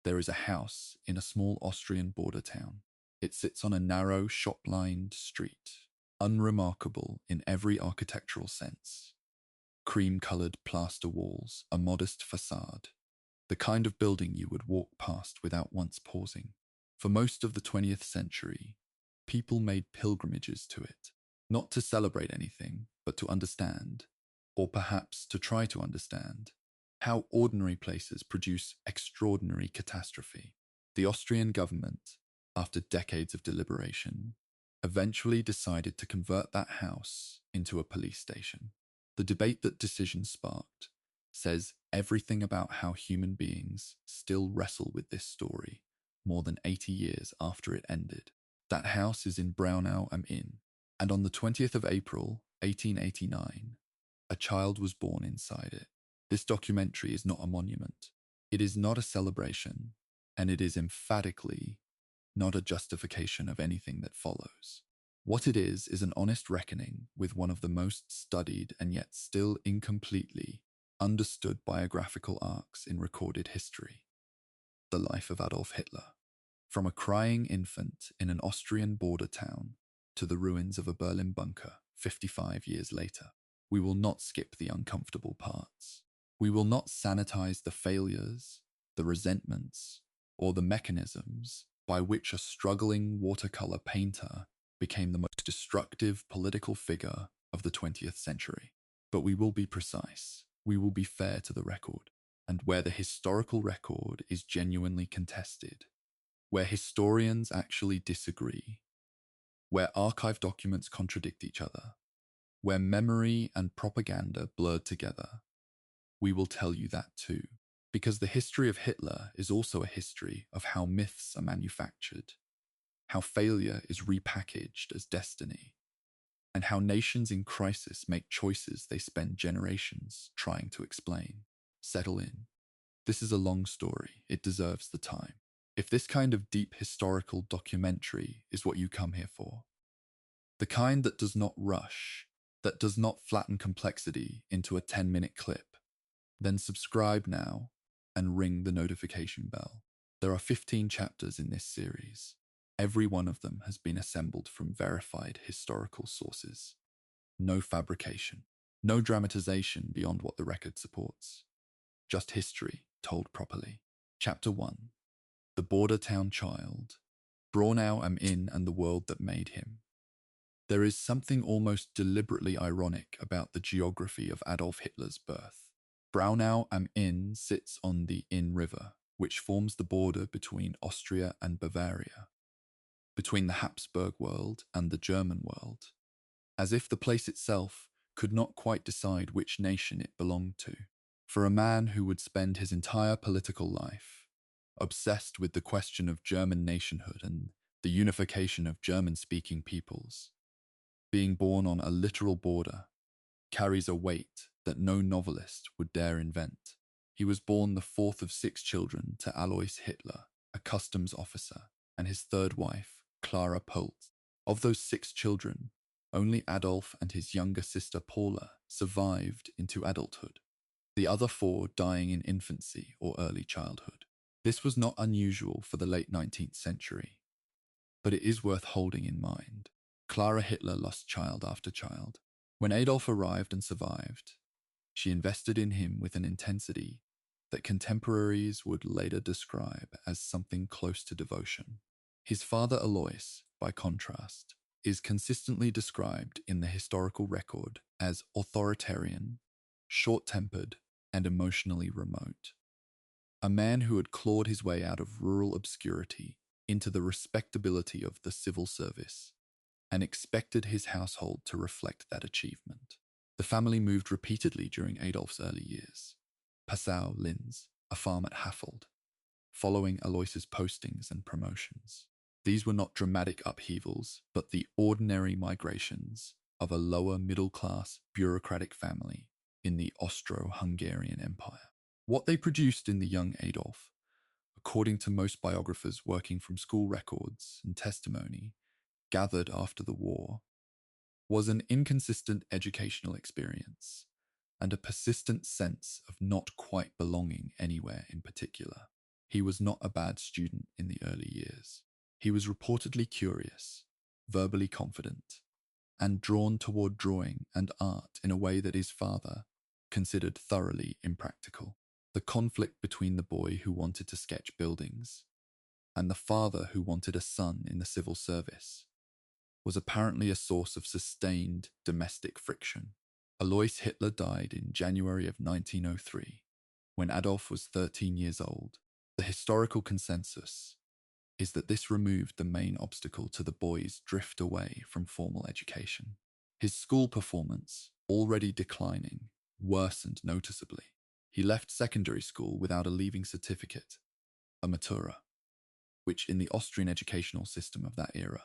There is a house in a small Austrian border town. It sits on a narrow, shop-lined street, unremarkable in every architectural sense. Cream-colored plaster walls, a modest facade, the kind of building you would walk past without once pausing. For most of the 20th century, people made pilgrimages to it, not to celebrate anything, but to understand, or perhaps to try to understand, how ordinary places produce extraordinary catastrophe. The Austrian government, after decades of deliberation, eventually decided to convert that house into a police station. The debate that decision sparked says everything about how human beings still wrestle with this story more than 80 years after it ended. That house is in Braunau am Inn, and on the 20th of April, 1889, a child was born inside it. This documentary is not a monument. It is not a celebration, and it is emphatically not a justification of anything that follows. What it is an honest reckoning with one of the most studied and yet still incompletely understood biographical arcs in recorded history: the life of Adolf Hitler. From a crying infant in an Austrian border town to the ruins of a Berlin bunker 55 years later, we will not skip the uncomfortable parts. We will not sanitize the failures, the resentments, or the mechanisms by which a struggling watercolor painter became the most destructive political figure of the 20th century. But we will be precise, we will be fair to the record, and where the historical record is genuinely contested, where historians actually disagree, where archive documents contradict each other, where memory and propaganda blurred together, we will tell you that too. Because the history of Hitler is also a history of how myths are manufactured, how failure is repackaged as destiny, and how nations in crisis make choices they spend generations trying to explain. Settle in. This is a long story. It deserves the time. If this kind of deep historical documentary is what you come here for, the kind that does not rush, that does not flatten complexity into a 10-minute clip, then subscribe now and ring the notification bell. There are 15 chapters in this series. Every one of them has been assembled from verified historical sources. No fabrication, no dramatization beyond what the record supports. Just history told properly. Chapter 1. The Border Town Child. Braunau am Inn and the World That Made Him. There is something almost deliberately ironic about the geography of Adolf Hitler's birth. Braunau am Inn sits on the Inn River, which forms the border between Austria and Bavaria, between the Habsburg world and the German world, as if the place itself could not quite decide which nation it belonged to. For a man who would spend his entire political life obsessed with the question of German nationhood and the unification of German-speaking peoples, being born on a literal border carries a weight that no novelist would dare invent. He was born the fourth of 6 children to Alois Hitler, a customs officer, and his third wife, Clara Polt. Of those 6 children, only Adolf and his younger sister Paula survived into adulthood, the other 4 dying in infancy or early childhood. This was not unusual for the late 19th century, but it is worth holding in mind. Clara Hitler lost child after child. When Adolf arrived and survived, she invested in him with an intensity that contemporaries would later describe as something close to devotion. His father Alois, by contrast, is consistently described in the historical record as authoritarian, short-tempered, and emotionally remote. A man who had clawed his way out of rural obscurity into the respectability of the civil service and expected his household to reflect that achievement. The family moved repeatedly during Adolf's early years. Passau, Linz, a farm at Hafeld, following Alois's postings and promotions. These were not dramatic upheavals, but the ordinary migrations of a lower middle-class bureaucratic family in the Austro-Hungarian Empire. What they produced in the young Adolf, according to most biographers working from school records and testimony gathered after the war, was an inconsistent educational experience and a persistent sense of not quite belonging anywhere in particular. He was not a bad student in the early years. He was reportedly curious, verbally confident, and drawn toward drawing and art in a way that his father considered thoroughly impractical. The conflict between the boy who wanted to sketch buildings and the father who wanted a son in the civil service was apparently a source of sustained domestic friction. Alois Hitler died in January of 1903, when Adolf was 13 years old. The historical consensus is that this removed the main obstacle to the boy's drift away from formal education. His school performance, already declining, worsened noticeably. He left secondary school without a leaving certificate, a Matura, which in the Austrian educational system of that era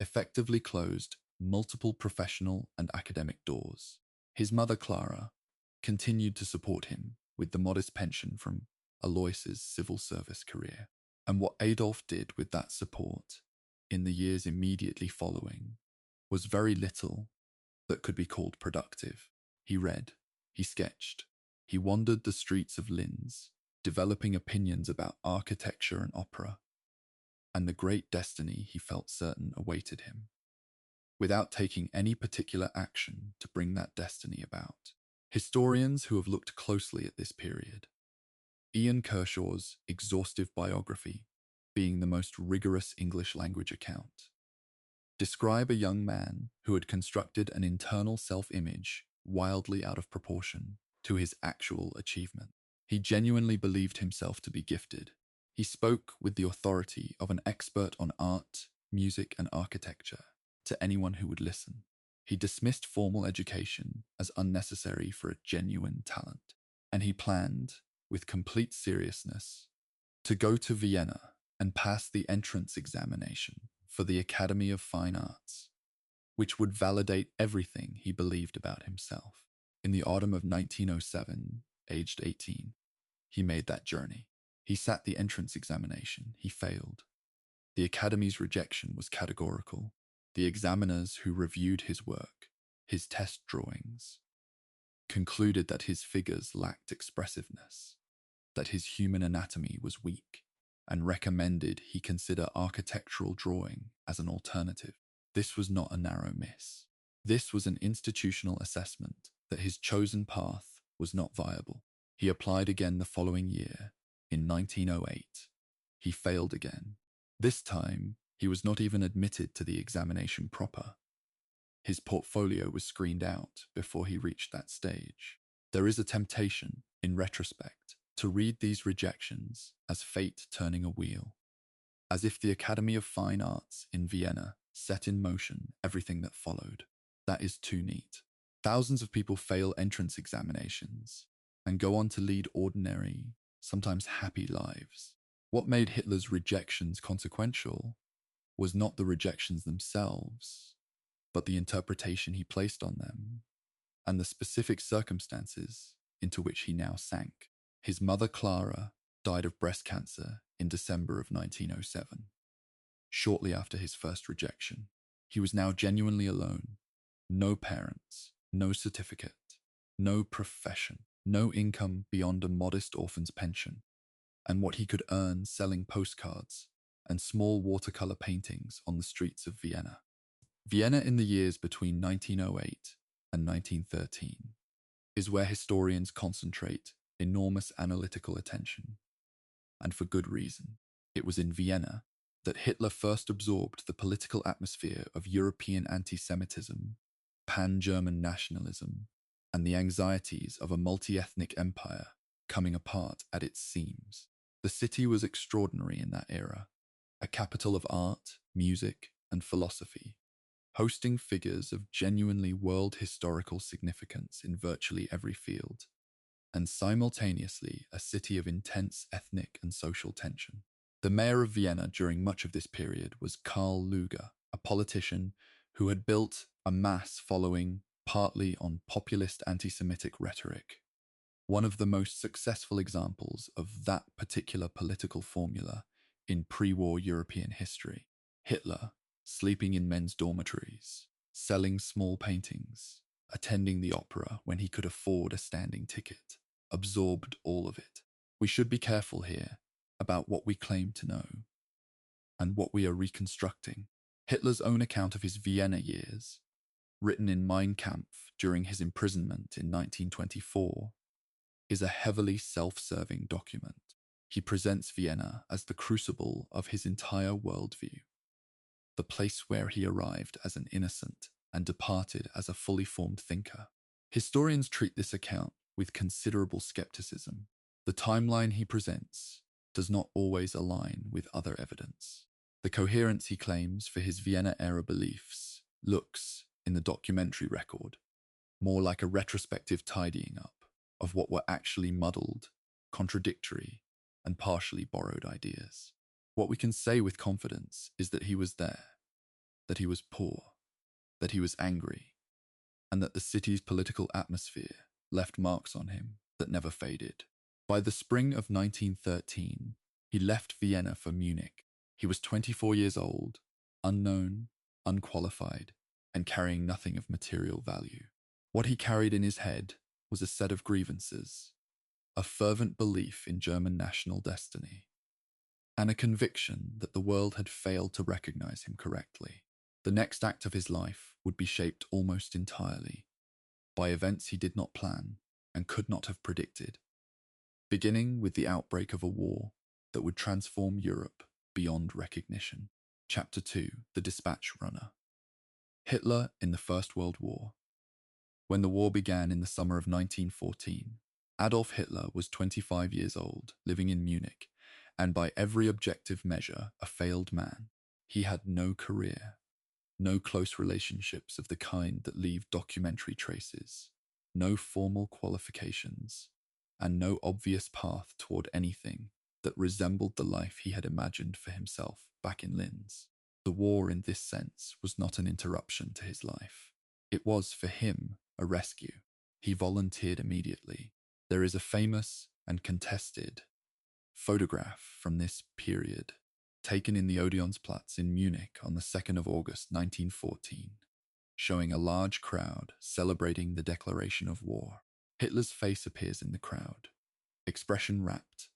effectively closed multiple professional and academic doors. His mother, Clara, continued to support him with the modest pension from Alois's civil service career. And what Adolf did with that support in the years immediately following was very little that could be called productive. He read, he sketched, he wandered the streets of Linz, developing opinions about architecture and opera, and the great destiny he felt certain awaited him, without taking any particular action to bring that destiny about. Historians who have looked closely at this period, Ian Kershaw's exhaustive biography being the most rigorous English language account, describe a young man who had constructed an internal self-image wildly out of proportion to his actual achievement. He genuinely believed himself to be gifted. He spoke with the authority of an expert on art, music, and architecture to anyone who would listen. He dismissed formal education as unnecessary for a genuine talent, and he planned, with complete seriousness, to go to Vienna and pass the entrance examination for the Academy of Fine Arts, which would validate everything he believed about himself. In the autumn of 1907, aged 18, he made that journey. He sat the entrance examination. He failed. The Academy's rejection was categorical. The examiners who reviewed his work, his test drawings, concluded that his figures lacked expressiveness, that his human anatomy was weak, and recommended he consider architectural drawing as an alternative. This was not a narrow miss. This was an institutional assessment that his chosen path was not viable. He applied again the following year, in 1908. He failed again. This time, he was not even admitted to the examination proper. His portfolio was screened out before he reached that stage. There is a temptation, in retrospect, to read these rejections as fate turning a wheel, as if the Academy of Fine Arts in Vienna set in motion everything that followed. That is too neat. Thousands of people fail entrance examinations and go on to lead ordinary, sometimes happy lives. What made Hitler's rejections consequential was not the rejections themselves, but the interpretation he placed on them and the specific circumstances into which he now sank. His mother, Clara, died of breast cancer in December of 1907, shortly after his first rejection. He was now genuinely alone. No parents, no certificate, no profession, no income beyond a modest orphan's pension, and what he could earn selling postcards and small watercolor paintings on the streets of Vienna. Vienna in the years between 1908 and 1913 is where historians concentrate enormous analytical attention, and for good reason. It was in Vienna that Hitler first absorbed the political atmosphere of European anti-Semitism, pan-German nationalism, and the anxieties of a multi-ethnic empire coming apart at its seams. The city was extraordinary in that era, a capital of art, music, and philosophy, hosting figures of genuinely world historical significance in virtually every field, and simultaneously a city of intense ethnic and social tension. The mayor of Vienna during much of this period was Karl Lueger, a politician who had built a mass following partly on populist anti-Semitic rhetoric. One of the most successful examples of that particular political formula in pre-war European history. Hitler, sleeping in men's dormitories, selling small paintings, attending the opera when he could afford a standing ticket, absorbed all of it. We should be careful here about what we claim to know and what we are reconstructing. Hitler's own account of his Vienna years, written in Mein Kampf during his imprisonment in 1924, is a heavily self-serving document. He presents Vienna as the crucible of his entire worldview, the place where he arrived as an innocent and departed as a fully formed thinker. Historians treat this account with considerable skepticism. The timeline he presents does not always align with other evidence. The coherence he claims for his Vienna-era beliefs looks, in the documentary record, more like a retrospective tidying up of what were actually muddled, contradictory, and partially borrowed ideas. What we can say with confidence is that he was there, that he was poor, that he was angry, and that the city's political atmosphere left marks on him that never faded. By the spring of 1913, he left Vienna for Munich. He was 24 years old, unknown, unqualified, and carrying nothing of material value. What he carried in his head was a set of grievances, a fervent belief in German national destiny, and a conviction that the world had failed to recognize him correctly. The next act of his life would be shaped almost entirely by events he did not plan and could not have predicted, beginning with the outbreak of a war that would transform Europe beyond recognition. Chapter 2: The Dispatch Runner. Hitler in the First World War. When the war began in the summer of 1914, Adolf Hitler was 25 years old, living in Munich, and by every objective measure, a failed man. He had no career, no close relationships of the kind that leave documentary traces, no formal qualifications, and no obvious path toward anything that resembled the life he had imagined for himself back in Linz. The war, in this sense, was not an interruption to his life. It was, for him, a rescue. He volunteered immediately. There is a famous and contested photograph from this period, taken in the Odeonsplatz in Munich on the 2nd of August 1914, showing a large crowd celebrating the declaration of war. Hitler's face appears in the crowd, expression rapt,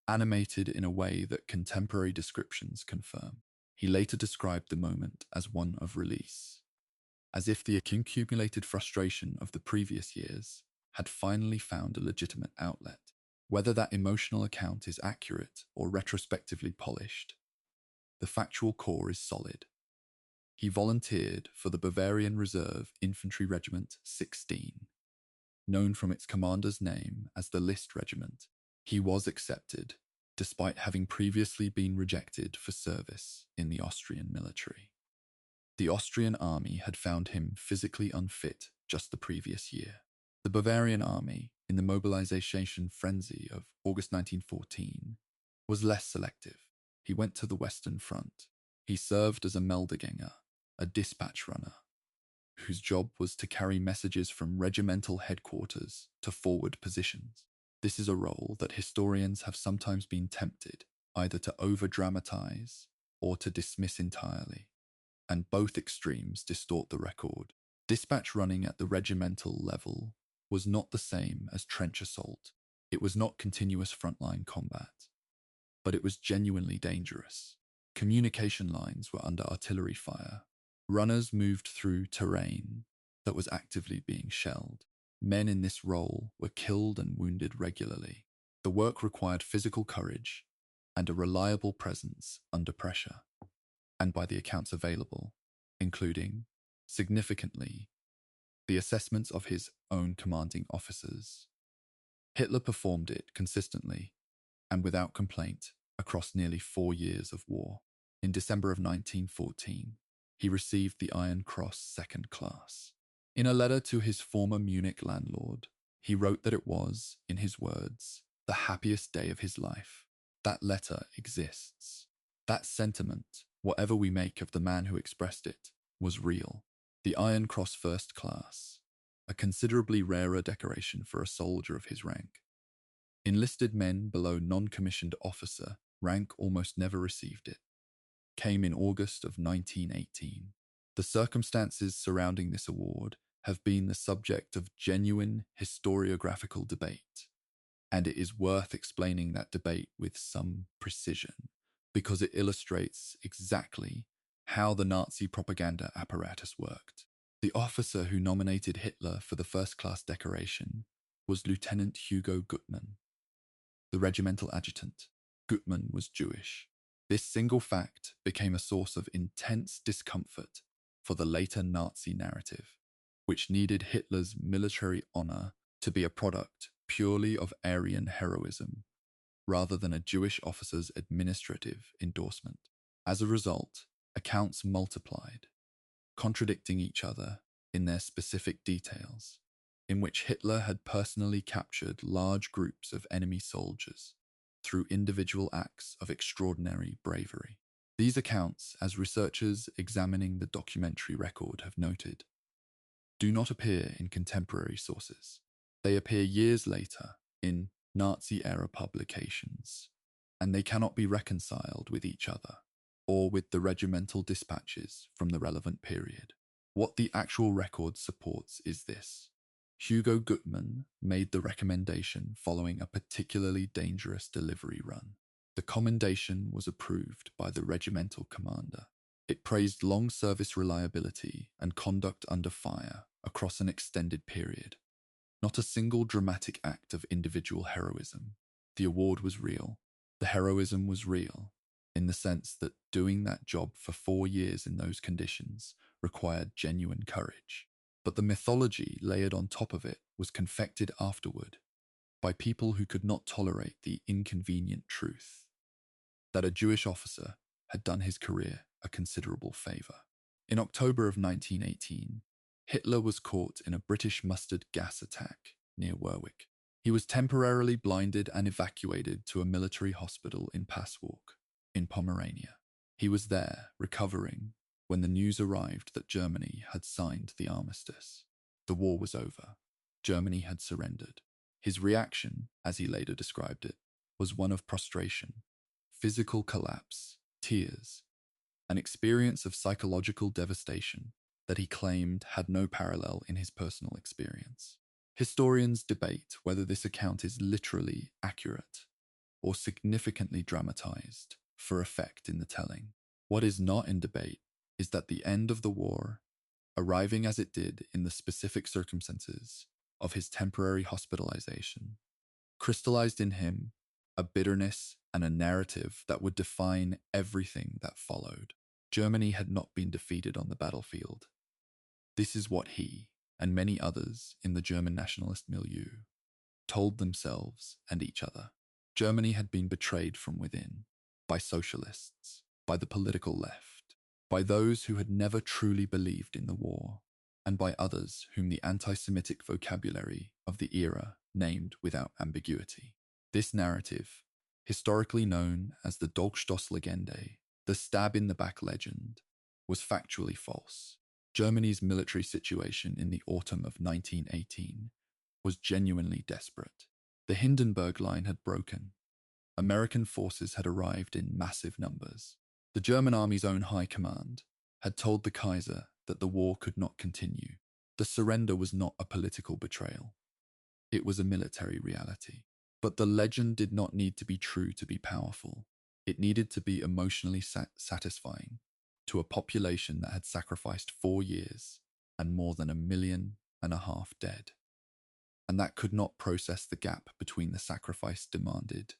animated in a way that contemporary descriptions confirm. He later described the moment as one of release, as if the accumulated frustration of the previous years had finally found a legitimate outlet. Whether that emotional account is accurate or retrospectively polished, the factual core is solid. He volunteered for the Bavarian Reserve Infantry Regiment 16, known from its commander's name as the List Regiment. He was accepted, despite having previously been rejected for service in the Austrian military. The Austrian army had found him physically unfit just the previous year. The Bavarian army, in the mobilization frenzy of August 1914, was less selective. He went to the Western Front. He served as a Meldegänger, a dispatch runner, whose job was to carry messages from regimental headquarters to forward positions. This is a role that historians have sometimes been tempted either to over-dramatize or to dismiss entirely, and both extremes distort the record. Dispatch running at the regimental level was not the same as trench assault. It was not continuous frontline combat, but it was genuinely dangerous. Communication lines were under artillery fire. Runners moved through terrain that was actively being shelled. Men in this role were killed and wounded regularly. The work required physical courage and a reliable presence under pressure, and by the accounts available, including, significantly, the assessments of his own commanding officers. Hitler performed it consistently and without complaint across nearly 4 years of war. In December of 1914, he received the Iron Cross Second Class. In a letter to his former Munich landlord, he wrote that it was, in his words, the happiest day of his life. That letter exists. That sentiment, whatever we make of the man who expressed it, was real. The Iron Cross First Class, a considerably rarer decoration for a soldier of his rank. Enlisted men below non-commissioned officer rank almost never received it. Came in August of 1918. The circumstances surrounding this award have been the subject of genuine historiographical debate. And it is worth explaining that debate with some precision, because it illustrates exactly how the Nazi propaganda apparatus worked. The officer who nominated Hitler for the first-class decoration was Lieutenant Hugo Gutmann, the regimental adjutant. Gutmann was Jewish. This single fact became a source of intense discomfort for the later Nazi narrative, which needed Hitler's military honor to be a product purely of Aryan heroism rather than a Jewish officer's administrative endorsement. As a result, accounts multiplied, contradicting each other in their specific details, in which Hitler had personally captured large groups of enemy soldiers through individual acts of extraordinary bravery. These accounts, as researchers examining the documentary record have noted, do not appear in contemporary sources. They appear years later in Nazi-era publications, and they cannot be reconciled with each other or with the regimental dispatches from the relevant period. What the actual record supports is this. Hugo Gutmann made the recommendation following a particularly dangerous delivery run. The commendation was approved by the regimental commander. It praised long service reliability and conduct under fire across an extended period. Not a single dramatic act of individual heroism. The award was real. The heroism was real, in the sense that doing that job for 4 years in those conditions required genuine courage. But the mythology layered on top of it was confected afterward by people who could not tolerate the inconvenient truth that a Jewish officer had done his career a considerable favour. In October of 1918, Hitler was caught in a British mustard gas attack near Werwick. He was temporarily blinded and evacuated to a military hospital in Passwalk, in Pomerania. He was there, recovering, when the news arrived that Germany had signed the armistice. The war was over. Germany had surrendered. His reaction, as he later described it, was one of prostration, physical collapse, tears, an experience of psychological devastation that he claimed had no parallel in his personal experience. Historians debate whether this account is literally accurate or significantly dramatized for effect in the telling. What is not in debate is that the end of the war, arriving as it did in the specific circumstances of his temporary hospitalization, crystallized in him a bitterness and a narrative that would define everything that followed. Germany had not been defeated on the battlefield. This is what he, and many others in the German nationalist milieu, told themselves and each other. Germany had been betrayed from within, by socialists, by the political left, by those who had never truly believed in the war, and by others whom the anti-Semitic vocabulary of the era named without ambiguity. This narrative, historically known as the Dolchstoßlegende, the stab-in-the-back legend, was factually false. Germany's military situation in the autumn of 1918 was genuinely desperate. The Hindenburg Line had broken. American forces had arrived in massive numbers. The German army's own high command had told the Kaiser that the war could not continue. The surrender was not a political betrayal. It was a military reality. But the legend did not need to be true to be powerful. It needed to be emotionally satisfying to a population that had sacrificed 4 years and more than 1.5 million dead, and that could not process the gap between the sacrifice demanded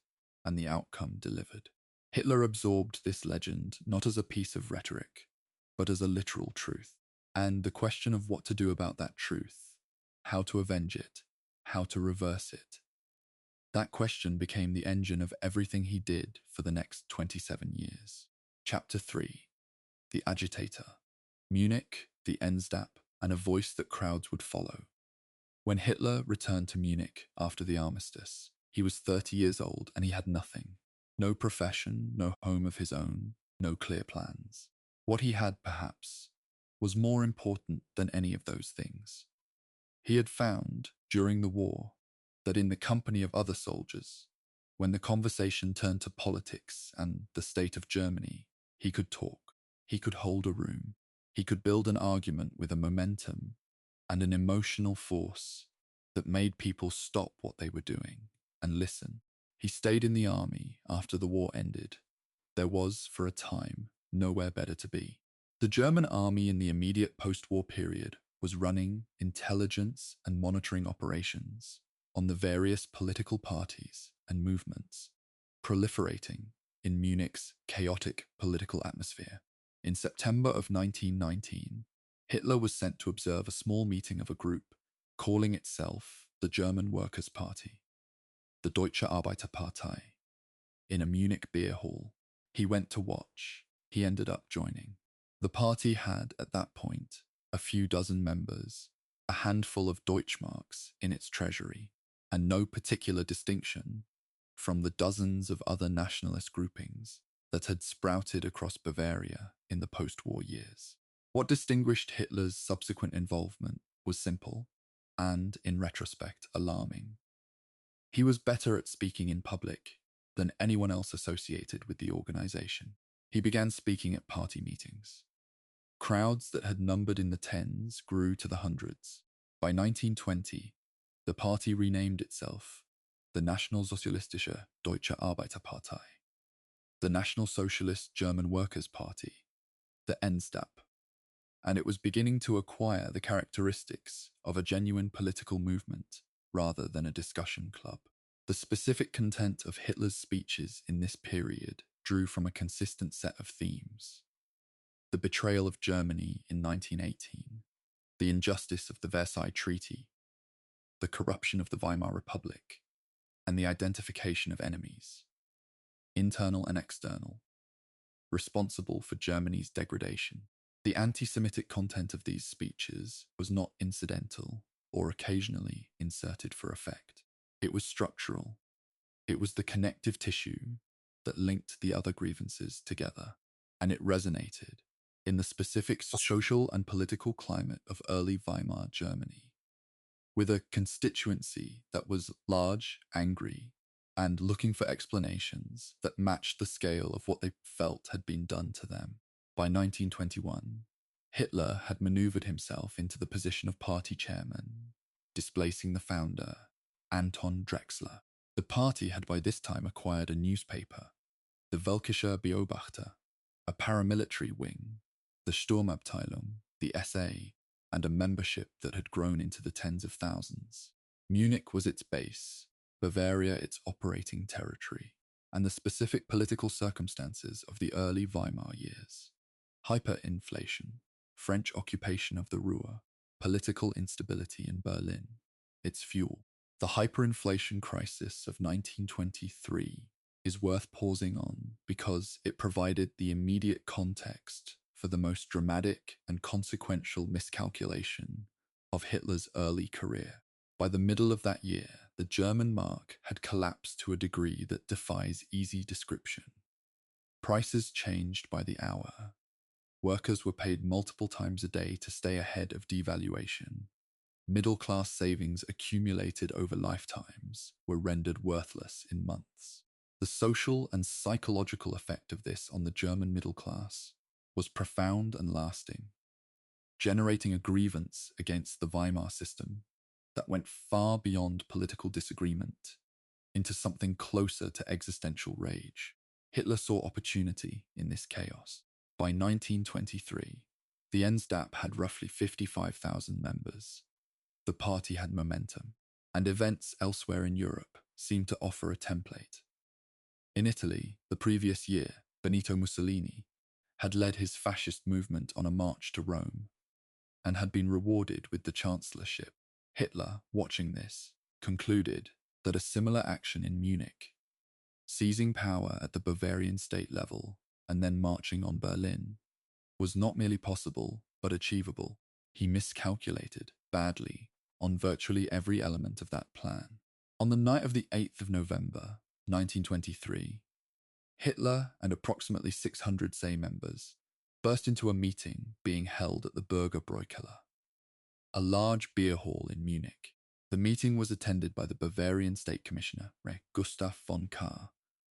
and the outcome delivered. Hitler absorbed this legend not as a piece of rhetoric, but as a literal truth, and the question of what to do about that truth, how to avenge it, how to reverse it, that question became the engine of everything he did for the next 27 years. Chapter 3. The Agitator. Munich, the Endstab, and a voice that crowds would follow. When Hitler returned to Munich after the armistice, he was 30 years old and he had nothing. No profession, no home of his own, no clear plans. What he had, perhaps, was more important than any of those things. He had found, during the war, that in the company of other soldiers, when the conversation turned to politics and the state of Germany, he could talk, he could hold a room, he could build an argument with a momentum and an emotional force that made people stop what they were doing. and listen. He stayed in the army after the war ended. There was, for a time, nowhere better to be. The German army in the immediate post-war period was running intelligence and monitoring operations on the various political parties and movements proliferating in Munich's chaotic political atmosphere. In September of 1919, Hitler was sent to observe a small meeting of a group calling itself the German Workers' Party, the Deutsche Arbeiterpartei, in a Munich beer hall. He went to watch. He ended up joining. The party had, at that point, a few dozen members, a handful of Deutschmarks in its treasury, and no particular distinction from the dozens of other nationalist groupings that had sprouted across Bavaria in the post-war years. What distinguished Hitler's subsequent involvement was simple and, in retrospect, alarming. He was better at speaking in public than anyone else associated with the organization. He began speaking at party meetings. Crowds that had numbered in the tens grew to the hundreds. By 1920, the party renamed itself the Nationalsozialistische Deutsche Arbeiterpartei, the National Socialist German Workers' Party, the NSDAP, and it was beginning to acquire the characteristics of a genuine political movement rather than a discussion club. The specific content of Hitler's speeches in this period drew from a consistent set of themes: the betrayal of Germany in 1918, the injustice of the Versailles Treaty, the corruption of the Weimar Republic, and the identification of enemies, internal and external, responsible for Germany's degradation. The anti-Semitic content of these speeches was not incidental or occasionally inserted for effect. It was structural. It was the connective tissue that linked the other grievances together, and it resonated in the specific social and political climate of early Weimar Germany, with a constituency that was large, angry, and looking for explanations that matched the scale of what they felt had been done to them. By 1921, Hitler had maneuvered himself into the position of party chairman, displacing the founder, Anton Drexler. The party had by this time acquired a newspaper, the Völkischer Beobachter, a paramilitary wing, the Sturmabteilung, the SA, and a membership that had grown into the tens of thousands. Munich was its base, Bavaria its operating territory, and the specific political circumstances of the early Weimar years. Hyperinflation, French occupation of the Ruhr, political instability in Berlin, its fuel. The hyperinflation crisis of 1923 is worth pausing on because it provided the immediate context for the most dramatic and consequential miscalculation of Hitler's early career. By the middle of that year, the German mark had collapsed to a degree that defies easy description. Prices changed by the hour. Workers were paid multiple times a day to stay ahead of devaluation. Middle-class savings accumulated over lifetimes were rendered worthless in months. The social and psychological effect of this on the German middle class was profound and lasting, generating a grievance against the Weimar system that went far beyond political disagreement into something closer to existential rage. Hitler saw opportunity in this chaos. By 1923, the NSDAP had roughly 55,000 members. The party had momentum, and events elsewhere in Europe seemed to offer a template. In Italy, the previous year, Benito Mussolini had led his fascist movement on a march to Rome and had been rewarded with the chancellorship. Hitler, watching this, concluded that a similar action in Munich, seizing power at the Bavarian state level and then marching on Berlin, was not merely possible but achievable. He miscalculated badly on virtually every element of that plan. On the night of the 8th of November, 1923, Hitler and approximately 600 SA members burst into a meeting being held at the Bürgerbräukeller, a large beer hall in Munich. The meeting was attended by the Bavarian State Commissioner, Gustav von Kahr,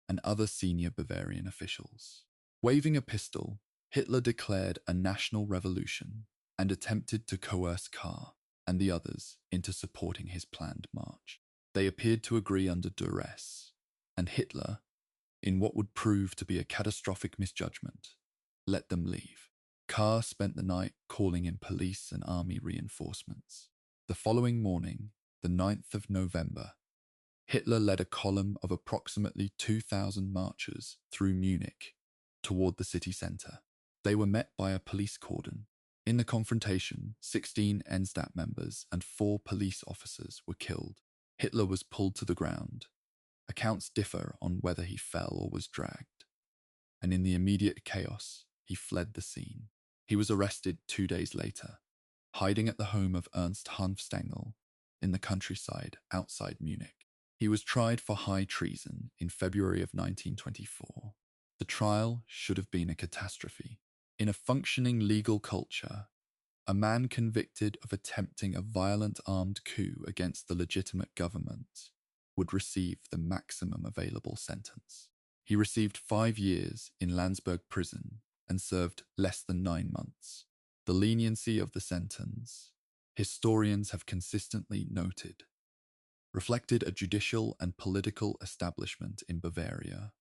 and other senior Bavarian officials. Waving a pistol, Hitler declared a national revolution and attempted to coerce Kahr and the others into supporting his planned march. They appeared to agree under duress, and Hitler, in what would prove to be a catastrophic misjudgment, let them leave. Carr spent the night calling in police and army reinforcements. The following morning, the 9th of November, Hitler led a column of approximately 2,000 marchers through Munich toward the city centre. They were met by a police cordon. In the confrontation, 16 Einstat members and 4 police officers were killed. Hitler was pulled to the ground. Accounts differ on whether he fell or was dragged. And in the immediate chaos, he fled the scene. He was arrested 2 days later, hiding at the home of Ernst Hanfstaengl in the countryside outside Munich. He was tried for high treason in February of 1924. The trial should have been a catastrophe. In a functioning legal culture, a man convicted of attempting a violent armed coup against the legitimate government would receive the maximum available sentence. He received 5 years in Landsberg prison and served less than 9 months. The leniency of the sentence, historians have consistently noted, reflected a judicial and political establishment in Bavaria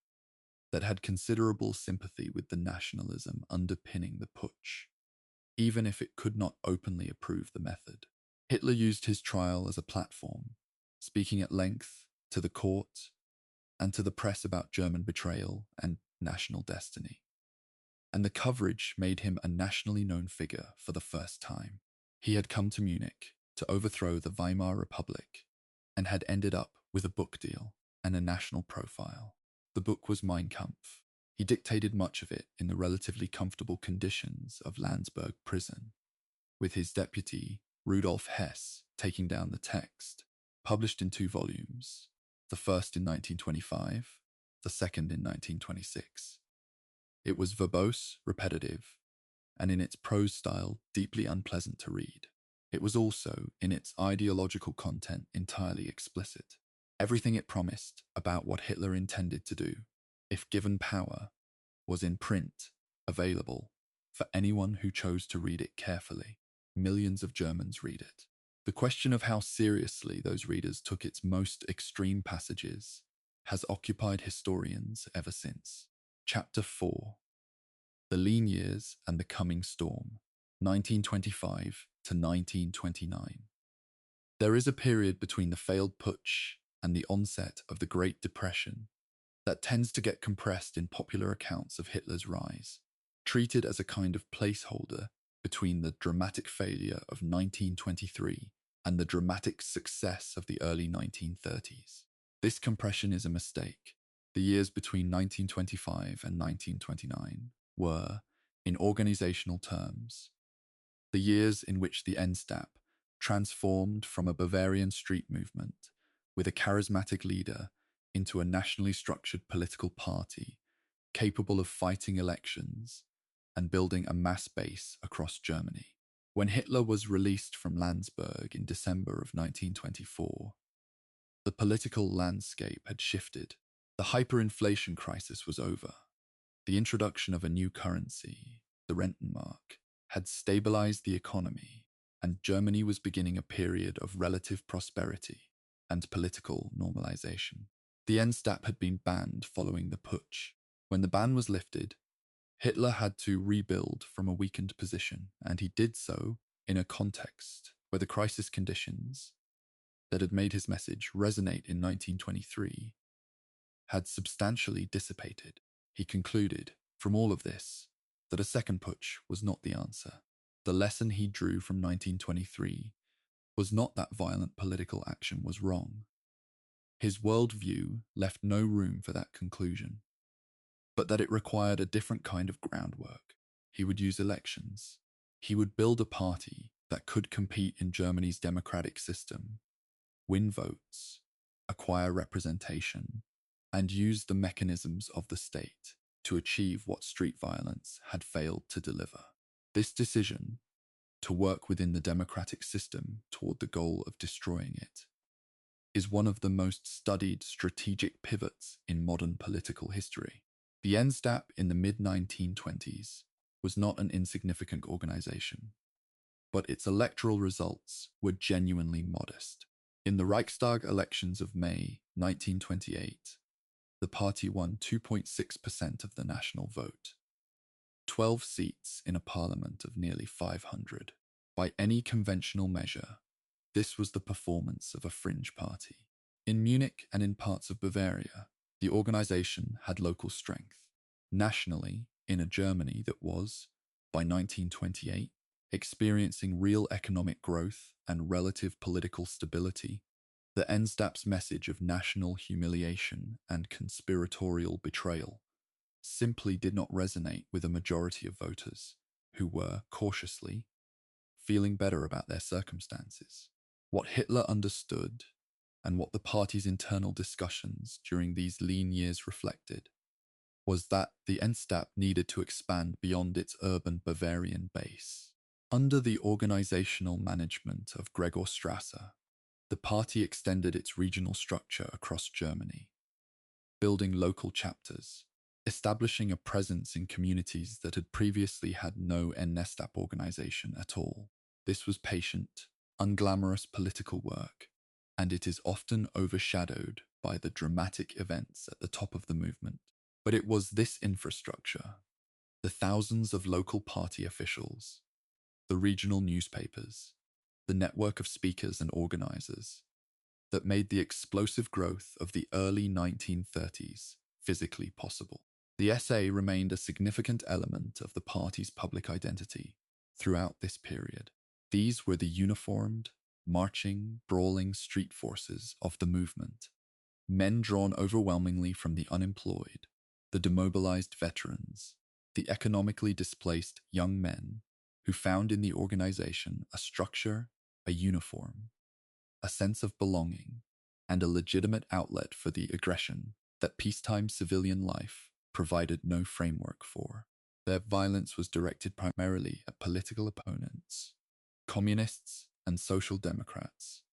that had considerable sympathy with the nationalism underpinning the putsch, even if it could not openly approve the method. Hitler used his trial as a platform, speaking at length to the court and to the press about German betrayal and national destiny. And the coverage made him a nationally known figure for the first time. He had come to Munich to overthrow the Weimar Republic and had ended up with a book deal and a national profile. The book was Mein Kampf. He dictated much of it in the relatively comfortable conditions of Landsberg prison, with his deputy, Rudolf Hess, taking down the text, published in 2 volumes, the first in 1925, the second in 1926. It was verbose, repetitive, and in its prose style deeply unpleasant to read. It was also, in its ideological content, entirely explicit. Everything it promised about what Hitler intended to do, if given power, was in print, available for anyone who chose to read it carefully. Millions of Germans read it. The question of how seriously those readers took its most extreme passages has occupied historians ever since. Chapter 4: The Lean Years and the Coming Storm, 1925 to 1929. There is a period between the failed putsch and the onset of the Great Depression that tends to get compressed in popular accounts of Hitler's rise, treated as a kind of placeholder between the dramatic failure of 1923 and the dramatic success of the early 1930s. This compression is a mistake. The years between 1925 and 1929 were, in organizational terms, the years in which the Einstat transformed from a Bavarian street movement with a charismatic leader into a nationally structured political party capable of fighting elections and building a mass base across Germany. When Hitler was released from Landsberg in December of 1924, the political landscape had shifted. The hyperinflation crisis was over. The introduction of a new currency, the Rentenmark, had stabilized the economy, and Germany was beginning a period of relative prosperity and political normalization. The Einstat had been banned following the putsch. When the ban was lifted, Hitler had to rebuild from a weakened position, and he did so in a context where the crisis conditions that had made his message resonate in 1923 had substantially dissipated. He concluded, from all of this, that a second putsch was not the answer. The lesson he drew from 1923 was not that violent political action was wrong. His worldview left no room for that conclusion, but that it required a different kind of groundwork. He would use elections. He would build a party that could compete in Germany's democratic system, win votes, acquire representation, and use the mechanisms of the state to achieve what street violence had failed to deliver. This decision, to work within the democratic system toward the goal of destroying it, is one of the most studied strategic pivots in modern political history. The Einstat in the mid-1920s was not an insignificant organization, but its electoral results were genuinely modest. In the Reichstag elections of May 1928, the party won 2.6% of the national vote, 12 seats in a parliament of nearly 500. By any conventional measure, this was the performance of a fringe party. In Munich and in parts of Bavaria, the organization had local strength. Nationally, in a Germany that was, by 1928, experiencing real economic growth and relative political stability, the NSDAP's message of national humiliation and conspiratorial betrayal simply did not resonate with a majority of voters who were, cautiously, feeling better about their circumstances. What Hitler understood, and what the party's internal discussions during these lean years reflected, was that the NSDAP needed to expand beyond its urban Bavarian base. Under the organizational management of Gregor Strasser, the party extended its regional structure across Germany, building local chapters, establishing a presence in communities that had previously had no NSDAP organization at all. This was patient, unglamorous political work, and it is often overshadowed by the dramatic events at the top of the movement. But it was this infrastructure, the thousands of local party officials, the regional newspapers, the network of speakers and organizers, that made the explosive growth of the early 1930s physically possible. The SA remained a significant element of the party's public identity throughout this period. These were the uniformed, marching, brawling street forces of the movement, men drawn overwhelmingly from the unemployed, the demobilized veterans, the economically displaced young men who found in the organization a structure, a uniform, a sense of belonging, and a legitimate outlet for the aggression that peacetime civilian life provided no framework for. Their violence was directed primarily at political opponents, communists and social democrats,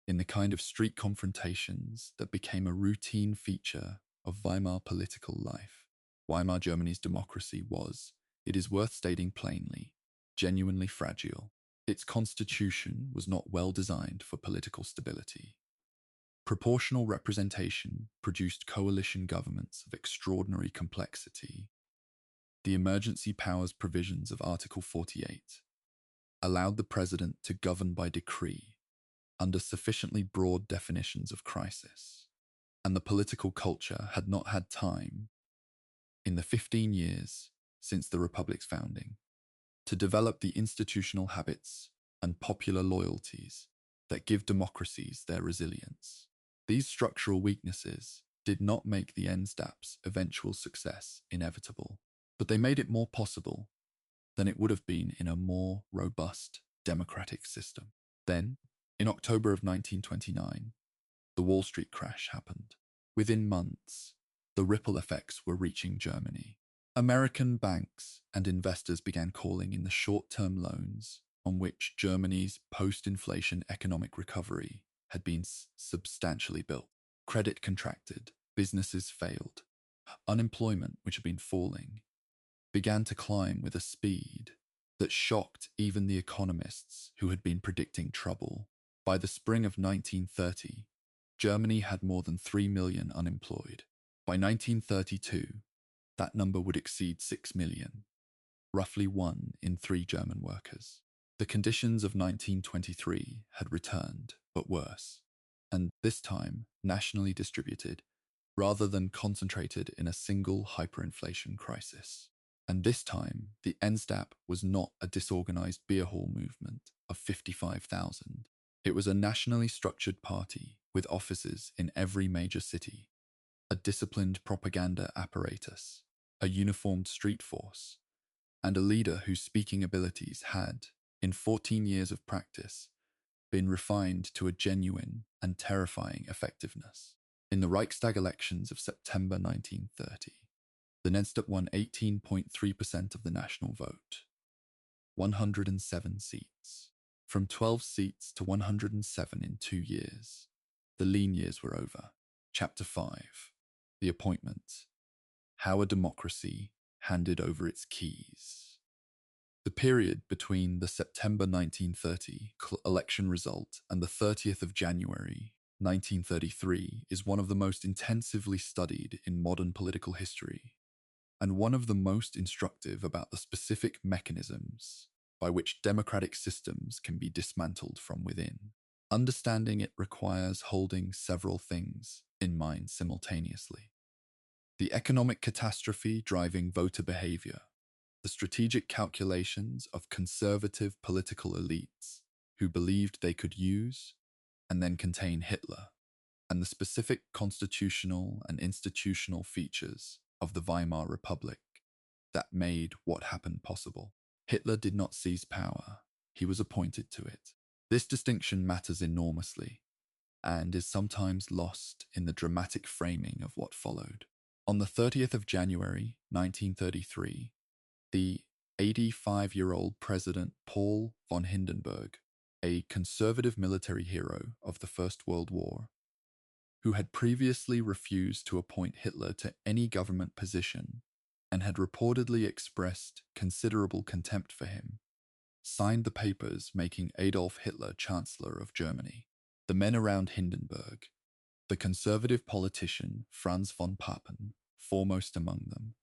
in the kind of street confrontations that became a routine feature of Weimar political life. Weimar Germany's democracy was, it is worth stating plainly, genuinely fragile. Its constitution was not well designed for political stability. Proportional representation produced coalition governments of extraordinary complexity. The emergency powers provisions of Article 48 allowed the president to govern by decree under sufficiently broad definitions of crisis, and the political culture had not had time, in the 15 years since the Republic's founding, to develop the institutional habits and popular loyalties that give democracies their resilience. These structural weaknesses did not make the NSDAP's eventual success inevitable, but they made it more possible than it would have been in a more robust democratic system. Then, in October of 1929, the Wall Street crash happened. Within months, the ripple effects were reaching Germany. American banks and investors began calling in the short-term loans on which Germany's post-inflation economic recovery had been substantially built. Credit contracted, businesses failed. Unemployment, which had been falling, began to climb with a speed that shocked even the economists who had been predicting trouble. By the spring of 1930, Germany had more than 3 million unemployed. By 1932, that number would exceed 6 million, roughly 1 in 3 German workers. The conditions of 1923 had returned, but worse, and this time nationally distributed, rather than concentrated in a single hyperinflation crisis. And this time, the NSDAP was not a disorganized beer hall movement of 55,000. It was a nationally structured party with offices in every major city, a disciplined propaganda apparatus, a uniformed street force, and a leader whose speaking abilities had, in 14 years of practice, been refined to a genuine and terrifying effectiveness. In the Reichstag elections of September 1930, the NSDAP won 18.3% of the national vote, 107 seats. From 12 seats to 107 in 2 years, the lean years were over. Chapter 5. The Appointment. How a Democracy Handed Over Its Keys. The period between the September 1930 election result and the 30th of January 1933 is one of the most intensively studied in modern political history, and one of the most instructive about the specific mechanisms by which democratic systems can be dismantled from within. Understanding it requires holding several things in mind simultaneously. The economic catastrophe driving voter behavior, the strategic calculations of conservative political elites who believed they could use and then contain Hitler, and the specific constitutional and institutional features of the Weimar Republic that made what happened possible. Hitler did not seize power, he was appointed to it. This distinction matters enormously and is sometimes lost in the dramatic framing of what followed. On the 30th of January 1933, the 85-year-old President Paul von Hindenburg, a conservative military hero of the First World War, who had previously refused to appoint Hitler to any government position and had reportedly expressed considerable contempt for him, signed the papers making Adolf Hitler Chancellor of Germany. The men around Hindenburg, the conservative politician Franz von Papen, foremost among them,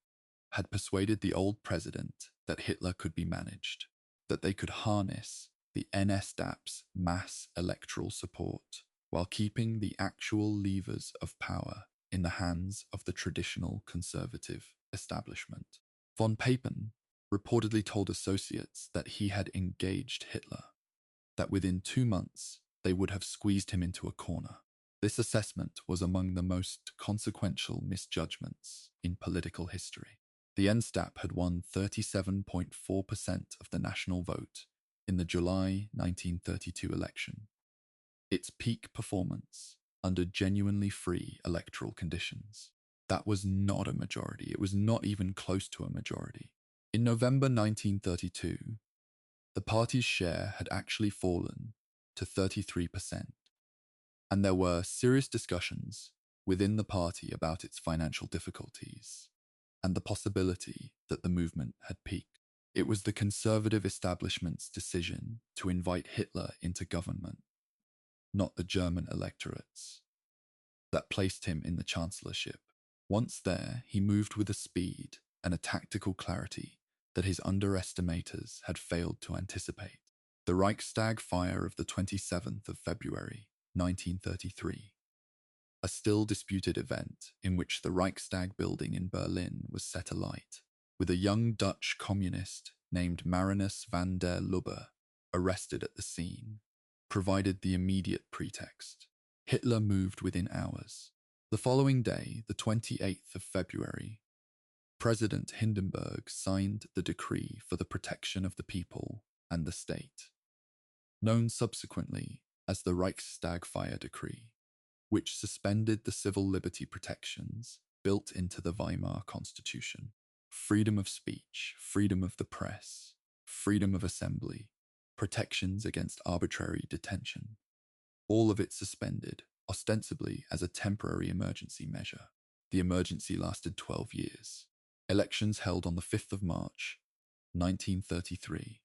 had persuaded the old president that Hitler could be managed, that they could harness the NSDAP's mass electoral support while keeping the actual levers of power in the hands of the traditional conservative establishment. Von Papen reportedly told associates that he had engaged Hitler, that within 2 months they would have squeezed him into a corner. This assessment was among the most consequential misjudgments in political history. The NSDAP had won 37.4% of the national vote in the July 1932 election, its peak performance under genuinely free electoral conditions. That was not a majority. It was not even close to a majority. In November 1932, the party's share had actually fallen to 33%, and there were serious discussions within the party about its financial difficulties and the possibility that the movement had peaked. It was the conservative establishment's decision to invite Hitler into government, not the German electorate's, that placed him in the chancellorship. Once there, he moved with a speed and a tactical clarity that his underestimators had failed to anticipate. The Reichstag fire of the 27th of February, 1933, a still disputed event in which the Reichstag building in Berlin was set alight, with a young Dutch communist named Marinus van der Lubbe arrested at the scene, provided the immediate pretext. Hitler moved within hours. The following day, the 28th of February, President Hindenburg signed the decree for the protection of the people and the state, known subsequently as the Reichstag Fire Decree, which suspended the civil liberty protections built into the Weimar Constitution: freedom of speech, freedom of the press, freedom of assembly, protections against arbitrary detention. All of it suspended, ostensibly as a temporary emergency measure. The emergency lasted 12 years. Elections held on the 5th of March, 1933,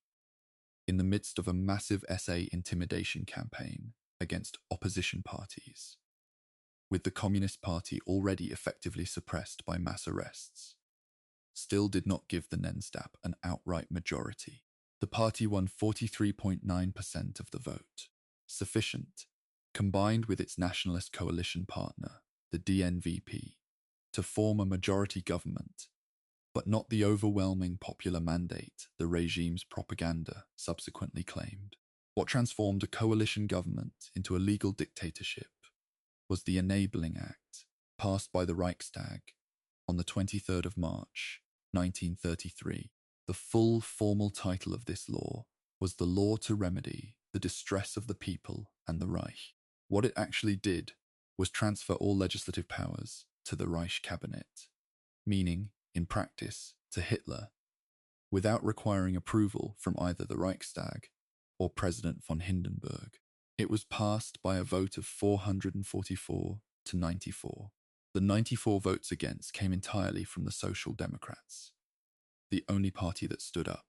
in the midst of a massive SA intimidation campaign against opposition parties, with the Communist Party already effectively suppressed by mass arrests, still did not give the NSDAP an outright majority. The party won 43.9% of the vote, sufficient, combined with its nationalist coalition partner, the DNVP, to form a majority government, but not the overwhelming popular mandate the regime's propaganda subsequently claimed. What transformed a coalition government into a legal dictatorship was the Enabling Act, passed by the Reichstag on the 23rd of March, 1933. The full formal title of this law was the Law to Remedy the Distress of the People and the Reich. What it actually did was transfer all legislative powers to the Reich cabinet, meaning, in practice, to Hitler, without requiring approval from either the Reichstag or President von Hindenburg. It was passed by a vote of 444 to 94. The 94 votes against came entirely from the Social Democrats, the only party that stood up.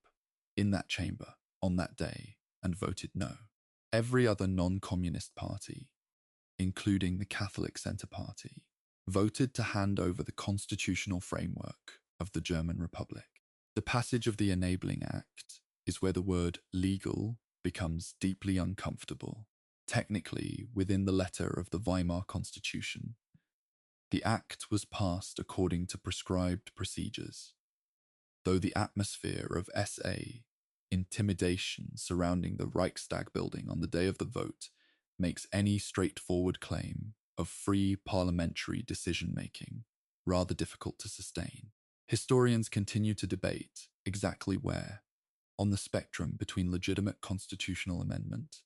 in that chamber on that day and voted no. Every other non-communist party, including the Catholic Centre Party, voted to hand over the constitutional framework of the German Republic. The passage of the Enabling Act is where the word legal becomes deeply uncomfortable. Technically, within the letter of the Weimar Constitution, the act was passed according to prescribed procedures, though the atmosphere of SA intimidation surrounding the Reichstag building on the day of the vote makes any straightforward claim of free parliamentary decision-making rather difficult to sustain. Historians continue to debate exactly where, on the spectrum between legitimate constitutional amendment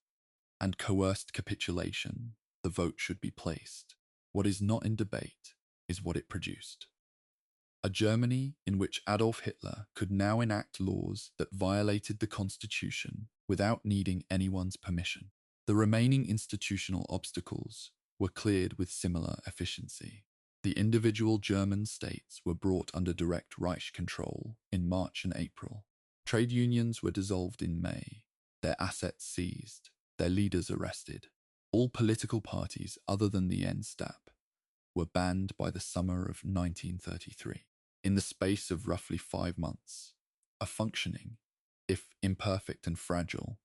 and coerced capitulation, the vote should be placed. What is not in debate is what it produced. A Germany in which Adolf Hitler could now enact laws that violated the constitution without needing anyone's permission. The remaining institutional obstacles were cleared with similar efficiency. The individual German states were brought under direct Reich control in March and April. Trade unions were dissolved in May, their assets seized, their leaders arrested. All political parties other than the NSDAP were banned by the summer of 1933. In the space of roughly 5 months, a functioning, if imperfect and fragile,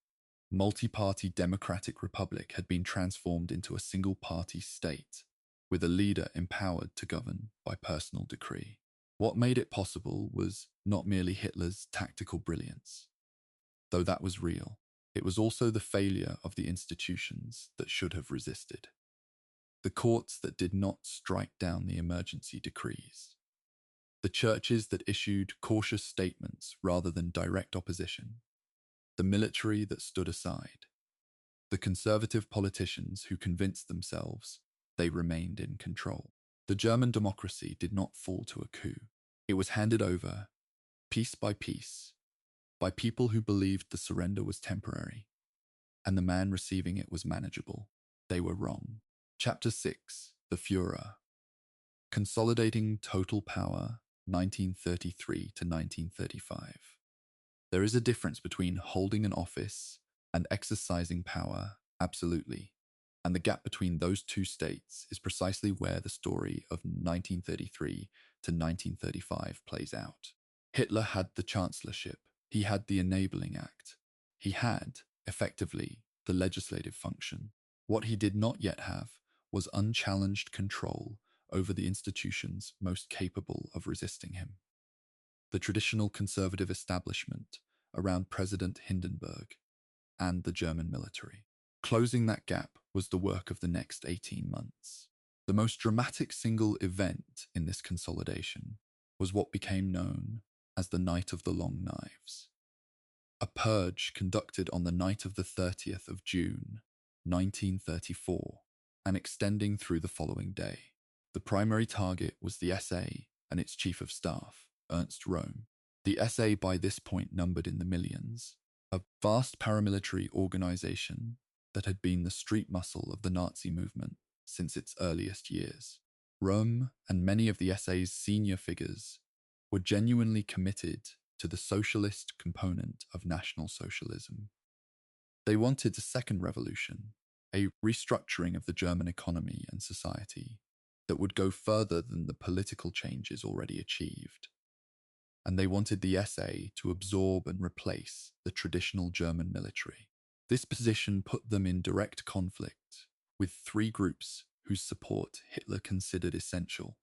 multi-party democratic republic had been transformed into a single-party state, with a leader empowered to govern by personal decree. What made it possible was not merely Hitler's tactical brilliance, though that was real. It was also the failure of the institutions that should have resisted. The courts that did not strike down the emergency decrees. The churches that issued cautious statements rather than direct opposition. The military that stood aside. The conservative politicians who convinced themselves they remained in control. The German democracy did not fall to a coup. It was handed over, piece by piece, by people who believed the surrender was temporary, and the man receiving it was manageable. They were wrong. Chapter 6, The Führer. Consolidating Total Power, 1933 to 1935. There is a difference between holding an office and exercising power, absolutely, and the gap between those two states is precisely where the story of 1933 to 1935 plays out. Hitler had the chancellorship, he had the Enabling Act, he had, effectively, the legislative function. What he did not yet have was unchallenged control over the institutions most capable of resisting him. The traditional conservative establishment around President Hindenburg and the German military. Closing that gap was the work of the next 18 months. The most dramatic single event in this consolidation was what became known as the Night of the Long Knives. A purge conducted on the night of the 30th of June, 1934, and extending through the following day. The primary target was the SA and its chief of staff, Ernst Röhm. The SA by this point numbered in the millions, a vast paramilitary organization that had been the street muscle of the Nazi movement since its earliest years. Röhm and many of the SA's senior figures were genuinely committed to the socialist component of National Socialism. They wanted a second revolution, a restructuring of the German economy and society that would go further than the political changes already achieved. And they wanted the SA to absorb and replace the traditional German military. This position put them in direct conflict with three groups whose support Hitler considered essential.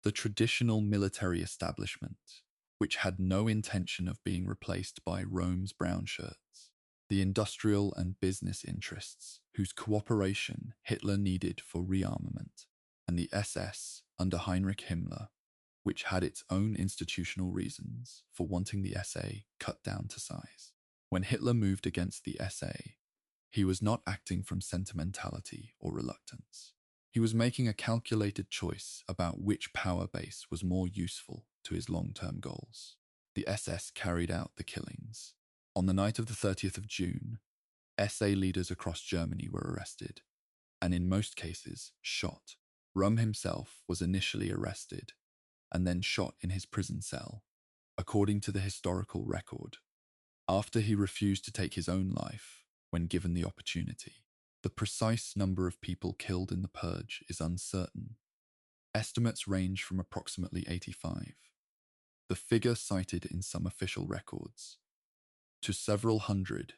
The traditional military establishment, which had no intention of being replaced by Röhm's brown shirts. The industrial and business interests, whose cooperation Hitler needed for rearmament, and the SS under Heinrich Himmler, which had its own institutional reasons for wanting the SA cut down to size. When Hitler moved against the SA, he was not acting from sentimentality or reluctance. He was making a calculated choice about which power base was more useful to his long-term goals. The SS carried out the killings. On the night of the 30th of June, SA leaders across Germany were arrested, and in most cases, shot. Röhm himself was initially arrested and then shot in his prison cell, according to the historical record. after he refused to take his own life when given the opportunity. The precise number of people killed in the purge is uncertain. Estimates range from approximately 85, the figure cited in some official records, to several hundred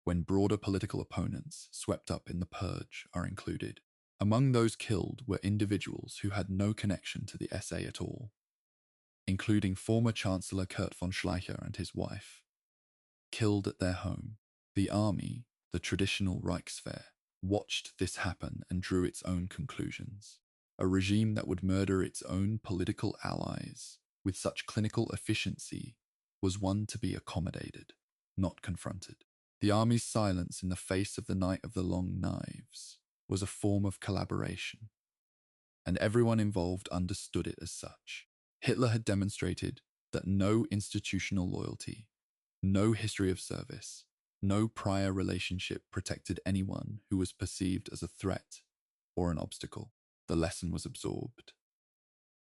when broader political opponents swept up in the purge are included. Among those killed were individuals who had no connection to the SA at all, including former Chancellor Kurt von Schleicher and his wife, killed at their home. The army, the traditional Reichswehr, watched this happen and drew its own conclusions. A regime that would murder its own political allies with such clinical efficiency was one to be accommodated, not confronted. The army's silence in the face of the Night of the Long Knives was a form of collaboration, and everyone involved understood it as such. Hitler had demonstrated that no institutional loyalty, no history of service, no prior relationship protected anyone who was perceived as a threat or an obstacle. The lesson was absorbed.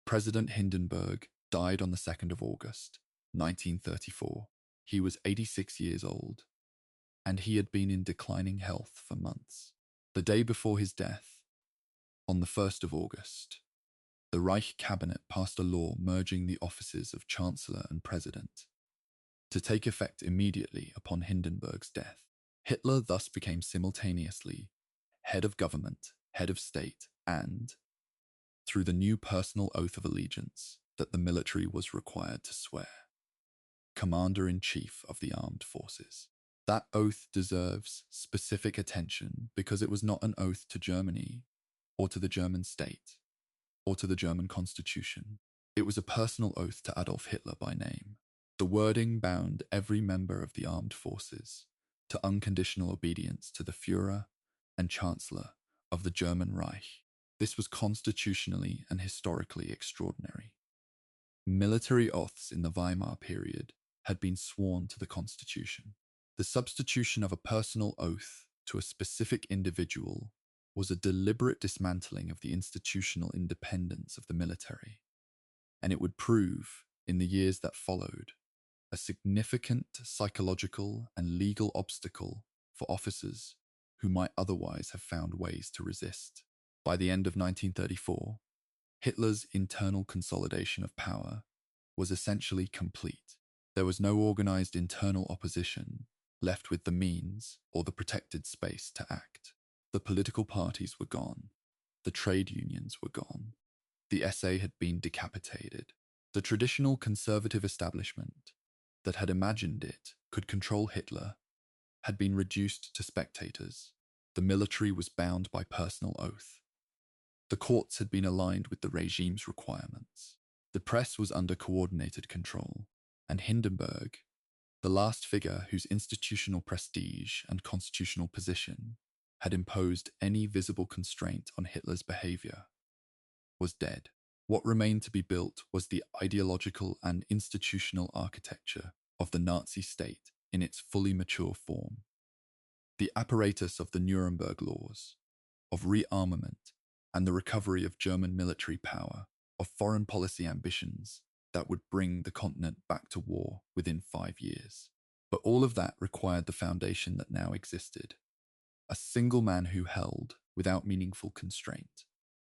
President Hindenburg died on the 2nd of August, 1934. He was 86 years old, and he had been in declining health for months. The day before his death, on the 1st of August, the Reich cabinet passed a law merging the offices of Chancellor and President, to take effect immediately upon Hindenburg's death. Hitler thus became simultaneously head of government, head of state, and, through the new personal oath of allegiance that the military was required to swear, Commander-in-Chief of the Armed Forces. That oath deserves specific attention because it was not an oath to Germany, or to the German state, or to the German constitution. It was a personal oath to Adolf Hitler by name. The wording bound every member of the armed forces to unconditional obedience to the Führer and Chancellor of the German Reich. This was constitutionally and historically extraordinary. Military oaths in the Weimar period had been sworn to the Constitution. The substitution of a personal oath to a specific individual was a deliberate dismantling of the institutional independence of the military, and it would prove, in the years that followed, a significant psychological and legal obstacle for officers who might otherwise have found ways to resist. By the end of 1934, Hitler's internal consolidation of power was essentially complete. There was no organized internal opposition left with the means or the protected space to act. The political parties were gone. The trade unions were gone. The SA had been decapitated. The traditional conservative establishment that had imagined it could control Hitler had been reduced to spectators. The military was bound by personal oath. The courts had been aligned with the regime's requirements. The press was under coordinated control, and Hindenburg, the last figure whose institutional prestige and constitutional position had imposed any visible constraint on Hitler's behavior, was dead. What remained to be built was the ideological and institutional architecture of the Nazi state in its fully mature form. The apparatus of the Nuremberg laws, of rearmament and the recovery of German military power, of foreign policy ambitions that would bring the continent back to war within 5 years. But all of that required the foundation that now existed. A single man who held, without meaningful constraint,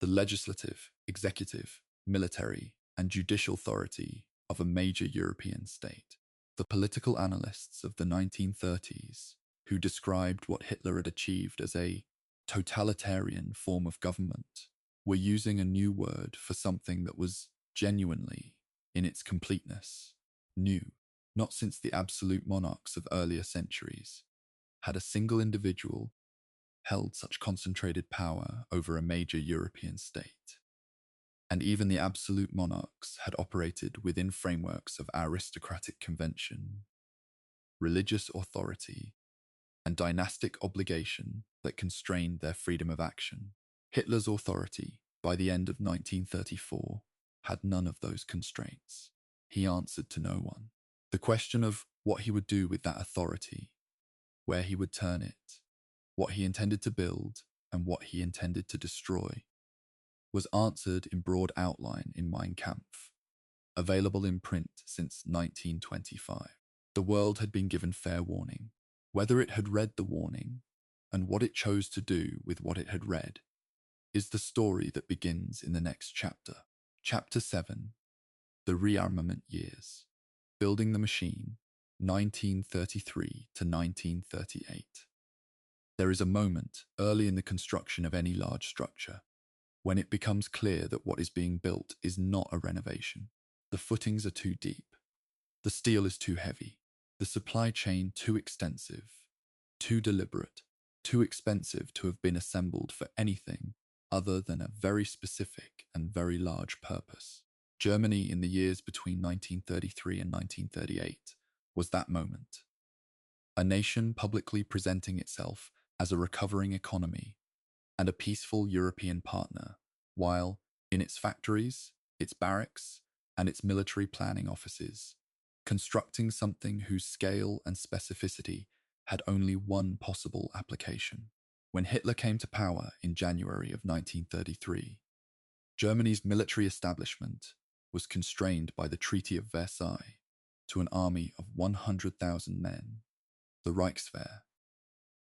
the legislative, executive, military, and judicial authority of a major European state. The political analysts of the 1930s, who described what Hitler had achieved as a totalitarian form of government, were using a new word for something that was genuinely, in its completeness, new. Not since the absolute monarchs of earlier centuries had a single individual held such concentrated power over a major European state. And even the absolute monarchs had operated within frameworks of aristocratic convention, religious authority, and dynastic obligation that constrained their freedom of action. Hitler's authority, by the end of 1934, had none of those constraints. He answered to no one. The question of what he would do with that authority, where he would turn it, what he intended to build, and what he intended to destroy, was answered in broad outline in Mein Kampf, available in print since 1925. The world had been given fair warning. Whether it had read the warning and what it chose to do with what it had read is the story that begins in the next chapter. Chapter 7, The Rearmament Years. Building the Machine, 1933 to 1938. There is a moment early in the construction of any large structure when it becomes clear that what is being built is not a renovation. The footings are too deep. The steel is too heavy. The supply chain too extensive, too deliberate, too expensive to have been assembled for anything other than a very specific and very large purpose. Germany in the years between 1933 and 1938 was that moment. A nation publicly presenting itself as a recovering economy and a peaceful European partner, while in its factories, its barracks, and its military planning offices, constructing something whose scale and specificity had only one possible application. When Hitler came to power in January of 1933, Germany's military establishment was constrained by the Treaty of Versailles to an army of 100,000 men, the Reichswehr,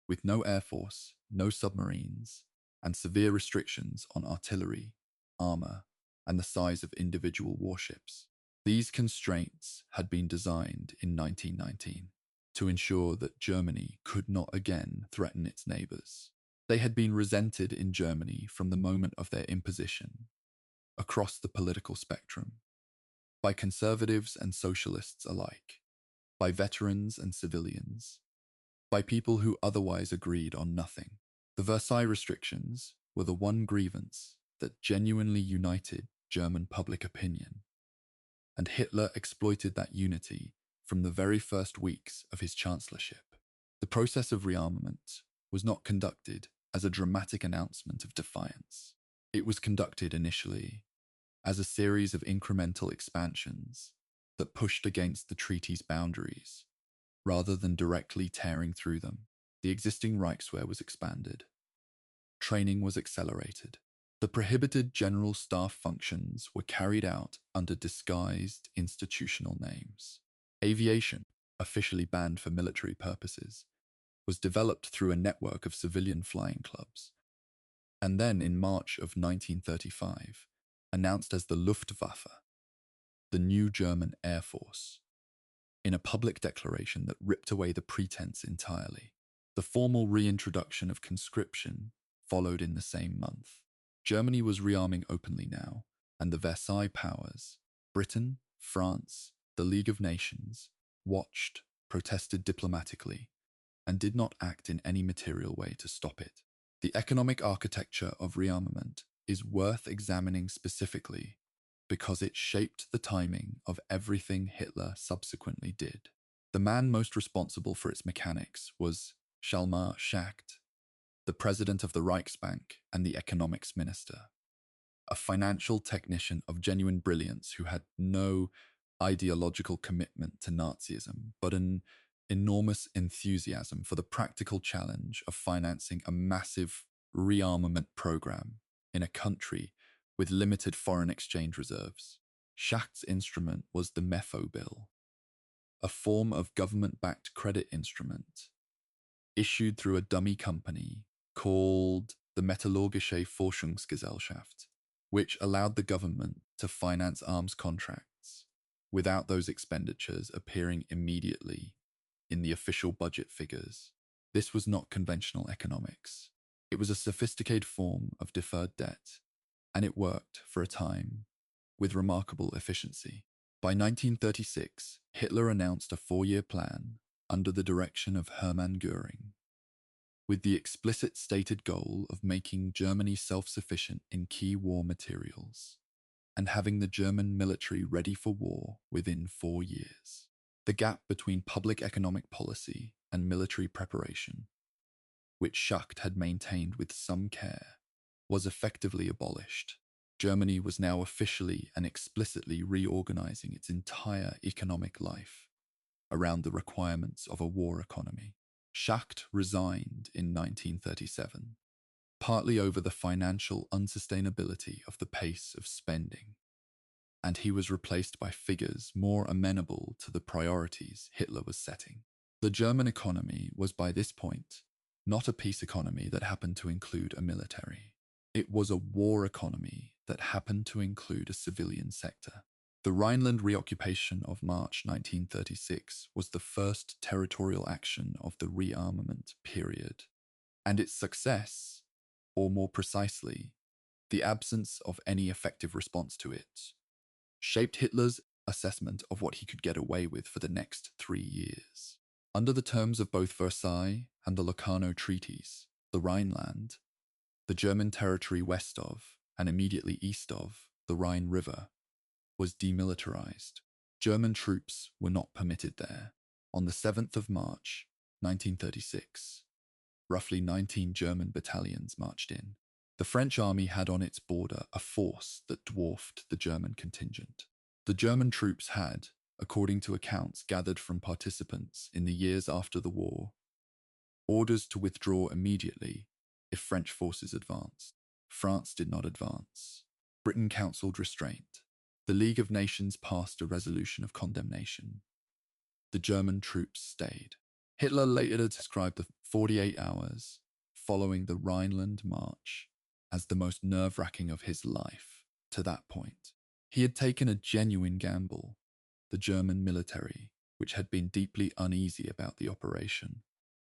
with no air force, no submarines, and severe restrictions on artillery, armor, and the size of individual warships. These constraints had been designed in 1919 to ensure that Germany could not again threaten its neighbors. They had been resented in Germany from the moment of their imposition, across the political spectrum, by conservatives and socialists alike, by veterans and civilians, by people who otherwise agreed on nothing. The Versailles restrictions were the one grievance that genuinely united German public opinion, and Hitler exploited that unity from the very first weeks of his chancellorship. The process of rearmament was not conducted as a dramatic announcement of defiance. It was conducted initially as a series of incremental expansions that pushed against the treaty's boundaries, rather than directly tearing through them. The existing Reichswehr was expanded. Training was accelerated. The prohibited general staff functions were carried out under disguised institutional names. Aviation, officially banned for military purposes, was developed through a network of civilian flying clubs, and then in March of 1935, announced as the Luftwaffe, the new German Air Force, in a public declaration that ripped away the pretense entirely. The formal reintroduction of conscription followed in the same month. Germany was rearming openly now, and the Versailles powers, Britain, France, the League of Nations, watched, protested diplomatically, and did not act in any material way to stop it. The economic architecture of rearmament is worth examining specifically because it shaped the timing of everything Hitler subsequently did. The man most responsible for its mechanics was Hjalmar Schacht, the president of the Reichsbank and the economics minister, a financial technician of genuine brilliance who had no ideological commitment to Nazism, but an enormous enthusiasm for the practical challenge of financing a massive rearmament program in a country with limited foreign exchange reserves. Schacht's instrument was the Mefo bill, a form of government-backed credit instrument issued through a dummy company called the Metallurgische Forschungsgesellschaft, which allowed the government to finance arms contracts without those expenditures appearing immediately in the official budget figures. This was not conventional economics. It was a sophisticated form of deferred debt, and it worked for a time with remarkable efficiency. By 1936, Hitler announced a 4-year plan under the direction of Hermann Göring, with the explicit stated goal of making Germany self-sufficient in key war materials and having the German military ready for war within 4 years. The gap between public economic policy and military preparation, which Schacht had maintained with some care, was effectively abolished. Germany was now officially and explicitly reorganizing its entire economic life around the requirements of a war economy. Schacht resigned in 1937, partly over the financial unsustainability of the pace of spending, and he was replaced by figures more amenable to the priorities Hitler was setting. The German economy was by this point not a peace economy that happened to include a military. It was a war economy that happened to include a civilian sector. The Rhineland reoccupation of March 1936 was the first territorial action of the rearmament period, and its success, or more precisely, the absence of any effective response to it, shaped Hitler's assessment of what he could get away with for the next 3 years. Under the terms of both Versailles and the Locarno treaties, the Rhineland, the German territory west of and immediately east of the Rhine River, was demilitarized. German troops were not permitted there. On the 7th of March, 1936, roughly 19 German battalions marched in. The French army had on its border a force that dwarfed the German contingent. The German troops had, according to accounts gathered from participants in the years after the war, orders to withdraw immediately if French forces advanced. France did not advance. Britain counselled restraint. The League of Nations passed a resolution of condemnation. The German troops stayed. Hitler later described the 48 hours following the Rhineland March as the most nerve-wracking of his life to that point. He had taken a genuine gamble. The German military, which had been deeply uneasy about the operation,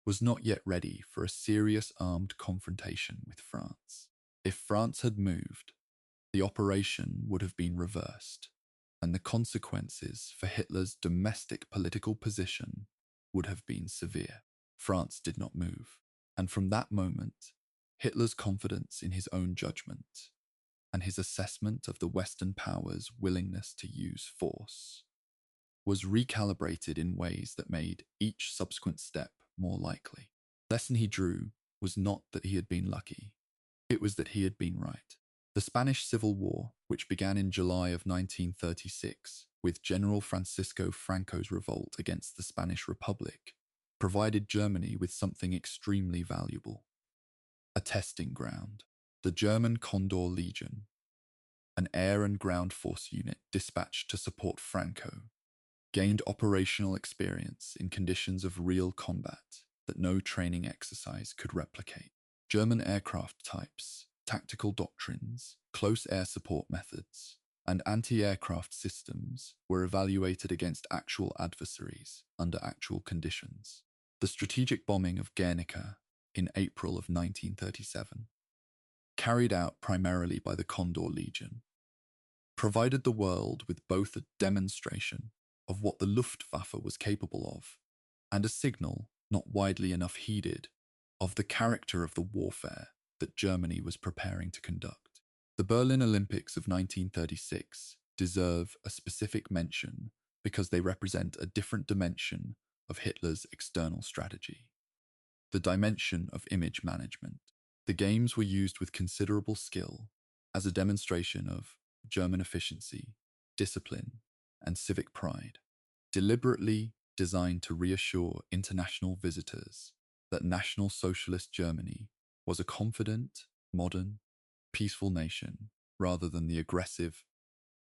was not yet ready for a serious armed confrontation with France. If France had moved, the operation would have been reversed, and the consequences for Hitler's domestic political position would have been severe. France did not move, and from that moment, Hitler's confidence in his own judgment and his assessment of the Western powers' willingness to use force was recalibrated in ways that made each subsequent step more likely. The lesson he drew was not that he had been lucky, it was that he had been right. The Spanish Civil War, which began in July of 1936 with General Francisco Franco's revolt against the Spanish Republic, provided Germany with something extremely valuable: a testing ground. The German Condor Legion, an air and ground force unit dispatched to support Franco, gained operational experience in conditions of real combat that no training exercise could replicate. German aircraft types, tactical doctrines, close air support methods, and anti-aircraft systems were evaluated against actual adversaries under actual conditions. The strategic bombing of Guernica in April of 1937, carried out primarily by the Condor Legion, provided the world with both a demonstration of what the Luftwaffe was capable of and a signal, not widely enough heeded, of the character of the warfare that Germany was preparing to conduct. The Berlin Olympics of 1936 deserve a specific mention because they represent a different dimension of Hitler's external strategy: the dimension of image management. The games were used with considerable skill as a demonstration of German efficiency, discipline, and civic pride, deliberately designed to reassure international visitors that National Socialist Germany was a confident, modern, peaceful nation rather than the aggressive,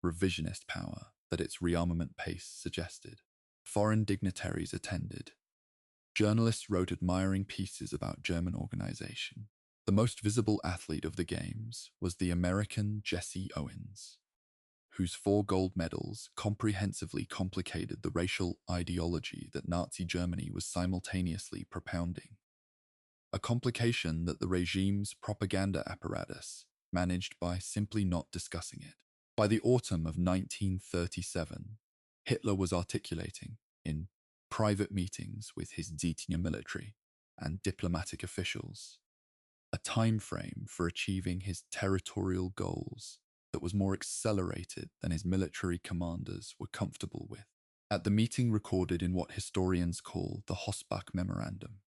revisionist power that its rearmament pace suggested. Foreign dignitaries attended. Journalists wrote admiring pieces about German organization. The most visible athlete of the Games was the American Jesse Owens, whose 4 gold medals comprehensively complicated the racial ideology that Nazi Germany was simultaneously propounding, a complication that the regime's propaganda apparatus managed by simply not discussing it. By the autumn of 1937, Hitler was articulating, in private meetings with his Zietner military and diplomatic officials, a time frame for achieving his territorial goals that was more accelerated than his military commanders were comfortable with. At the meeting recorded in what historians call the Hossbach Memorandum,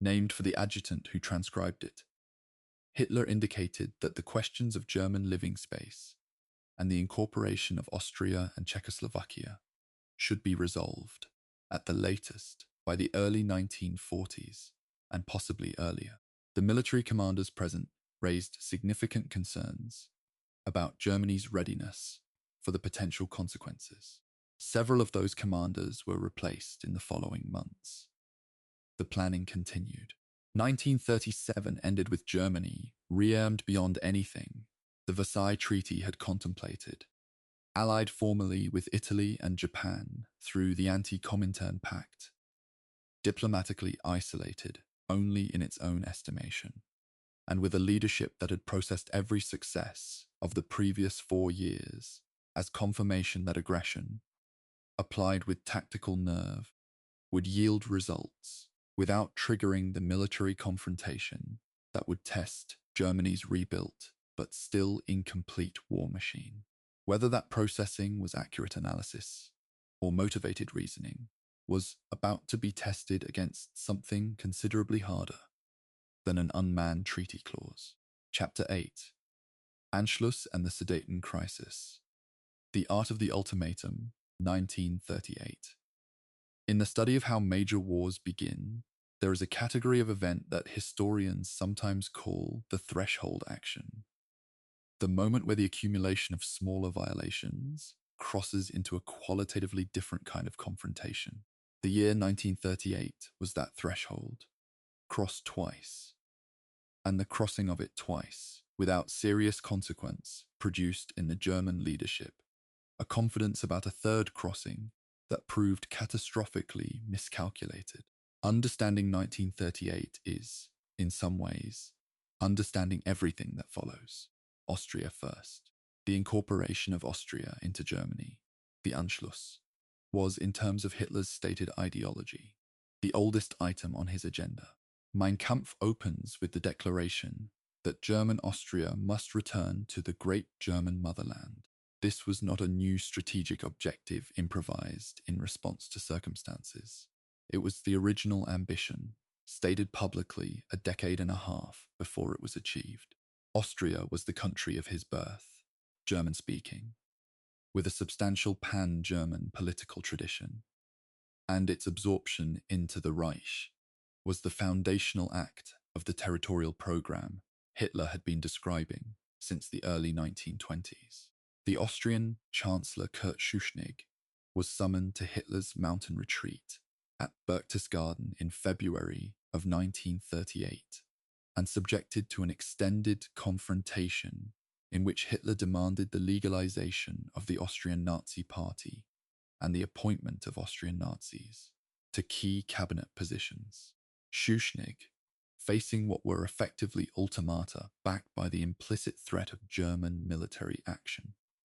named for the adjutant who transcribed it, Hitler indicated that the questions of German living space and the incorporation of Austria and Czechoslovakia should be resolved, at the latest, by the early 1940s, and possibly earlier. The military commanders present raised significant concerns about Germany's readiness for the potential consequences. Several of those commanders were replaced in the following months. The planning continued. 1937 ended with Germany rearmed beyond anything the Versailles Treaty had contemplated, allied formally with Italy and Japan through the Anti-Comintern Pact, diplomatically isolated only in its own estimation, and with a leadership that had processed every success of the previous 4 years as confirmation that aggression, applied with tactical nerve, would yield results without triggering the military confrontation that would test Germany's rebuilt but still incomplete war machine. Whether that processing was accurate analysis or motivated reasoning was about to be tested against something considerably harder than an unmanned treaty clause. Chapter 8: Anschluss and the Sudeten Crisis. The Art of the Ultimatum, 1938. In the study of how major wars begin, there is a category of event that historians sometimes call the threshold action. The moment where the accumulation of smaller violations crosses into a qualitatively different kind of confrontation. The year 1938 was that threshold, crossed twice, and the crossing of it twice, without serious consequence, produced in the German leadership a confidence about a third crossing that proved catastrophically miscalculated. Understanding 1938 is, in some ways, understanding everything that follows. Austria first. The incorporation of Austria into Germany, the Anschluss, was, in terms of Hitler's stated ideology, the oldest item on his agenda. Mein Kampf opens with the declaration that German Austria must return to the great German motherland. This was not a new strategic objective improvised in response to circumstances. It was the original ambition, stated publicly a decade and a half before it was achieved. Austria was the country of his birth, German-speaking, with a substantial pan-German political tradition, and its absorption into the Reich was the foundational act of the territorial program Hitler had been describing since the early 1920s. The Austrian Chancellor Kurt Schuschnigg was summoned to Hitler's mountain retreat at Berchtesgaden in February of 1938 and subjected to an extended confrontation in which Hitler demanded the legalization of the Austrian Nazi Party and the appointment of Austrian Nazis to key cabinet positions. Schuschnigg, facing what were effectively ultimata backed by the implicit threat of German military action,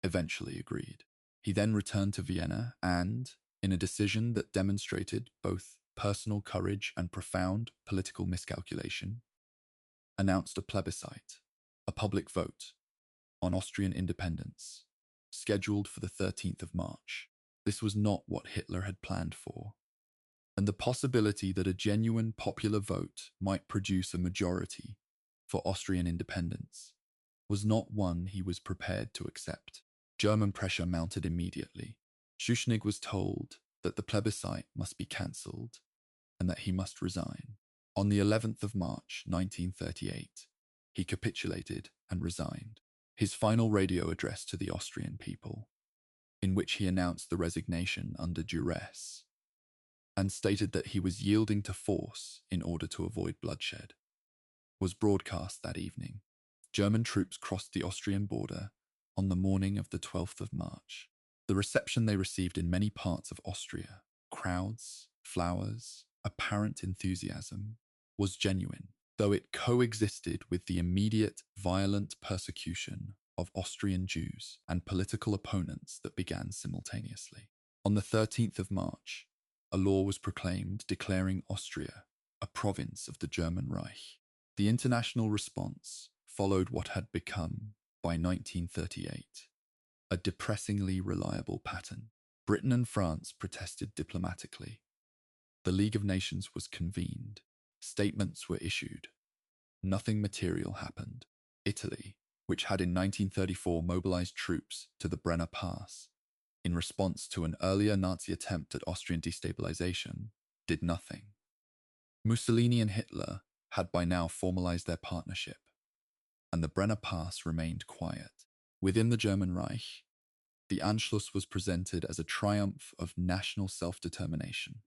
eventually agreed. He then returned to Vienna and, in a decision that demonstrated both personal courage and profound political miscalculation, announced a plebiscite, a public vote, on Austrian independence, scheduled for the 13th of March. This was not what Hitler had planned for, and the possibility that a genuine popular vote might produce a majority for Austrian independence was not one he was prepared to accept. German pressure mounted immediately. Schuschnigg was told that the plebiscite must be cancelled and that he must resign. On the 11th of March, 1938, he capitulated and resigned. His final radio address to the Austrian people, in which he announced the resignation under duress, and stated that he was yielding to force in order to avoid bloodshed, was broadcast that evening. German troops crossed the Austrian border on the morning of the 12th of March. The reception they received in many parts of Austria, crowds, flowers, apparent enthusiasm, was genuine, though it coexisted with the immediate violent persecution of Austrian Jews and political opponents that began simultaneously. On the 13th of March, a law was proclaimed declaring Austria a province of the German Reich. The international response followed what had become, by 1938, a depressingly reliable pattern. Britain and France protested diplomatically. The League of Nations was convened. Statements were issued. Nothing material happened. Italy, which had in 1934 mobilized troops to the Brenner Pass in response to an earlier Nazi attempt at Austrian destabilization, did nothing. Mussolini and Hitler had by now formalized their partnership, and the Brenner Pass remained quiet. Within the German Reich, The Anschluss was presented as a triumph of national self-determination,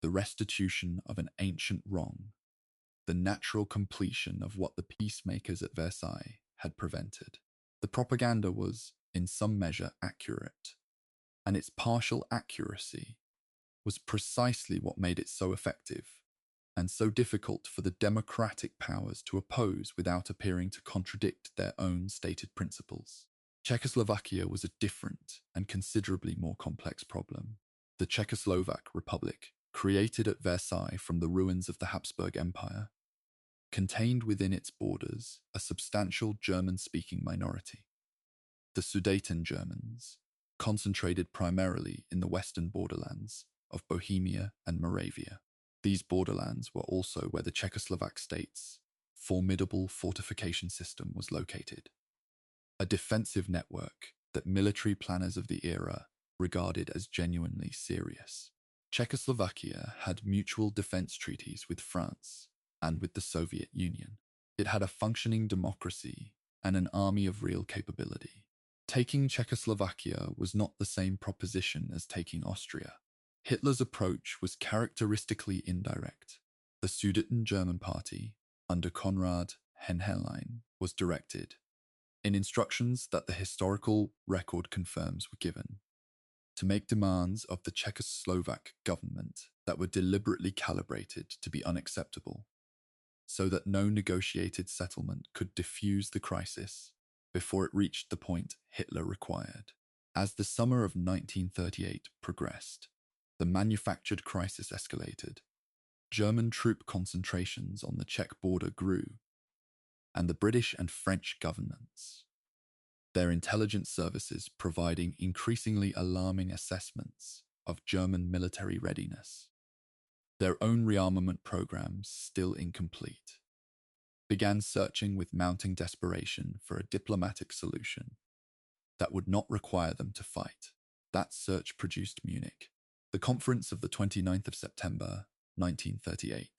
the restitution of an ancient wrong, the natural completion of what the peacemakers at Versailles had prevented. The propaganda was, in some measure, accurate, and its partial accuracy was precisely what made it so effective and so difficult for the democratic powers to oppose without appearing to contradict their own stated principles. Czechoslovakia was a different and considerably more complex problem. The Czechoslovak Republic, created at Versailles from the ruins of the Habsburg Empire, contained within its borders a substantial German-speaking minority. The Sudeten Germans, concentrated primarily in the western borderlands of Bohemia and Moravia. These borderlands were also where the Czechoslovak state's formidable fortification system was located, a defensive network that military planners of the era regarded as genuinely serious. Czechoslovakia had mutual defense treaties with France and with the Soviet Union. It had a functioning democracy and an army of real capability. Taking Czechoslovakia was not the same proposition as taking Austria. Hitler's approach was characteristically indirect. The Sudeten German Party, under Konrad Henlein, was directed, in instructions that the historical record confirms were given, to make demands of the Czechoslovak government that were deliberately calibrated to be unacceptable, so that no negotiated settlement could diffuse the crisis before it reached the point Hitler required. As the summer of 1938 progressed, the manufactured crisis escalated. German troop concentrations on the Czech border grew, and the British and French governments, their intelligence services providing increasingly alarming assessments of German military readiness, their own rearmament programs still incomplete, began searching with mounting desperation for a diplomatic solution that would not require them to fight. That search produced Munich, the conference of the 29th of September, 1938,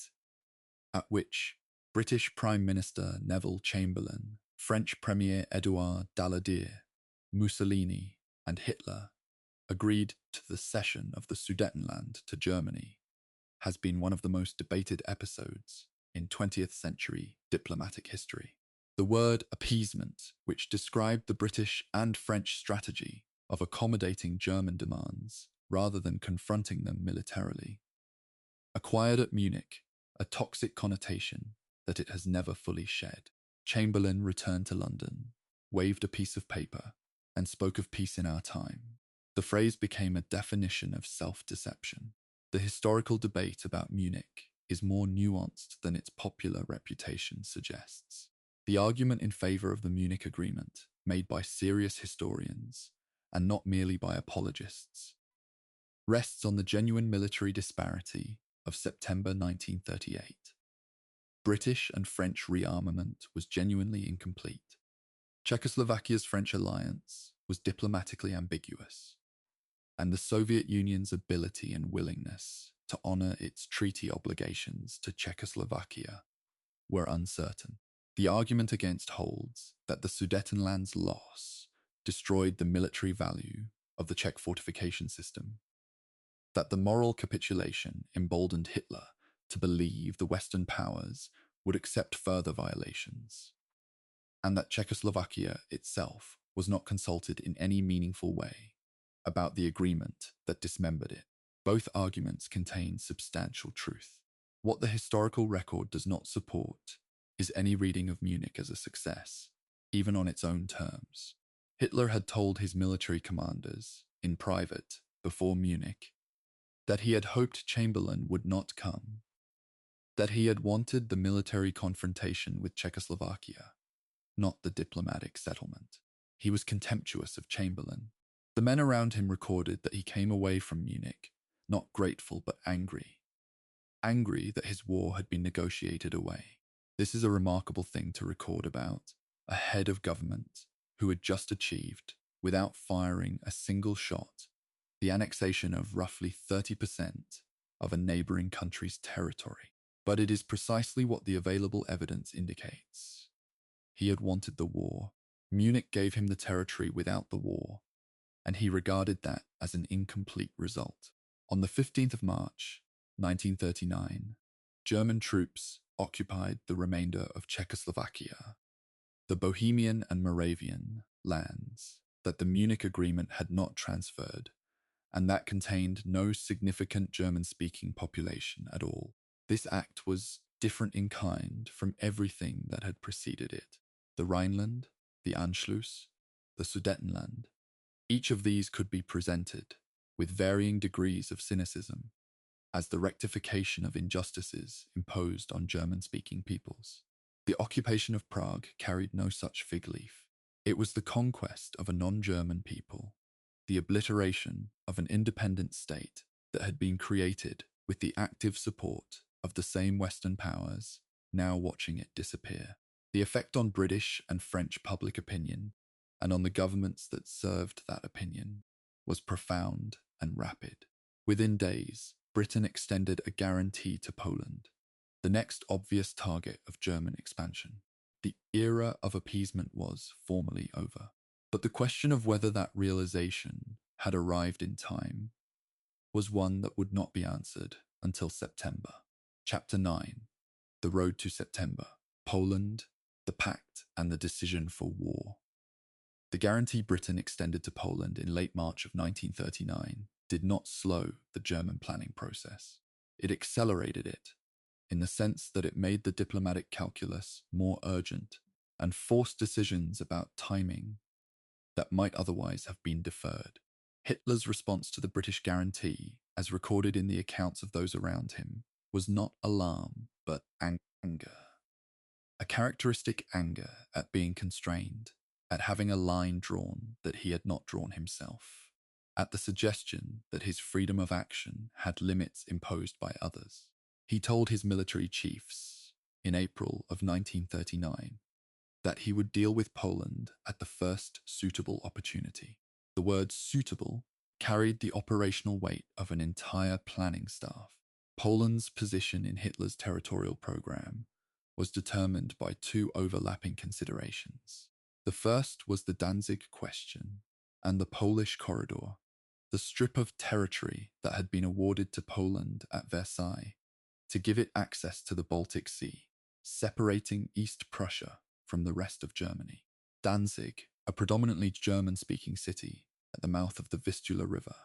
at which British Prime Minister Neville Chamberlain, French Premier Édouard Daladier, Mussolini, and Hitler agreed to the cession of the Sudetenland to Germany, has been one of the most debated episodes in 20th century diplomatic history. The word appeasement, which described the British and French strategy of accommodating German demands rather than confronting them militarily, acquired at Munich a toxic connotation that it has never fully shed. Chamberlain returned to London, waved a piece of paper, and spoke of peace in our time. The phrase became a definition of self-deception. The historical debate about Munich is more nuanced than its popular reputation suggests. The argument in favor of the Munich Agreement, made by serious historians, and not merely by apologists, rests on the genuine military disparity of September 1938. British and French rearmament was genuinely incomplete. Czechoslovakia's French alliance was diplomatically ambiguous, and the Soviet Union's ability and willingness to honor its treaty obligations to Czechoslovakia were uncertain. The argument against holds that the Sudetenland's loss destroyed the military value of the Czech fortification system, that the moral capitulation emboldened Hitler to believe the Western powers would accept further violations, and that Czechoslovakia itself was not consulted in any meaningful way about the agreement that dismembered it. Both arguments contain substantial truth. What the historical record does not support is any reading of Munich as a success, even on its own terms. Hitler had told his military commanders, in private, before Munich, that he had hoped Chamberlain would not come, that he had wanted the military confrontation with Czechoslovakia, not the diplomatic settlement. He was contemptuous of Chamberlain. The men around him recorded that he came away from Munich, not grateful but angry. Angry that his war had been negotiated away. This is a remarkable thing to record about a head of government who had just achieved, without firing a single shot, the annexation of roughly 30% of a neighboring country's territory. But it is precisely what the available evidence indicates. He had wanted the war. Munich gave him the territory without the war, and he regarded that as an incomplete result. On the 15th of March, 1939, German troops occupied the remainder of Czechoslovakia, the Bohemian and Moravian lands that the Munich Agreement had not transferred, and that contained no significant German-speaking population at all. This act was different in kind from everything that had preceded it. The Rhineland, the Anschluss, the Sudetenland. Each of these could be presented, with varying degrees of cynicism, as the rectification of injustices imposed on German-speaking peoples. The occupation of Prague carried no such fig leaf. It was the conquest of a non-German people, the obliteration of an independent state that had been created with the active support of the same Western powers now watching it disappear. The effect on British and French public opinion, and on the governments that served that opinion, was profound and rapid. Within days, Britain extended a guarantee to Poland, the next obvious target of German expansion. The era of appeasement was formally over. But the question of whether that realization had arrived in time was one that would not be answered until September. Chapter 9. The Road to September. Poland, the Pact, and the Decision for War. The guarantee Britain extended to Poland in late March of 1939 did not slow the German planning process. It accelerated it, in the sense that it made the diplomatic calculus more urgent and forced decisions about timing that might otherwise have been deferred. Hitler's response to the British guarantee, as recorded in the accounts of those around him, was not alarm, but anger. A characteristic anger at being constrained, at having a line drawn that he had not drawn himself, at the suggestion that his freedom of action had limits imposed by others. He told his military chiefs, in April of 1939, that he would deal with Poland at the first suitable opportunity. The word suitable carried the operational weight of an entire planning staff. Poland's position in Hitler's territorial program was determined by two overlapping considerations. The first was the Danzig question and the Polish corridor, the strip of territory that had been awarded to Poland at Versailles to give it access to the Baltic Sea, separating East Prussia from the rest of Germany. Danzig, a predominantly German-speaking city at the mouth of the Vistula River,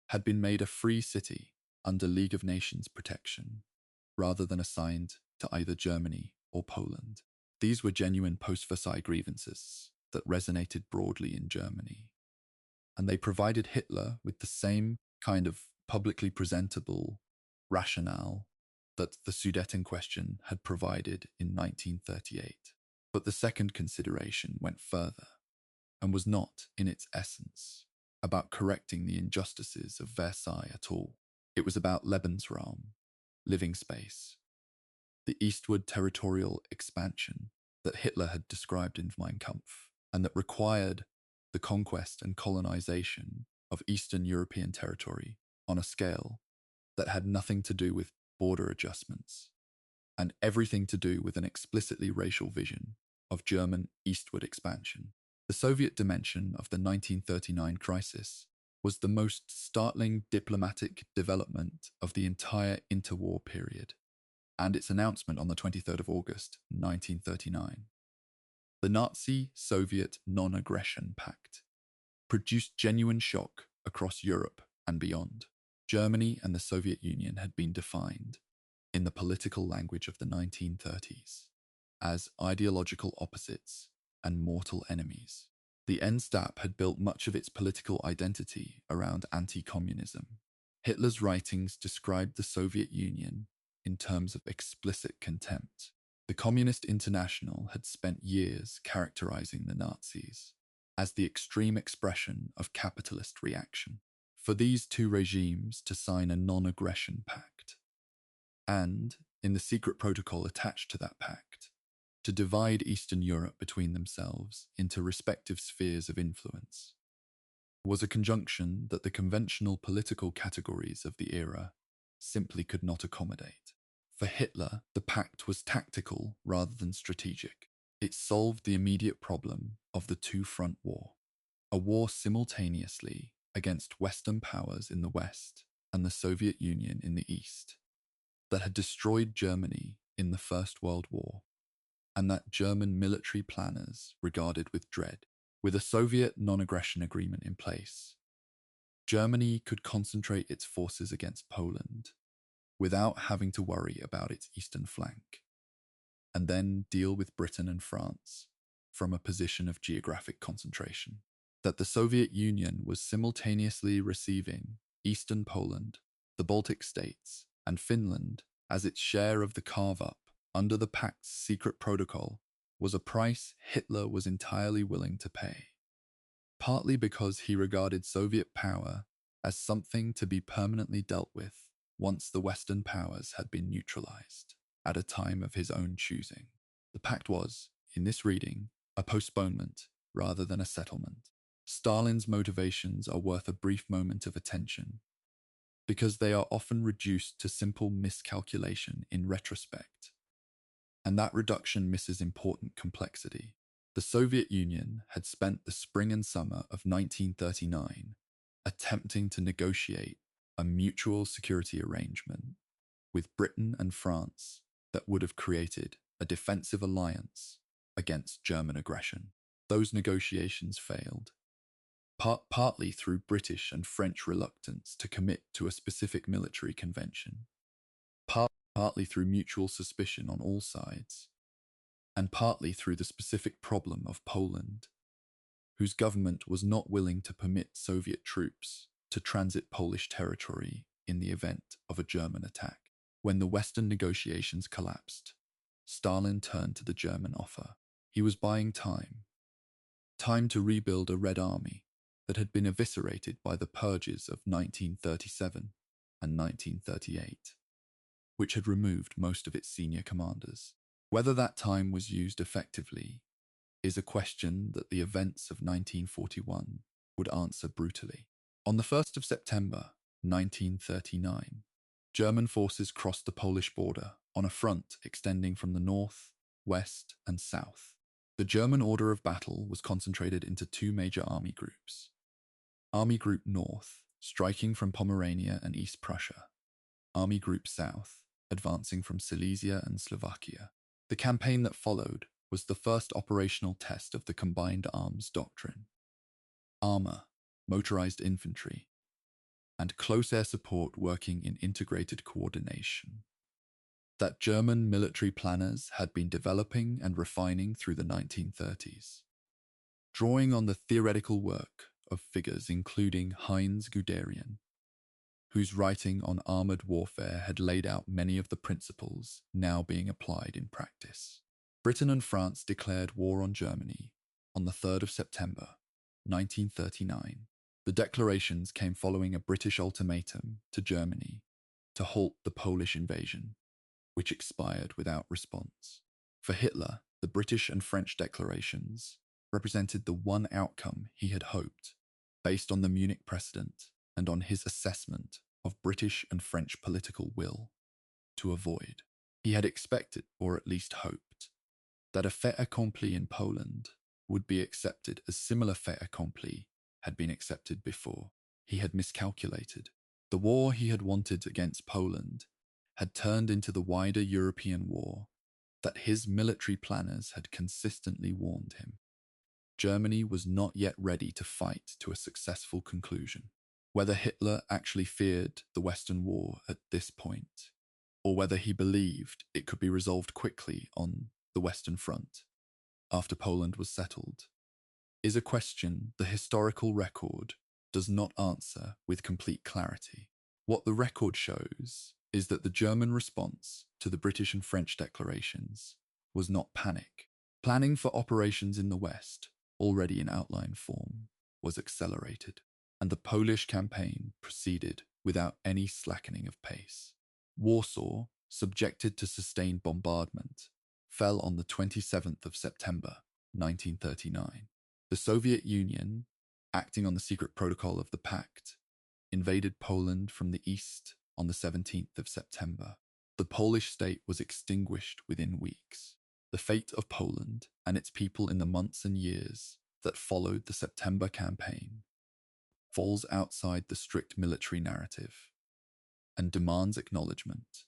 had been made a free city under League of Nations protection, rather than assigned to either Germany or Poland. These were genuine post-Versailles grievances that resonated broadly in Germany, and they provided Hitler with the same kind of publicly presentable rationale that the Sudeten question had provided in 1938. But the second consideration went further, and was not, in its essence, about correcting the injustices of Versailles at all. It was about Lebensraum, living space, the eastward territorial expansion that Hitler had described in Mein Kampf, and that required the conquest and colonization of Eastern European territory on a scale that had nothing to do with border adjustments, and everything to do with an explicitly racial vision of German eastward expansion. The Soviet dimension of the 1939 crisis was the most startling diplomatic development of the entire interwar period, and its announcement on the 23rd of August, 1939. The Nazi-Soviet Non-Aggression Pact produced genuine shock across Europe and beyond. Germany and the Soviet Union had been defined, in the political language of the 1930s, as ideological opposites and mortal enemies. The NSDAP had built much of its political identity around anti-communism. Hitler's writings described the Soviet Union in terms of explicit contempt. The Communist International had spent years characterizing the Nazis as the extreme expression of capitalist reaction. For these two regimes to sign a non-aggression pact, and, in the secret protocol attached to that pact, to divide Eastern Europe between themselves into respective spheres of influence, was a conjunction that the conventional political categories of the era simply could not accommodate. For Hitler, the pact was tactical rather than strategic. It solved the immediate problem of the two-front war. a war simultaneously against Western powers in the West and the Soviet Union in the East that had destroyed Germany in the First World War, and that German military planners regarded with dread. With a Soviet non-aggression agreement in place, Germany could concentrate its forces against Poland without having to worry about its eastern flank, and then deal with Britain and France from a position of geographic concentration. That the Soviet Union was simultaneously receiving eastern Poland, the Baltic states, and Finland as its share of the carve-up under the Pact's secret protocol was a price Hitler was entirely willing to pay, partly because he regarded Soviet power as something to be permanently dealt with once the Western powers had been neutralized at a time of his own choosing. The pact was, in this reading, a postponement rather than a settlement. Stalin's motivations are worth a brief moment of attention, because they are often reduced to simple miscalculation in retrospect, and that reduction misses important complexity. The Soviet Union had spent the spring and summer of 1939 attempting to negotiate a mutual security arrangement with Britain and France that would have created a defensive alliance against German aggression. Those negotiations failed, partly through British and French reluctance to commit to a specific military convention, partly through mutual suspicion on all sides, and partly through the specific problem of Poland, whose government was not willing to permit Soviet troops to transit Polish territory in the event of a German attack. When the Western negotiations collapsed, Stalin turned to the German offer. He was buying time to rebuild a Red Army that had been eviscerated by the purges of 1937 and 1938, which had removed most of its senior commanders. Whether that time was used effectively is a question that the events of 1941 would answer brutally. On the 1st of September 1939, German forces crossed the Polish border on a front extending from the north, west, and south. The German order of battle was concentrated into two major army groups. Army Group North, striking from Pomerania and East Prussia. Army Group South, advancing from Silesia and Slovakia. The campaign that followed was the first operational test of the combined arms doctrine. Armor, motorized infantry, and close air support working in integrated coordination that German military planners had been developing and refining through the 1930s, drawing on the theoretical work of figures including Heinz Guderian, whose writing on armored warfare had laid out many of the principles now being applied in practice. Britain and France declared war on Germany on the 3rd of September, 1939. The declarations came following a British ultimatum to Germany to halt the Polish invasion, which expired without response. For Hitler, the British and French declarations represented the one outcome he had hoped, based on the Munich precedent and on his assessment of British and French political will, to avoid. He had expected, or at least hoped, that a fait accompli in Poland would be accepted as similar fait accompli had been accepted before. He had miscalculated. The war he had wanted against Poland had turned into the wider European war that his military planners had consistently warned him. Germany was not yet ready to fight to a successful conclusion. Whether Hitler actually feared the Western war at this point, or whether he believed it could be resolved quickly on the Western Front after Poland was settled, is a question the historical record does not answer with complete clarity. What the record shows is that the German response to the British and French declarations was not panic. Planning for operations in the West, already in outline form, was accelerated, and the Polish campaign proceeded without any slackening of pace. Warsaw, subjected to sustained bombardment, fell on the 27th of September, 1939. The Soviet Union, acting on the secret protocol of the Pact, invaded Poland from the east on the 17th of September. The Polish state was extinguished within weeks. The fate of Poland and its people in the months and years that followed the September campaign falls outside the strict military narrative and demands acknowledgement,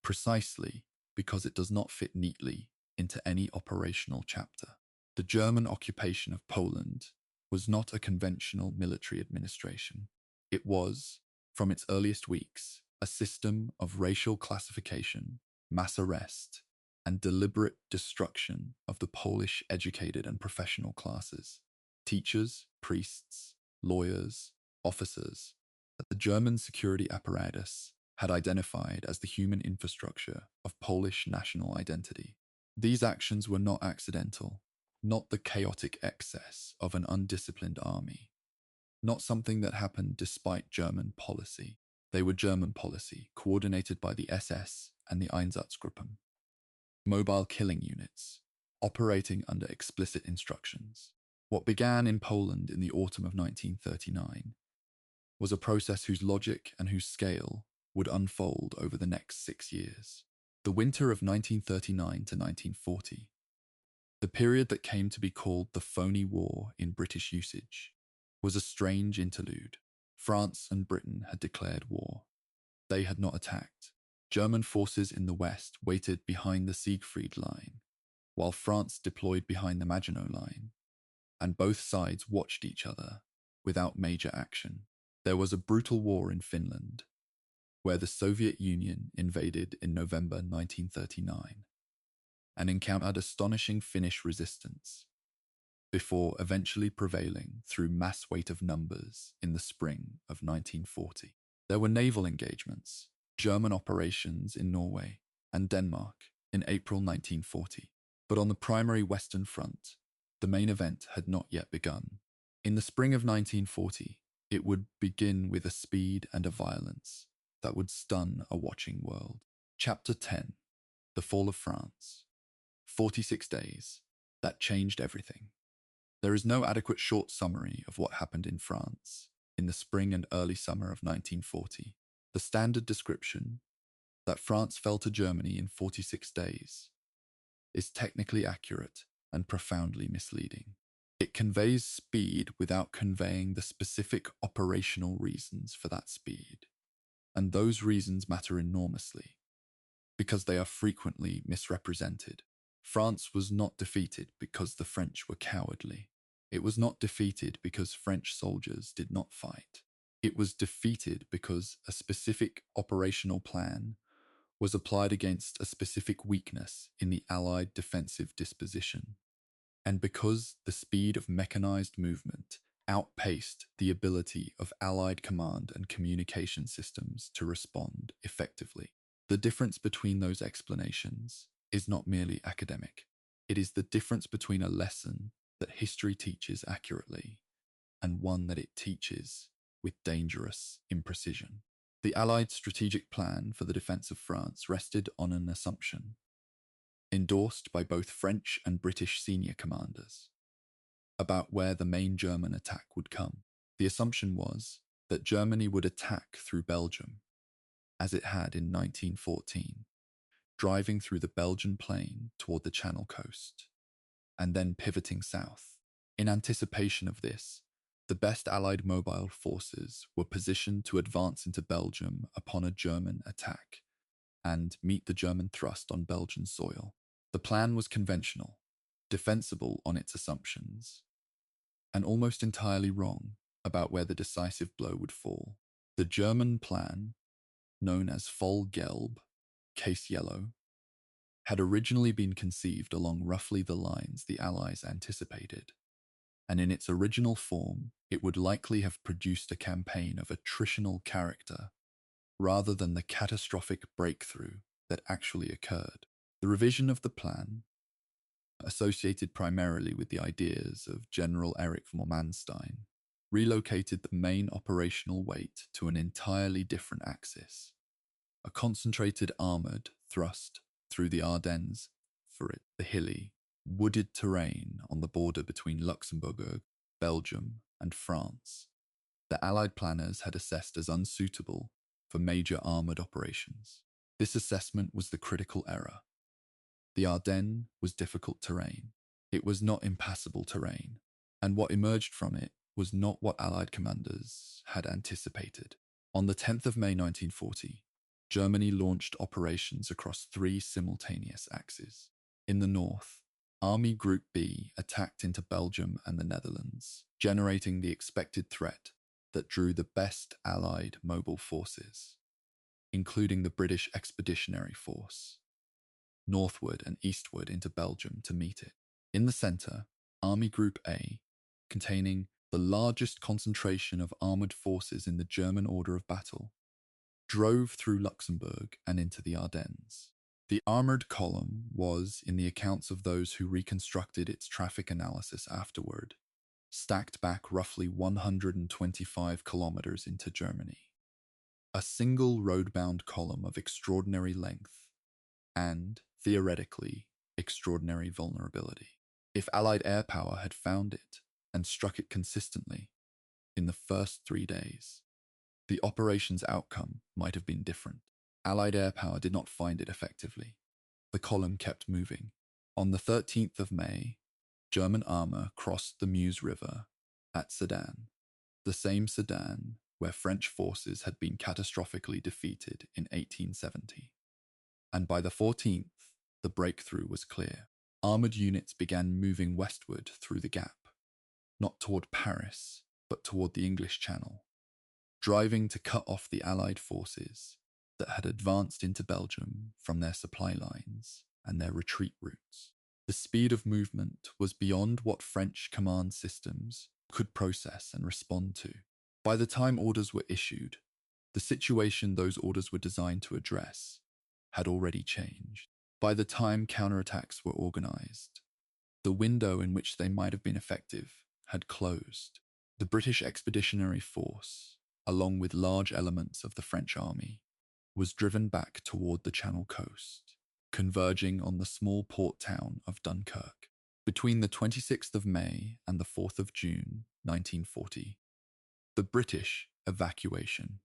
precisely because it does not fit neatly into any operational chapter. The German occupation of Poland was not a conventional military administration. It was, from its earliest weeks, a system of racial classification, mass arrest, and deliberate destruction of the Polish educated and professional classes. Teachers, priests, lawyers, officers, that the German security apparatus had identified as the human infrastructure of Polish national identity. These actions were not accidental, not the chaotic excess of an undisciplined army, not something that happened despite German policy. They were German policy, coordinated by the SS and the Einsatzgruppen, mobile killing units, operating under explicit instructions. What began in Poland in the autumn of 1939 was a process whose logic and whose scale would unfold over the next 6 years. The winter of 1939 to 1940, the period that came to be called the phony war in British usage, was a strange interlude. France and Britain had declared war. They had not attacked. German forces in the west waited behind the Siegfried Line, while France deployed behind the Maginot Line, and both sides watched each other without major action. There was a brutal war in Finland, where the Soviet Union invaded in November 1939 and encountered astonishing Finnish resistance before eventually prevailing through mass weight of numbers in the spring of 1940. There were naval engagements, German operations in Norway and Denmark in April 1940, but on the primary Western Front, the main event had not yet begun. In the spring of 1940, it would begin with a speed and a violence that would stun a watching world. Chapter 10, The Fall of France. 46 days. That changed everything. There is no adequate short summary of what happened in France in the spring and early summer of 1940. The standard description, that France fell to Germany in 46 days, is technically accurate and profoundly misleading. It conveys speed without conveying the specific operational reasons for that speed. And those reasons matter enormously, because they are frequently misrepresented. France was not defeated because the French were cowardly. It was not defeated because French soldiers did not fight. It was defeated because a specific operational plan was applied against a specific weakness in the Allied defensive disposition, and because the speed of mechanized movement outpaced the ability of Allied command and communication systems to respond effectively. The difference between those explanations is not merely academic. It is the difference between a lesson that history teaches accurately and one that it teaches with dangerous imprecision. The Allied strategic plan for the defense of France rested on an assumption, endorsed by both French and British senior commanders, about where the main German attack would come. The assumption was that Germany would attack through Belgium, as it had in 1914, driving through the Belgian plain toward the Channel coast, and then pivoting south. In anticipation of this, the best Allied mobile forces were positioned to advance into Belgium upon a German attack and meet the German thrust on Belgian soil. The plan was conventional, defensible on its assumptions, and almost entirely wrong about where the decisive blow would fall. The German plan, known as Fall Gelb, case yellow, had originally been conceived along roughly the lines the Allies anticipated, and in its original form, it would likely have produced a campaign of attritional character rather than the catastrophic breakthrough that actually occurred. The revision of the plan, associated primarily with the ideas of General Erich von Manstein, relocated the main operational weight to an entirely different axis, a concentrated armoured thrust through the Ardennes, the hilly, wooded terrain on the border between Luxembourg, Belgium, and France. The Allied planners had assessed as unsuitable for major armoured operations. This assessment was the critical error. The Ardennes was difficult terrain. It was not impassable terrain. And what emerged from it was not what Allied commanders had anticipated. On the 10th of May 1940, Germany launched operations across three simultaneous axes. In the north, Army Group B attacked into Belgium and the Netherlands, generating the expected threat that drew the best Allied mobile forces, including the British Expeditionary Force, northward and eastward into Belgium to meet it. In the centre, Army Group A, containing the largest concentration of armoured forces in the German order of battle, drove through Luxembourg and into the Ardennes. The armoured column was, in the accounts of those who reconstructed its traffic analysis afterward, stacked back roughly 125 kilometres into Germany. A single road-bound column of extraordinary length and, theoretically, extraordinary vulnerability. If Allied air power had found it and struck it consistently in the first 3 days, the operation's outcome might have been different. Allied air power did not find it effectively. The column kept moving. On the 13th of May, German armour crossed the Meuse River at Sedan, the same Sedan where French forces had been catastrophically defeated in 1870. And by the 14th, the breakthrough was clear. Armoured units began moving westward through the gap, not toward Paris, but toward the English Channel, driving to cut off the Allied forces that had advanced into Belgium from their supply lines and their retreat routes. The speed of movement was beyond what French command systems could process and respond to. By the time orders were issued, the situation those orders were designed to address had already changed. By the time counterattacks were organized, the window in which they might have been effective had closed. The British Expeditionary Force, along with large elements of the French army, was driven back toward the Channel coast, converging on the small port town of Dunkirk. Between the 26th of May and the 4th of June, 1940, the British evacuation,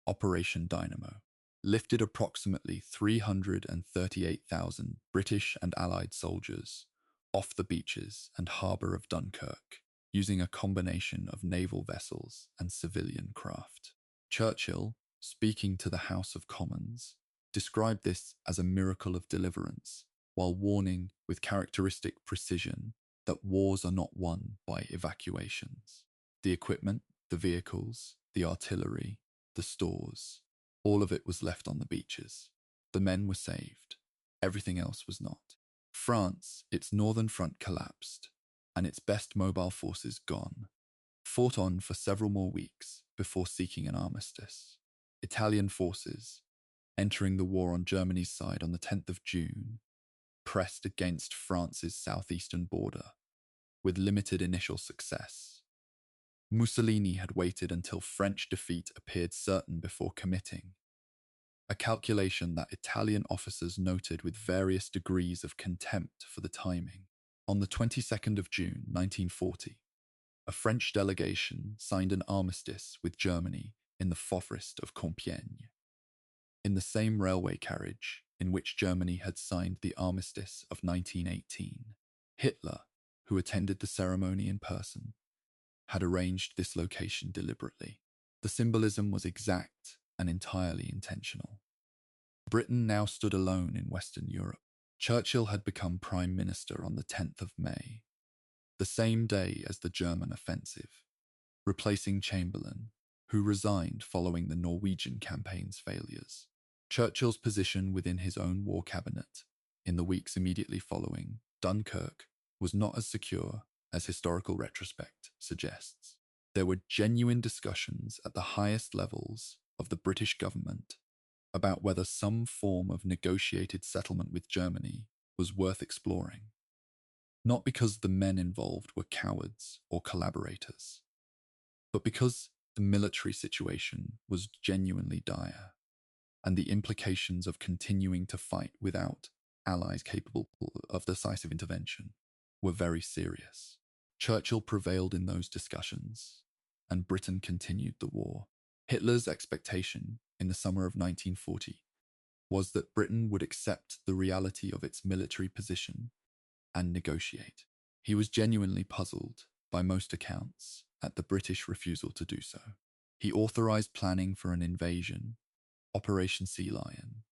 Operation Dynamo, lifted approximately 338,000 British and Allied soldiers off the beaches and harbour of Dunkirk, using a combination of naval vessels and civilian craft. Churchill, speaking to the House of Commons, described this as a miracle of deliverance, while warning with characteristic precision that wars are not won by evacuations. The equipment, the vehicles, the artillery, the stores, all of it was left on the beaches. The men were saved. Everything else was not. France, its northern front collapsed, and its best mobile forces gone, fought on for several more weeks before seeking an armistice. Italian forces, entering the war on Germany's side on the 10th of June, pressed against France's southeastern border, with limited initial success. Mussolini had waited until French defeat appeared certain before committing, a calculation that Italian officers noted with various degrees of contempt for the timing. On the 22nd of June, 1940, a French delegation signed an armistice with Germany in the forest of Compiègne, in the same railway carriage in which Germany had signed the armistice of 1918. Hitler, who attended the ceremony in person, had arranged this location deliberately. The symbolism was exact and entirely intentional. Britain now stood alone in Western Europe. Churchill had become Prime Minister on the 10th of May, the same day as the German offensive, replacing Chamberlain, who resigned following the Norwegian campaign's failures. Churchill's position within his own war cabinet, in the weeks immediately following Dunkirk, was not as secure as historical retrospect suggests. There were genuine discussions at the highest levels of the British government about whether some form of negotiated settlement with Germany was worth exploring. Not because the men involved were cowards or collaborators, but because the military situation was genuinely dire, and the implications of continuing to fight without allies capable of decisive intervention were very serious. Churchill prevailed in those discussions, and Britain continued the war. Hitler's expectation in the summer of 1940 was that Britain would accept the reality of its military position and negotiate. He was genuinely puzzled by most accounts, at the British refusal to do so. He authorized planning for an invasion, Operation Sea Lion,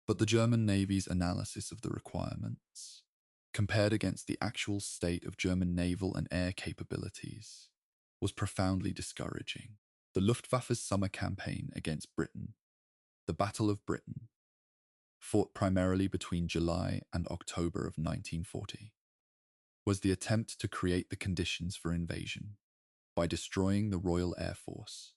but the German Navy's analysis of the requirements, compared against the actual state of German naval and air capabilities, was profoundly discouraging. The Luftwaffe's summer campaign against Britain, the Battle of Britain, fought primarily between July and October of 1940, was the attempt to create the conditions for invasion by destroying the Royal Air Force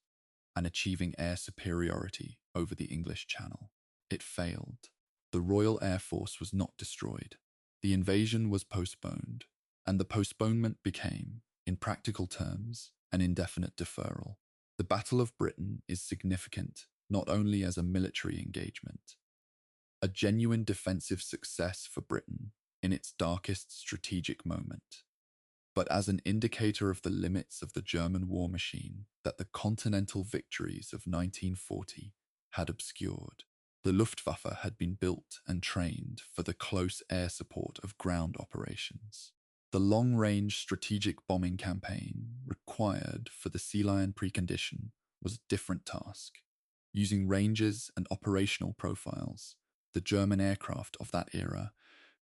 and achieving air superiority over the English Channel. It failed. The Royal Air Force was not destroyed. The invasion was postponed, and the postponement became, in practical terms, an indefinite deferral. The Battle of Britain is significant not only as a military engagement, a genuine defensive success for Britain in its darkest strategic moment, but as an indicator of the limits of the German war machine that the continental victories of 1940 had obscured. The Luftwaffe had been built and trained for the close air support of ground operations. The long-range strategic bombing campaign required for the Sea Lion precondition was a different task. Using ranges and operational profiles, the German aircraft of that era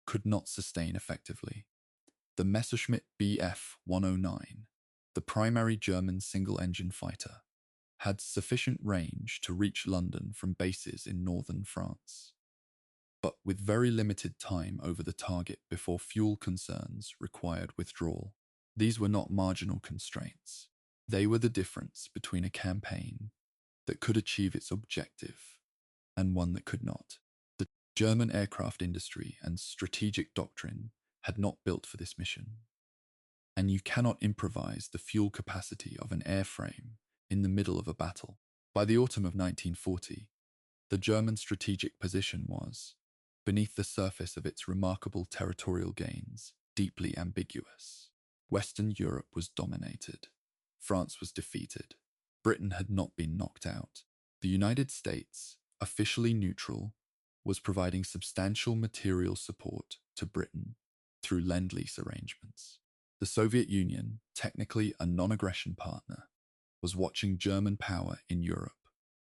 could not sustain effectively. The Messerschmitt Bf 109, the primary German single-engine fighter, had sufficient range to reach London from bases in northern France, but with very limited time over the target before fuel concerns required withdrawal. These were not marginal constraints. They were the difference between a campaign that could achieve its objective and one that could not. The German aircraft industry and strategic doctrine had not built for this mission, and you cannot improvise the fuel capacity of an airframe in the middle of a battle. By the autumn of 1940, the German strategic position was, beneath the surface of its remarkable territorial gains, deeply ambiguous. Western Europe was dominated. France was defeated. Britain had not been knocked out. The United States, officially neutral, was providing substantial material support to Britain through Lend-Lease arrangements. The Soviet Union, technically a non-aggression partner, was watching German power in Europe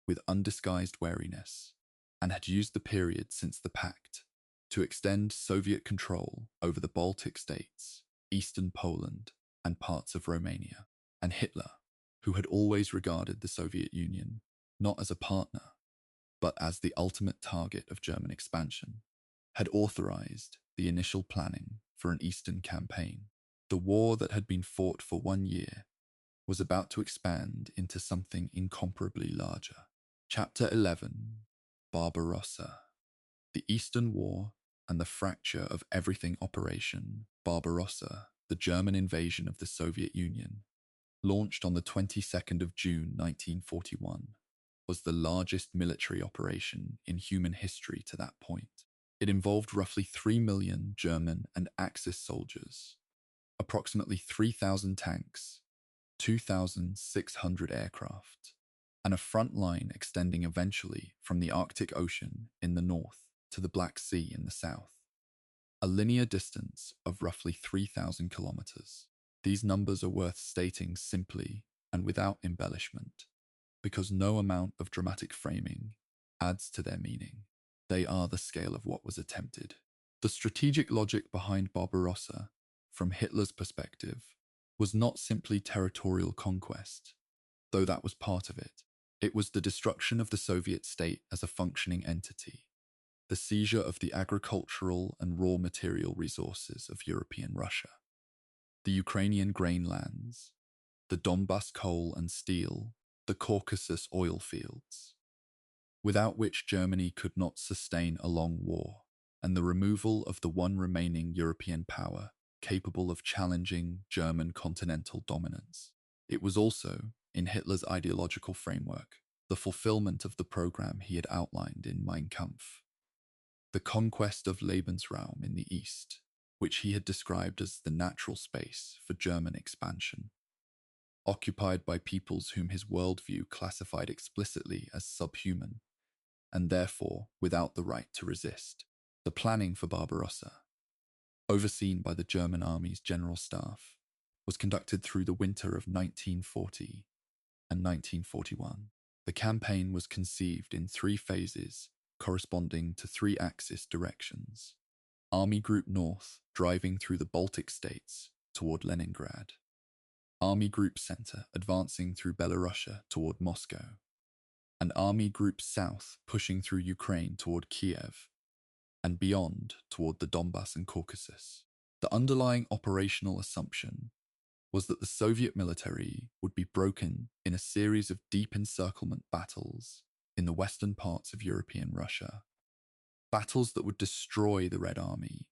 with undisguised wariness and had used the period since the pact to extend Soviet control over the Baltic states, eastern Poland, and parts of Romania. And Hitler, who had always regarded the Soviet Union not as a partner, but as the ultimate target of German expansion, had authorized the initial planning for an Eastern campaign. The war that had been fought for 1 year was about to expand into something incomparably larger. Chapter 11, Barbarossa. The Eastern War and the fracture of everything Operation Barbarossa, the German invasion of the Soviet Union, launched on the 22nd of June 1941, was the largest military operation in human history to that point. It involved roughly 3 million German and Axis soldiers, approximately 3,000 tanks, 2,600 aircraft, and a front line extending eventually from the Arctic Ocean in the north to the Black Sea in the south, a linear distance of roughly 3,000 kilometers. These numbers are worth stating simply and without embellishment, because no amount of dramatic framing adds to their meaning. They are the scale of what was attempted. The strategic logic behind Barbarossa, from Hitler's perspective, was not simply territorial conquest, though that was part of it. It was the destruction of the Soviet state as a functioning entity, the seizure of the agricultural and raw material resources of European Russia, the Ukrainian grain lands, the Donbas coal and steel, the Caucasus oil fields, without which Germany could not sustain a long war, and the removal of the one remaining European power capable of challenging German continental dominance. It was also, in Hitler's ideological framework, the fulfillment of the program he had outlined in Mein Kampf, the conquest of Lebensraum in the East, which he had described as the natural space for German expansion, occupied by peoples whom his worldview classified explicitly as subhuman, and therefore without the right to resist. The planning for Barbarossa, overseen by the German army's general staff, was conducted through the winter of 1940 and 1941. The campaign was conceived in 3 phases corresponding to 3-axis directions. Army Group North driving through the Baltic states toward Leningrad. Army Group Center advancing through Belarusia toward Moscow. And Army Group South pushing through Ukraine toward Kiev and beyond toward the Donbass and Caucasus. The underlying operational assumption was that the Soviet military would be broken in a series of deep encirclement battles in the western parts of European Russia, battles that would destroy the Red Army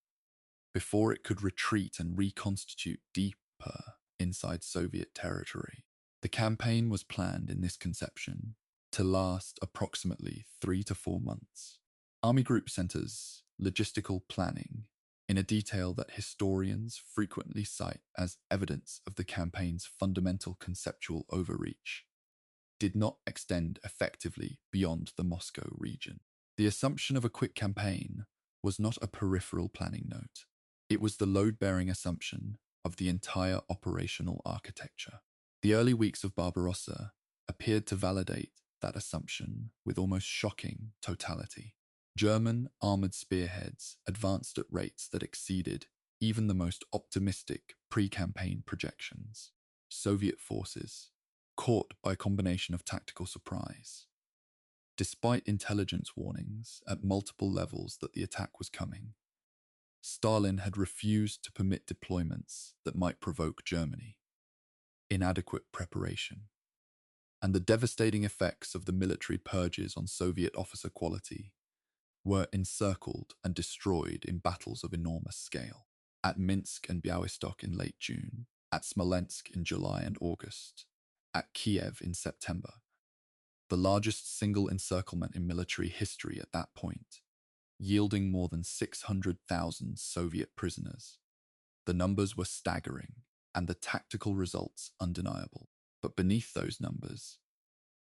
before it could retreat and reconstitute deeper inside Soviet territory. The campaign was planned in this conception to last approximately 3 to 4 months. Army Group Center's logistical planning, in a detail that historians frequently cite as evidence of the campaign's fundamental conceptual overreach, did not extend effectively beyond the Moscow region. The assumption of a quick campaign was not a peripheral planning note. It was the load-bearing assumption of the entire operational architecture. The early weeks of Barbarossa appeared to validate that assumption with almost shocking totality. German armoured spearheads advanced at rates that exceeded even the most optimistic pre-campaign projections. Soviet forces, caught by a combination of tactical surprise, despite intelligence warnings at multiple levels that the attack was coming, Stalin had refused to permit deployments that might provoke Germany. Inadequate preparation, and the devastating effects of the military purges on Soviet officer quality were encircled and destroyed in battles of enormous scale. At Minsk and Białystok in late June, at Smolensk in July and August, at Kiev in September. The largest single encirclement in military history at that point, yielding more than 600,000 Soviet prisoners. The numbers were staggering, and the tactical results undeniable. But beneath those numbers,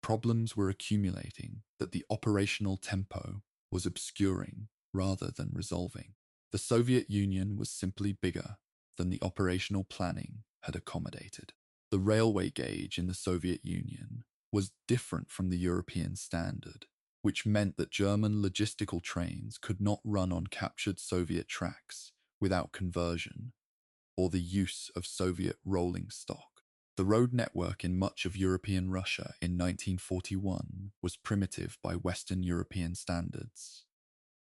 problems were accumulating that the operational tempo was obscuring rather than resolving. The Soviet Union was simply bigger than the operational planning had accommodated. The railway gauge in the Soviet Union was different from the European standard, which meant that German logistical trains could not run on captured Soviet tracks without conversion or the use of Soviet rolling stock. The road network in much of European Russia in 1941 was primitive by Western European standards.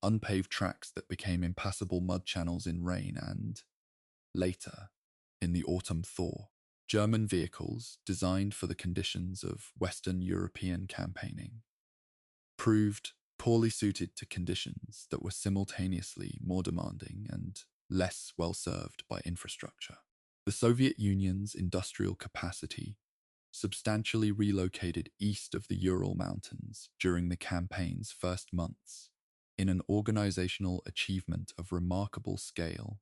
Unpaved tracks that became impassable mud channels in rain and, later, in the autumn thaw. German vehicles, designed for the conditions of Western European campaigning, proved poorly suited to conditions that were simultaneously more demanding and less well-served by infrastructure. The Soviet Union's industrial capacity substantially relocated east of the Ural Mountains during the campaign's first months, in an organizational achievement of remarkable scale,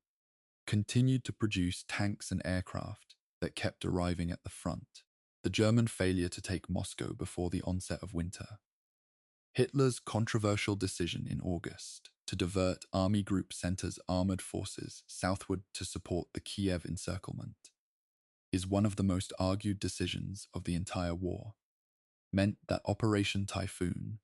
continued to produce tanks and aircraft that kept arriving at the front. The German failure to take Moscow before the onset of winter, Hitler's controversial decision in August to divert Army Group Center's armored forces southward to support the Kiev encirclement, is one of the most argued decisions of the entire war, meant that Operation Typhoon,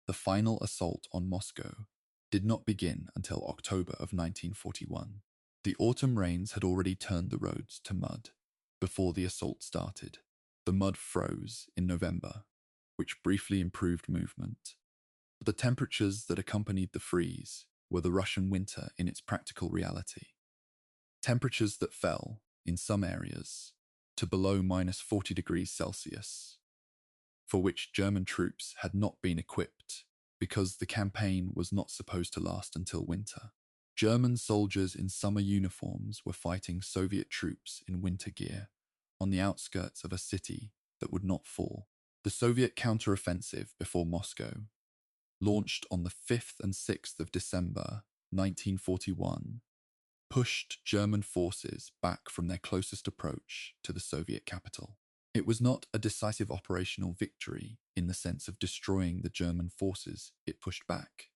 the final assault on Moscow, did not begin until October of 1941. The autumn rains had already turned the roads to mud before the assault started. The mud froze in November, which briefly improved movement. But the temperatures that accompanied the freeze were the Russian winter in its practical reality. Temperatures that fell, in some areas, to below -40 degrees Celsius, for which German troops had not been equipped because the campaign was not supposed to last until winter. German soldiers in summer uniforms were fighting Soviet troops in winter gear on the outskirts of a city that would not fall. The Soviet counteroffensive before Moscow, launched on the 5th and 6th of December 1941, pushed German forces back from their closest approach to the Soviet capital. It was not a decisive operational victory in the sense of destroying the German forces it pushed back.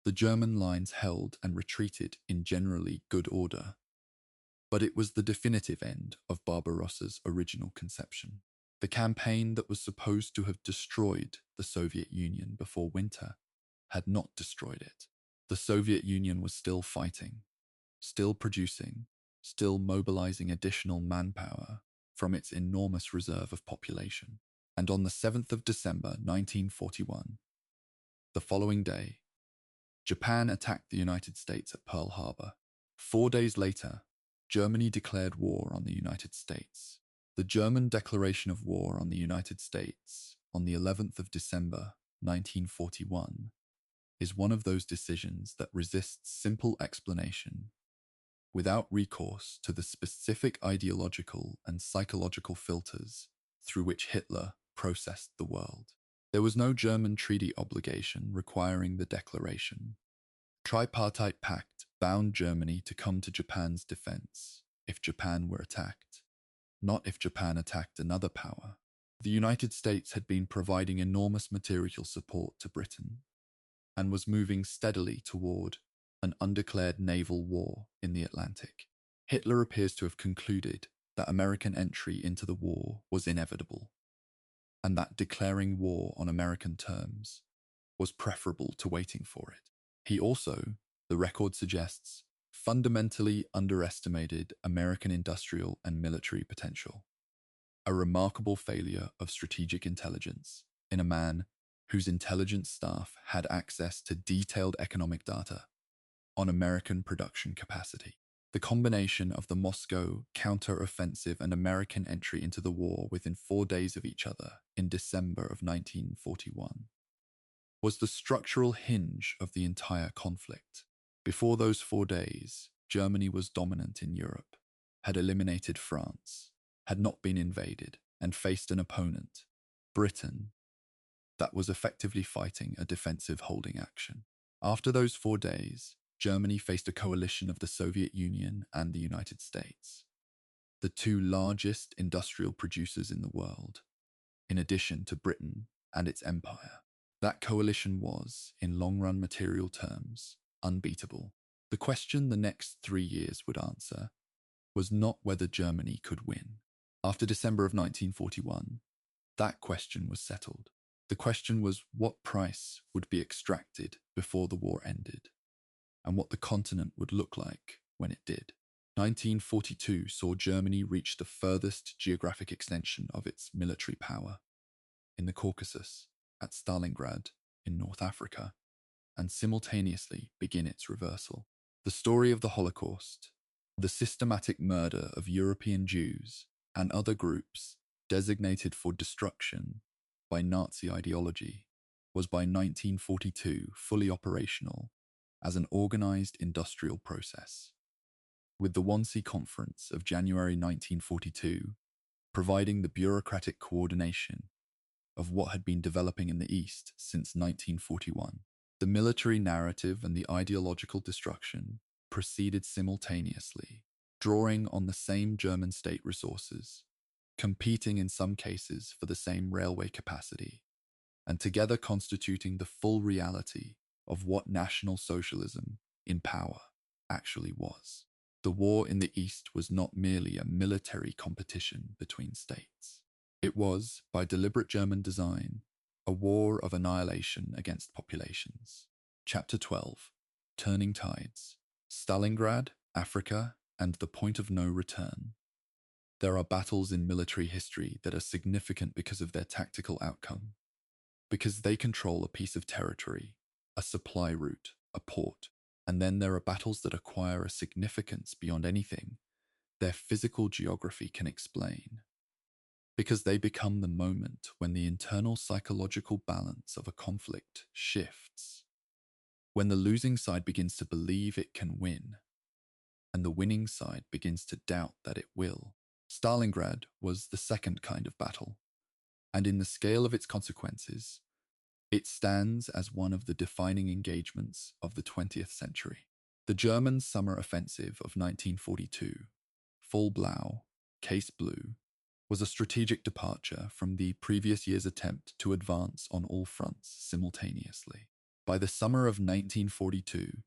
The German lines held and retreated in generally good order, But it was the definitive end of Barbarossa's original conception. The campaign that was supposed to have destroyed the Soviet Union before winter had not destroyed it. The Soviet Union was still fighting, still producing, still mobilizing additional manpower from its enormous reserve of population. And on the 7th of December 1941, the following day, Japan attacked the United States at Pearl Harbor. 4 days later, Germany declared war on the United States. The German declaration of war on the United States on the 11th of December 1941 is one of those decisions that resists simple explanation without recourse to the specific ideological and psychological filters through which Hitler processed the world. There was no German treaty obligation requiring the declaration. Tripartite pact bound Germany to come to Japan's defense if Japan were attacked, not if Japan attacked another power. The United States had been providing enormous material support to Britain and was moving steadily toward an undeclared naval war in the Atlantic. Hitler appears to have concluded that American entry into the war was inevitable, and that declaring war on American terms was preferable to waiting for it. He also, the record suggests, fundamentally underestimated American industrial and military potential, a remarkable failure of strategic intelligence in a man whose intelligence staff had access to detailed economic data on American production capacity. The combination of the Moscow counter-offensive and American entry into the war within 4 days of each other in December of 1941 was the structural hinge of the entire conflict. Before those 4 days, Germany was dominant in Europe, had eliminated France, had not been invaded, and faced an opponent, Britain, that was effectively fighting a defensive holding action. After those 4 days, Germany faced a coalition of the Soviet Union and the United States, the two largest industrial producers in the world, in addition to Britain and its empire. That coalition was, in long-run material terms, unbeatable. The question the next 3 years would answer was not whether Germany could win. After December of 1941, that question was settled. The question was what price would be extracted before the war ended, and what the continent would look like when it did. 1942 saw Germany reach the furthest geographic extension of its military power, in the Caucasus, at Stalingrad, in North Africa, and simultaneously begin its reversal. The story of the Holocaust, the systematic murder of European Jews and other groups designated for destruction by Nazi ideology, was by 1942 fully operational as an organized industrial process, with the Wannsee Conference of January 1942 providing the bureaucratic coordination of what had been developing in the East since 1941. The military narrative and the ideological destruction proceeded simultaneously, drawing on the same German state resources, competing in some cases for the same railway capacity, and together constituting the full reality of what National Socialism in power actually was. The war in the East was not merely a military competition between states. It was, by deliberate German design, a war of annihilation against populations. Chapter 12, Turning Tides, Stalingrad, Africa, and the Point of No Return. There are battles in military history that are significant because of their tactical outcome, because they control a piece of territory, a supply route, a port, and then there are battles that acquire a significance beyond anything their physical geography can explain, because they become the moment when the internal psychological balance of a conflict shifts, when the losing side begins to believe it can win, and the winning side begins to doubt that it will. Stalingrad was the second kind of battle, and in the scale of its consequences, it stands as one of the defining engagements of the 20th century. The German summer offensive of 1942, Fall Blau, Case Blue, was a strategic departure from the previous year's attempt to advance on all fronts simultaneously. By the summer of 1942,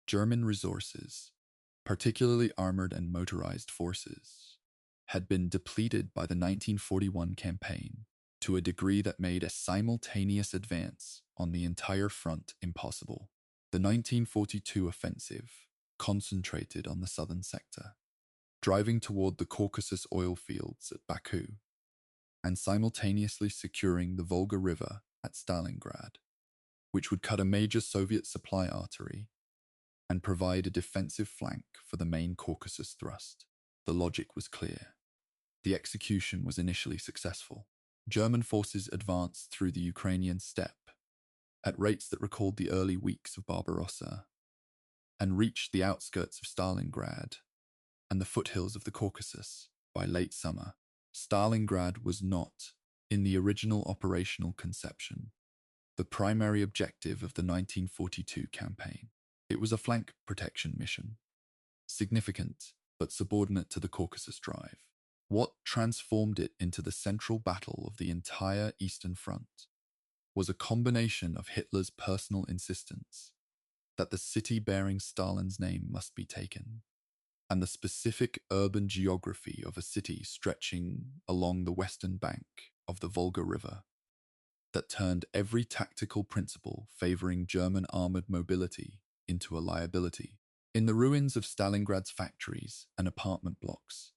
German resources, particularly armored and motorized forces, had been depleted by the 1941 campaign to a degree that made a simultaneous advance on the entire front impossible. The 1942 offensive concentrated on the southern sector, driving toward the Caucasus oil fields at Baku, and simultaneously securing the Volga River at Stalingrad, which would cut a major Soviet supply artery and provide a defensive flank for the main Caucasus thrust. The logic was clear. The execution was initially successful. German forces advanced through the Ukrainian steppe at rates that recalled the early weeks of Barbarossa and reached the outskirts of Stalingrad and the foothills of the Caucasus by late summer. Stalingrad was not, in the original operational conception, the primary objective of the 1942 campaign. It was a flank protection mission, significant but subordinate to the Caucasus Drive. What transformed it into the central battle of the entire Eastern Front was a combination of Hitler's personal insistence that the city bearing Stalin's name must be taken, and the specific urban geography of a city stretching along the western bank of the Volga River that turned every tactical principle favoring German armored mobility into a liability. In the ruins of Stalingrad's factories and apartment blocks,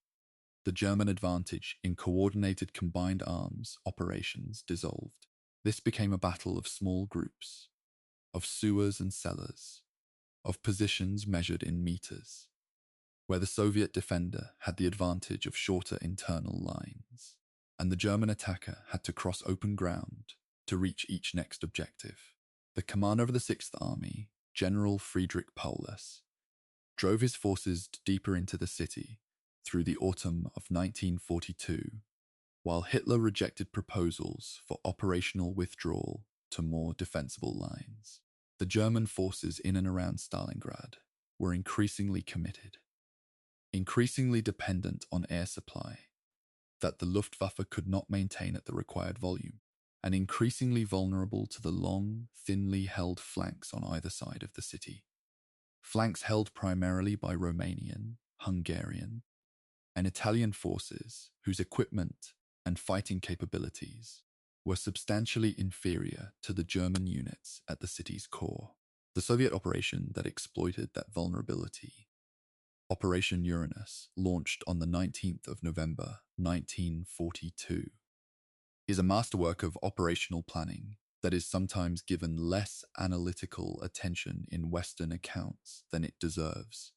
the German advantage in coordinated combined arms operations dissolved. This became a battle of small groups, of sewers and cellars, of positions measured in meters, where the Soviet defender had the advantage of shorter internal lines, and the German attacker had to cross open ground to reach each next objective. The commander of the Sixth Army, General Friedrich Paulus, drove his forces deeper into the city through the autumn of 1942, while Hitler rejected proposals for operational withdrawal to more defensible lines. The German forces in and around Stalingrad were increasingly committed, increasingly dependent on air supply that the Luftwaffe could not maintain at the required volume, and increasingly vulnerable to the long, thinly held flanks on either side of the city. Flanks held primarily by Romanian, Hungarian, and Italian forces whose equipment and fighting capabilities were substantially inferior to the German units at the city's core. The Soviet operation that exploited that vulnerability, Operation Uranus, launched on the 19th of November 1942, is a masterwork of operational planning that is sometimes given less analytical attention in Western accounts than it deserves,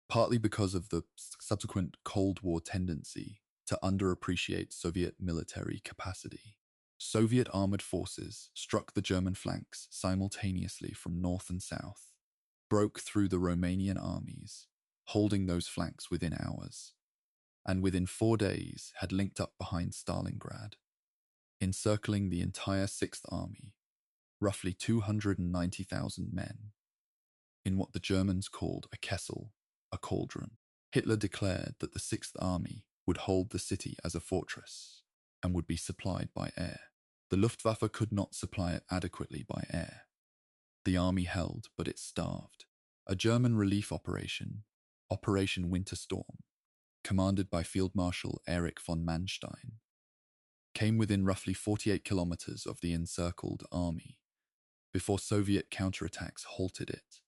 partly because of the subsequent Cold War tendency to underappreciate Soviet military capacity. Soviet armored forces struck the German flanks simultaneously from north and south, broke through the Romanian armies, holding those flanks within hours, and within 4 days had linked up behind Stalingrad, encircling the entire Sixth Army, roughly 290,000 men, in what the Germans called a Kessel, a cauldron. Hitler declared that the Sixth Army would hold the city as a fortress and would be supplied by air. The Luftwaffe could not supply it adequately by air. The army held, but it starved. A German relief operation, Operation Winter Storm, commanded by Field Marshal Erich von Manstein, came within roughly 48 kilometers of the encircled army before Soviet counterattacks halted it,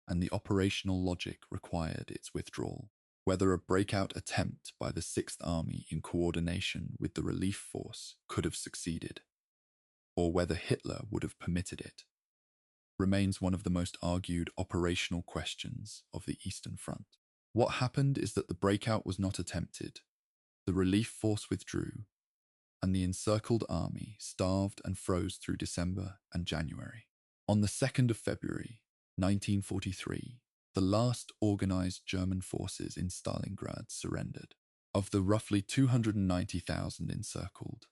and the operational logic required its withdrawal. Whether a breakout attempt by the Sixth Army in coordination with the relief force could have succeeded, or whether Hitler would have permitted it, remains one of the most argued operational questions of the Eastern Front. What happened is that the breakout was not attempted, the relief force withdrew, and the encircled army starved and froze through December and January. On the 2nd of February, 1943, the last organized German forces in Stalingrad surrendered. Of the roughly 290,000 encircled,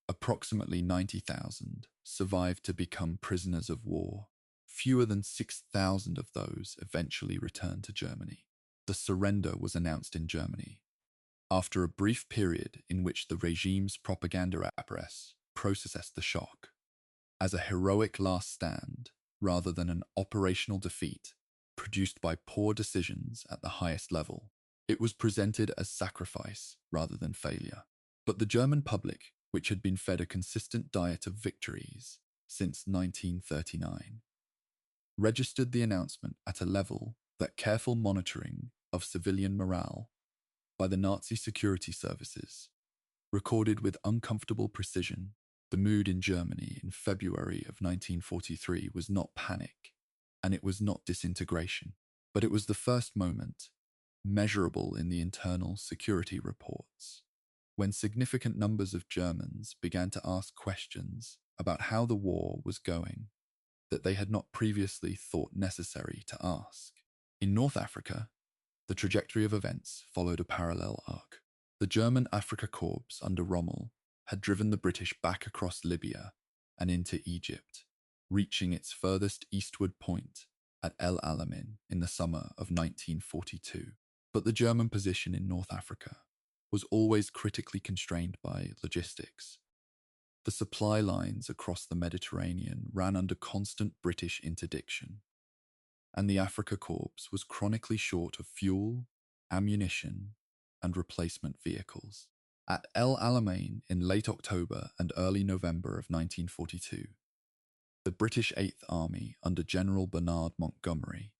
approximately 90,000 survived to become prisoners of war. Fewer than 6,000 of those eventually returned to Germany. The surrender was announced in Germany, after a brief period in which the regime's propaganda apparatus processed the shock as a heroic last stand rather than an operational defeat produced by poor decisions at the highest level. It was presented as sacrifice rather than failure. But the German public, which had been fed a consistent diet of victories since 1939, registered the announcement at a level that careful monitoring of civilian morale by the Nazi security services recorded with uncomfortable precision. The mood in Germany in February of 1943 was not panic, and it was not disintegration, but it was the first moment, measurable in the internal security reports, when significant numbers of Germans began to ask questions about how the war was going that they had not previously thought necessary to ask. In North Africa, the trajectory of events followed a parallel arc. The German Afrika Korps under Rommel had driven the British back across Libya and into Egypt, reaching its furthest eastward point at El Alamein in the summer of 1942. But the German position in North Africa was always critically constrained by logistics. The supply lines across the Mediterranean ran under constant British interdiction, and the Afrika Korps was chronically short of fuel, ammunition, and replacement vehicles. At El Alamein in late October and early November of 1942, the British Eighth Army under General Bernard Montgomery,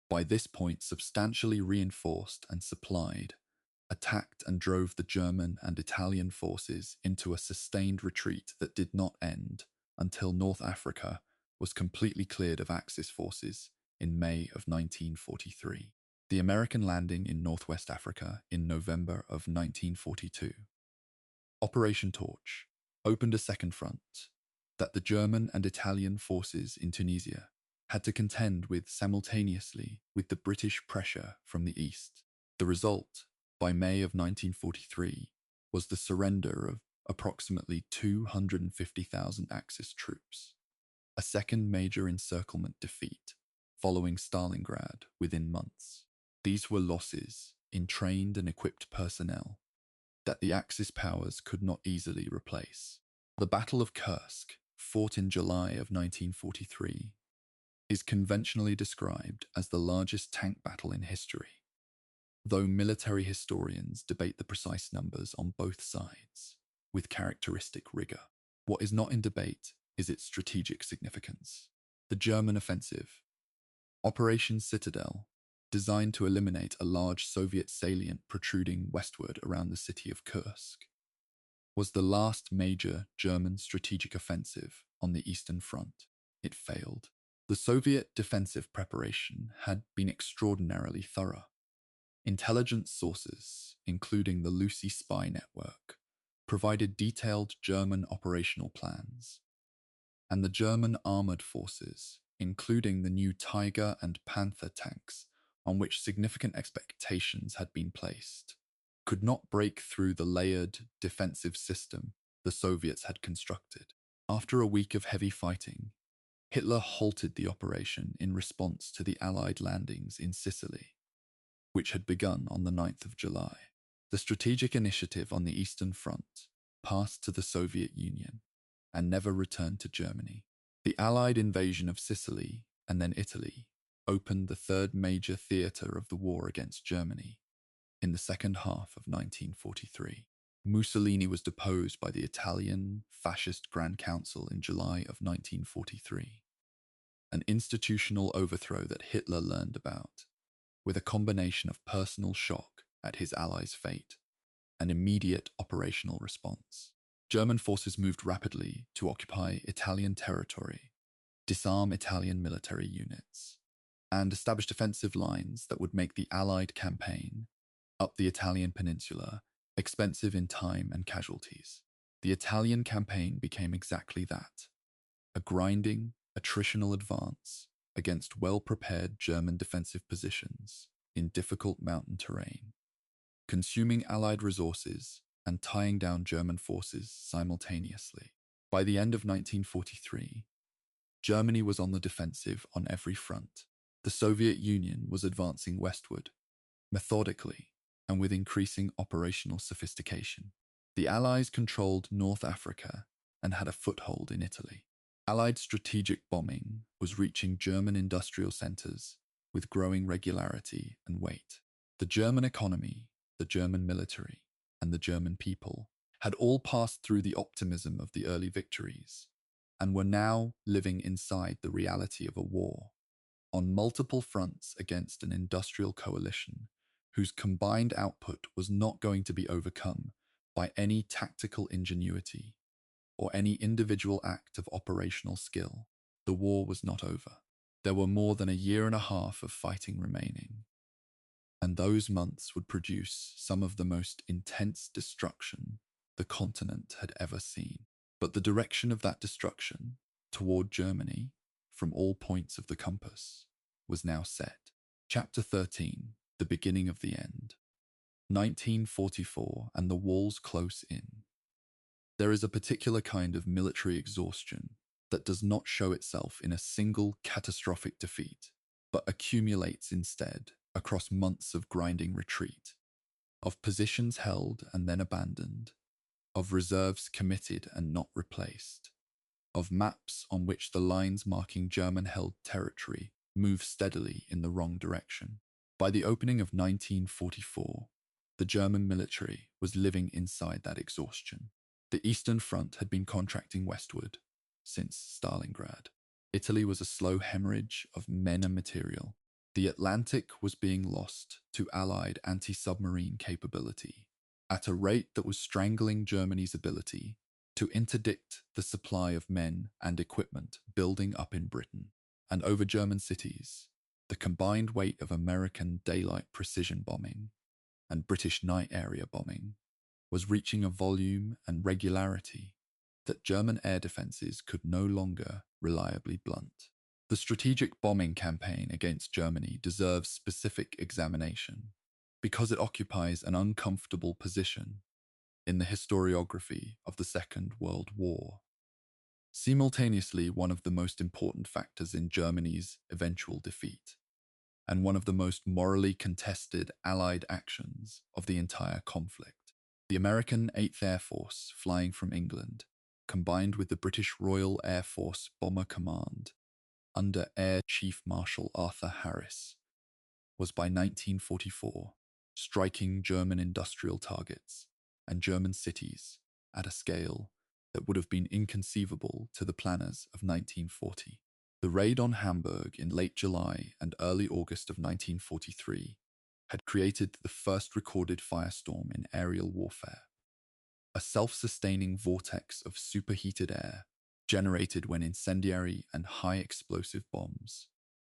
by this point substantially reinforced and supplied, attacked and drove the German and Italian forces into a sustained retreat that did not end until North Africa was completely cleared of Axis forces in May of 1943. The American landing in Northwest Africa in November of 1942. Operation Torch opened a second front that the German and Italian forces in Tunisia had to contend with simultaneously with the British pressure from the east. The result, by May of 1943, was the surrender of approximately 250,000 Axis troops, a second major encirclement defeat following Stalingrad within months. These were losses in trained and equipped personnel that the Axis powers could not easily replace. The Battle of Kursk, fought in July of 1943, is conventionally described as the largest tank battle in history, though military historians debate the precise numbers on both sides with characteristic rigor. What is not in debate is its strategic significance. The German offensive, Operation Citadel, designed to eliminate a large Soviet salient protruding westward around the city of Kursk, was the last major German strategic offensive on the Eastern Front. It failed. The Soviet defensive preparation had been extraordinarily thorough. Intelligence sources, including the Lucy spy network, provided detailed German operational plans, and the German armored forces, including the new Tiger and Panther tanks, on which significant expectations had been placed, could not break through the layered defensive system the Soviets had constructed. After a week of heavy fighting, Hitler halted the operation in response to the Allied landings in Sicily, which had begun on the 9th of July. The strategic initiative on the Eastern Front passed to the Soviet Union and never returned to Germany. The Allied invasion of Sicily and then Italy opened the third major theatre of the war against Germany in the second half of 1943. Mussolini was deposed by the Italian Fascist Grand Council in July of 1943, an institutional overthrow that Hitler learned about, with a combination of personal shock at his allies' fate and immediate operational response. German forces moved rapidly to occupy Italian territory, disarm Italian military units, and establish defensive lines that would make the Allied campaign up the Italian peninsula expensive in time and casualties. The Italian campaign became exactly that, a grinding, attritional advance against well-prepared German defensive positions in difficult mountain terrain, consuming Allied resources and tying down German forces simultaneously. By the end of 1943, Germany was on the defensive on every front. The Soviet Union was advancing westward, methodically and with increasing operational sophistication. The Allies controlled North Africa and had a foothold in Italy. Allied strategic bombing was reaching German industrial centers with growing regularity and weight. The German economy, the German military, and the German people had all passed through the optimism of the early victories and were now living inside the reality of a war on multiple fronts against an industrial coalition whose combined output was not going to be overcome by any tactical ingenuity or any individual act of operational skill. The war was not over. There were more than a year and a half of fighting remaining, and those months would produce some of the most intense destruction the continent had ever seen. But the direction of that destruction toward Germany, from all points of the compass, was now set. Chapter 13, The Beginning of the End. 1944, and the walls close in. There is a particular kind of military exhaustion that does not show itself in a single catastrophic defeat, but accumulates instead across months of grinding retreat, of positions held and then abandoned, of reserves committed and not replaced, of maps on which the lines marking German-held territory move steadily in the wrong direction. By the opening of 1944, the German military was living inside that exhaustion. The Eastern Front had been contracting westward since Stalingrad. Italy was a slow hemorrhage of men and material. The Atlantic was being lost to Allied anti-submarine capability at a rate that was strangling Germany's ability to interdict the supply of men and equipment building up in Britain. And over German cities, the combined weight of American daylight precision bombing and British night area bombing was reaching a volume and regularity that German air defenses could no longer reliably blunt. The strategic bombing campaign against Germany deserves specific examination because it occupies an uncomfortable position in the historiography of the Second World War. Simultaneously, one of the most important factors in Germany's eventual defeat, and one of the most morally contested Allied actions of the entire conflict. The American 8th Air Force, flying from England, combined with the British Royal Air Force Bomber Command under Air Chief Marshal Arthur Harris, was by 1944 striking German industrial targets and German cities at a scale that would have been inconceivable to the planners of 1940. The raid on Hamburg in late July and early August of 1943 had created the first recorded firestorm in aerial warfare, a self-sustaining vortex of superheated air generated when incendiary and high-explosive bombs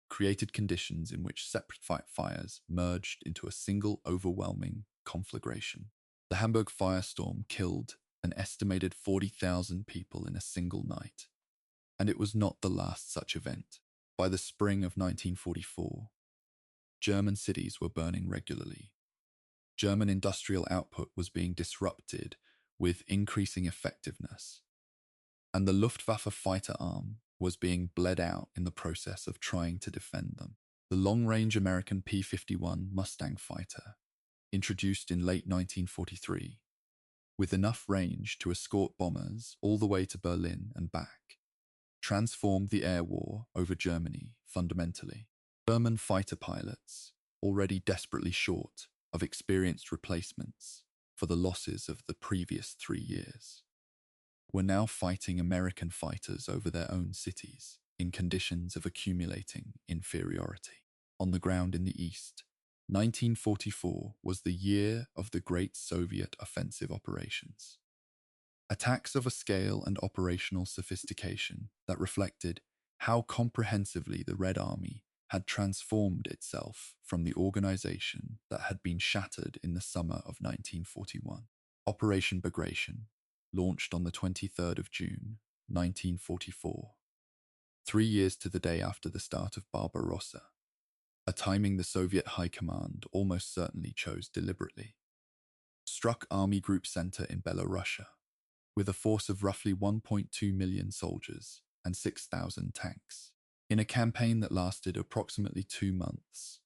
created conditions in which separate fires merged into a single overwhelming conflagration. The Hamburg firestorm killed an estimated 40,000 people in a single night, and it was not the last such event. By the spring of 1944, German cities were burning regularly. German industrial output was being disrupted with increasing effectiveness, and the Luftwaffe fighter arm was being bled out in the process of trying to defend them. The long-range American P-51 Mustang fighter, introduced in late 1943, with enough range to escort bombers all the way to Berlin and back, transformed the air war over Germany fundamentally. German fighter pilots, already desperately short of experienced replacements for the losses of the previous 3 years, were now fighting American fighters over their own cities in conditions of accumulating inferiority. On the ground in the East, 1944 was the year of the great Soviet offensive operations. Attacks of a scale and operational sophistication that reflected how comprehensively the Red Army had transformed itself from the organization that had been shattered in the summer of 1941. Operation Bagration, launched on the 23rd of June, 1944, 3 years to the day after the start of Barbarossa, a timing the Soviet High Command almost certainly chose deliberately, struck Army Group Center in Belorussia, with a force of roughly 1.2 million soldiers and 6,000 tanks. In a campaign that lasted approximately 2 months,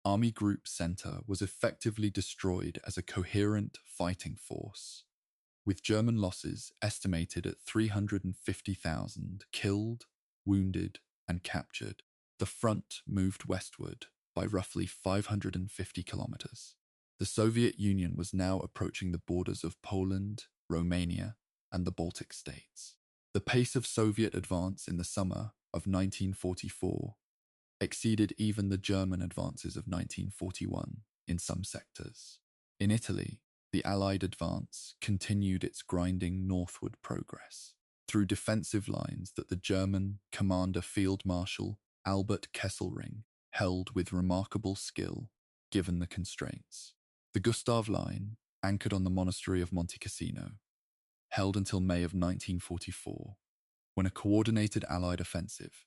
Army Group Center was effectively destroyed as a coherent fighting force, with German losses estimated at 350,000 killed, wounded, and captured. The front moved westward, by roughly 550 kilometers. The Soviet Union was now approaching the borders of Poland, Romania, and the Baltic states. The pace of Soviet advance in the summer of 1944 exceeded even the German advances of 1941 in some sectors. In Italy, the Allied advance continued its grinding northward progress through defensive lines that the German Commander Field Marshal Albert Kesselring held with remarkable skill given the constraints. The Gustav Line, anchored on the monastery of Monte Cassino, held until May of 1944, when a coordinated Allied offensive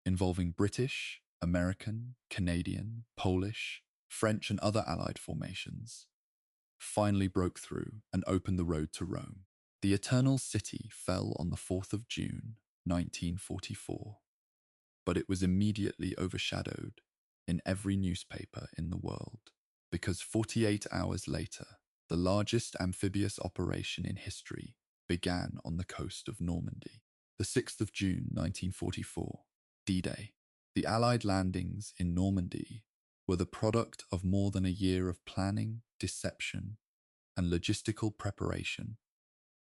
involving British, American, Canadian, Polish, French, and other Allied formations finally broke through and opened the road to Rome. The Eternal City fell on the 4th of June, 1944, but it was immediately overshadowed in every newspaper in the world, because 48 hours later, the largest amphibious operation in history began on the coast of Normandy. The 6th of June, 1944, D-Day. The Allied landings in Normandy were the product of more than a year of planning, deception, and logistical preparation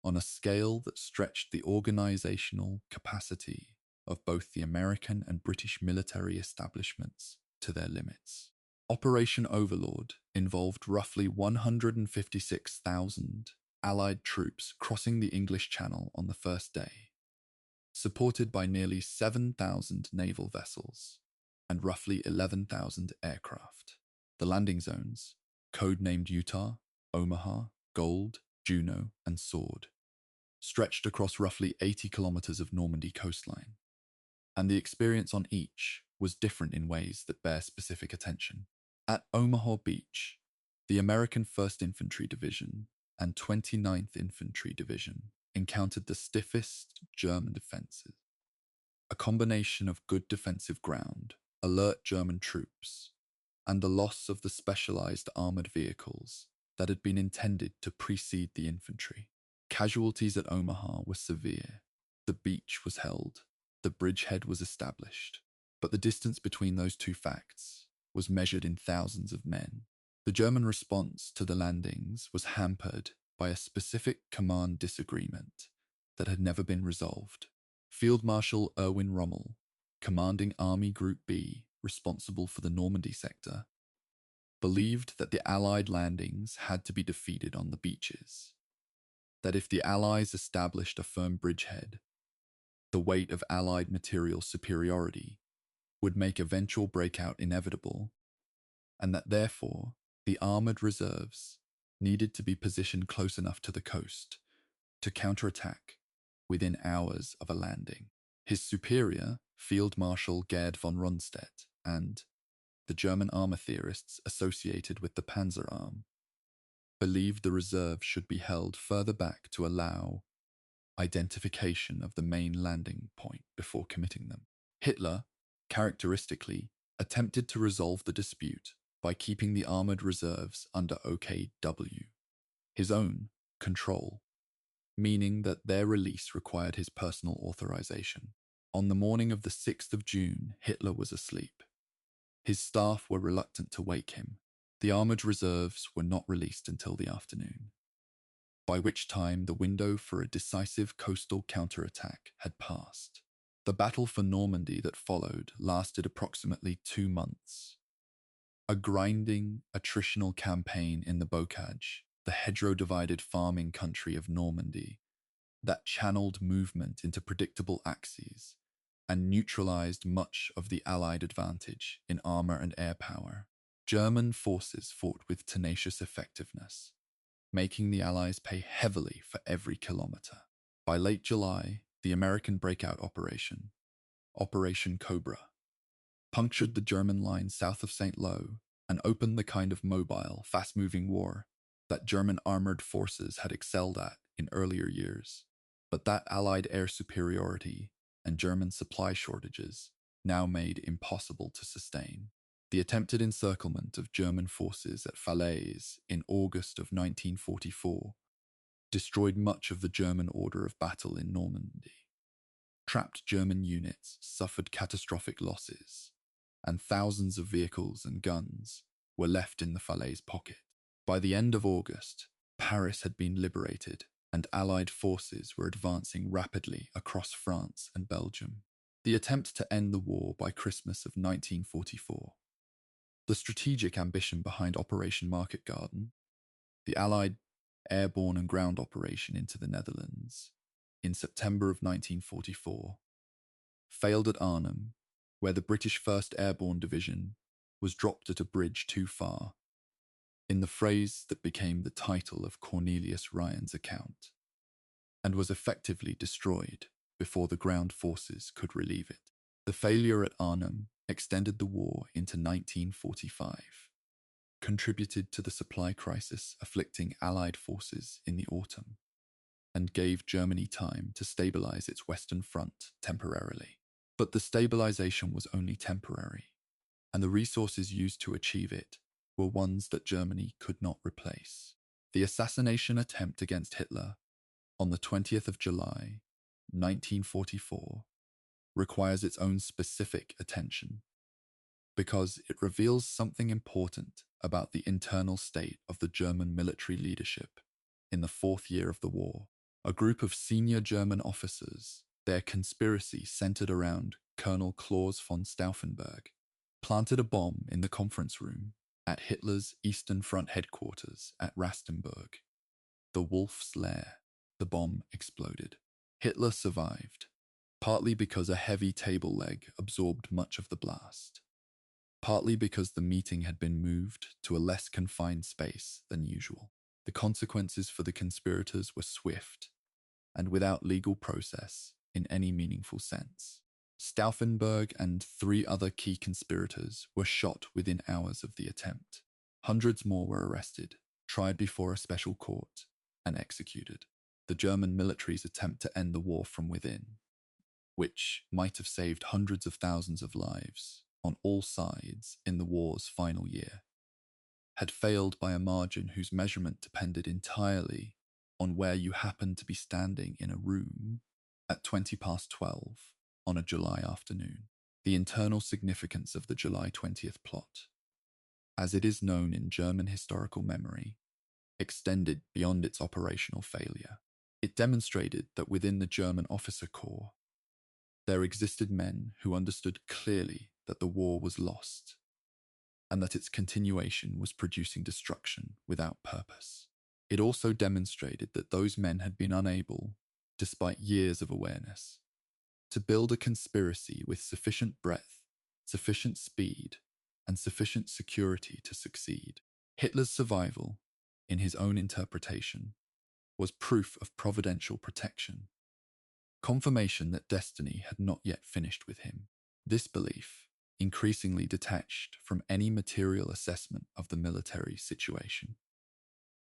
on a scale that stretched the organizational capacity of both the American and British military establishments to their limits. Operation Overlord involved roughly 156,000 Allied troops crossing the English Channel on the first day, supported by nearly 7,000 naval vessels and roughly 11,000 aircraft. The landing zones, codenamed Utah, Omaha, Gold, Juno, and Sword, stretched across roughly 80 kilometers of Normandy coastline, and the experience on each was different in ways that bear specific attention. At Omaha Beach, the American 1st Infantry Division and 29th Infantry Division encountered the stiffest German defenses, a combination of good defensive ground, alert German troops, and the loss of the specialized armored vehicles that had been intended to precede the infantry. Casualties at Omaha were severe. The beach was held, the bridgehead was established, but the distance between those two facts was measured in thousands of men. The German response to the landings was hampered by a specific command disagreement that had never been resolved. Field Marshal Erwin Rommel, commanding Army Group B, responsible for the Normandy sector, believed that the Allied landings had to be defeated on the beaches, that if the Allies established a firm bridgehead, the weight of Allied material superiority would make eventual breakout inevitable, and that therefore the armored reserves needed to be positioned close enough to the coast to counterattack within hours of a landing. His superior, Field Marshal Gerd von Rundstedt, and the German armor theorists associated with the Panzerarm, believed the reserve should be held further back to allow identification of the main landing point before committing them. Hitler, characteristically, attempted to resolve the dispute by keeping the armored reserves under OKW, his own control, meaning that their release required his personal authorization. On the morning of the 6th of June, Hitler was asleep. His staff were reluctant to wake him. The armored reserves were not released until the afternoon, by which time the window for a decisive coastal counterattack had passed. The battle for Normandy that followed lasted approximately 2 months. A grinding, attritional campaign in the Bocage, the hedgerow-divided farming country of Normandy, that channeled movement into predictable axes and neutralized much of the Allied advantage in armor and air power. German forces fought with tenacious effectiveness, making the Allies pay heavily for every kilometer. By late July, the American breakout operation, Operation Cobra, punctured the German line south of St. Lo and opened the kind of mobile, fast-moving war that German armored forces had excelled at in earlier years. But that Allied air superiority and German supply shortages now made impossible to sustain. The attempted encirclement of German forces at Falaise in August of 1944 destroyed much of the German order of battle in Normandy. Trapped German units suffered catastrophic losses, and thousands of vehicles and guns were left in the Falaise pocket. By the end of August, Paris had been liberated and Allied forces were advancing rapidly across France and Belgium. The attempt to end the war by Christmas of 1944. The strategic ambition behind Operation Market Garden, the Allied airborne and ground operation into the Netherlands in September of 1944, failed at Arnhem, where the British 1st Airborne Division was dropped at a bridge too far, in the phrase that became the title of Cornelius Ryan's account, and was effectively destroyed before the ground forces could relieve it. The failure at Arnhem extended the war into 1945, contributed to the supply crisis afflicting Allied forces in the autumn, and gave Germany time to stabilize its Western Front temporarily. But the stabilization was only temporary, and the resources used to achieve it were ones that Germany could not replace. The assassination attempt against Hitler on the 20th of July, 1944, requires its own specific attention, because it reveals something important about the internal state of the German military leadership in the fourth year of the war. A group of senior German officers, their conspiracy centered around Colonel Claus von Stauffenberg, planted a bomb in the conference room at Hitler's Eastern Front headquarters at Rastenburg. The Wolf's Lair. The bomb exploded. Hitler survived, partly because a heavy table leg absorbed much of the blast, partly because the meeting had been moved to a less confined space than usual. The consequences for the conspirators were swift and without legal process in any meaningful sense. Stauffenberg and 3 other key conspirators were shot within hours of the attempt. Hundreds more were arrested, tried before a special court, and executed. The German military's attempt to end the war from within, which might have saved hundreds of thousands of lives on all sides in the war's final year, had failed by a margin whose measurement depended entirely on where you happened to be standing in a room at 12 on a July afternoon. The internal significance of the July 20th plot, as it is known in German historical memory, extended beyond its operational failure. It demonstrated that within the German officer corps, there existed men who understood clearly that the war was lost, and that its continuation was producing destruction without purpose. It also demonstrated that those men had been unable, despite years of awareness, to build a conspiracy with sufficient breadth, sufficient speed, and sufficient security to succeed. Hitler's survival, in his own interpretation, was proof of providential protection, confirmation that destiny had not yet finished with him. This belief, increasingly detached from any material assessment of the military situation,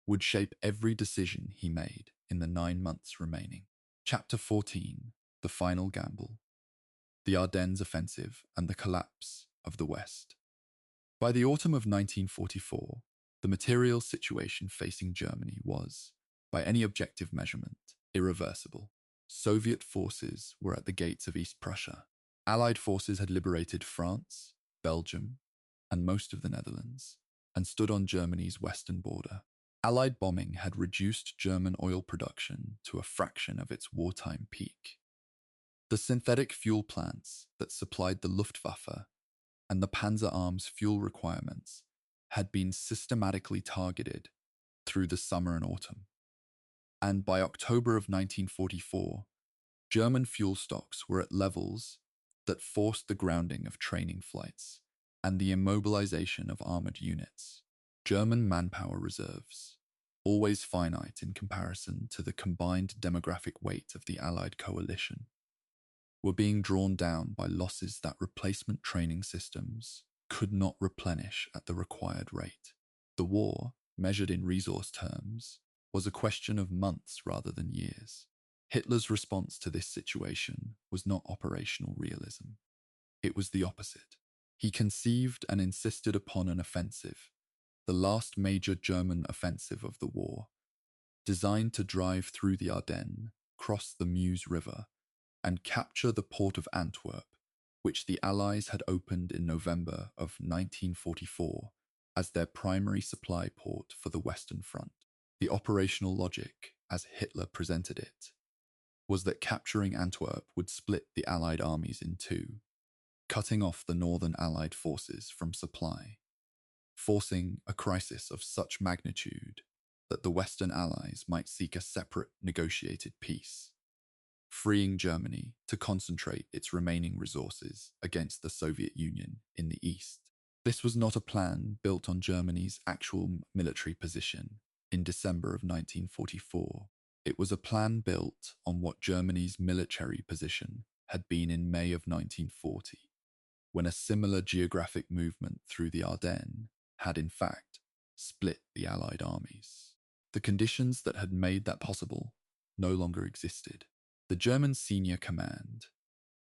would shape every decision he made in the 9 months remaining. Chapter 14, The Final Gamble, the Ardennes Offensive and the Collapse of the West. By the autumn of 1944, the material situation facing Germany was, by any objective measurement, irreversible. Soviet forces were at the gates of East Prussia. Allied forces had liberated France, Belgium, and most of the Netherlands, and stood on Germany's western border. Allied bombing had reduced German oil production to a fraction of its wartime peak. The synthetic fuel plants that supplied the Luftwaffe and the Panzer Arms fuel requirements had been systematically targeted through the summer and autumn. And by October of 1944, German fuel stocks were at levels that forced the grounding of training flights and the immobilization of armored units. German manpower reserves, always finite in comparison to the combined demographic weight of the Allied coalition, were being drawn down by losses that replacement training systems could not replenish at the required rate. The war, measured in resource terms, was a question of months rather than years. Hitler's response to this situation was not operational realism. It was the opposite. He conceived and insisted upon an offensive, the last major German offensive of the war, designed to drive through the Ardennes, cross the Meuse River, and capture the port of Antwerp which the Allies had opened in November of 1944 as their primary supply port for the Western Front. The operational logic, as Hitler presented it, was that capturing Antwerp would split the Allied armies in two, cutting off the Northern Allied forces from supply, forcing a crisis of such magnitude that the Western Allies might seek a separate negotiated peace, freeing Germany to concentrate its remaining resources against the Soviet Union in the East. This was not a plan built on Germany's actual military position in December of 1944. It was a plan built on what Germany's military position had been in May of 1940, when a similar geographic movement through the Ardennes had in fact split the Allied armies. The conditions that had made that possible no longer existed. The German senior command,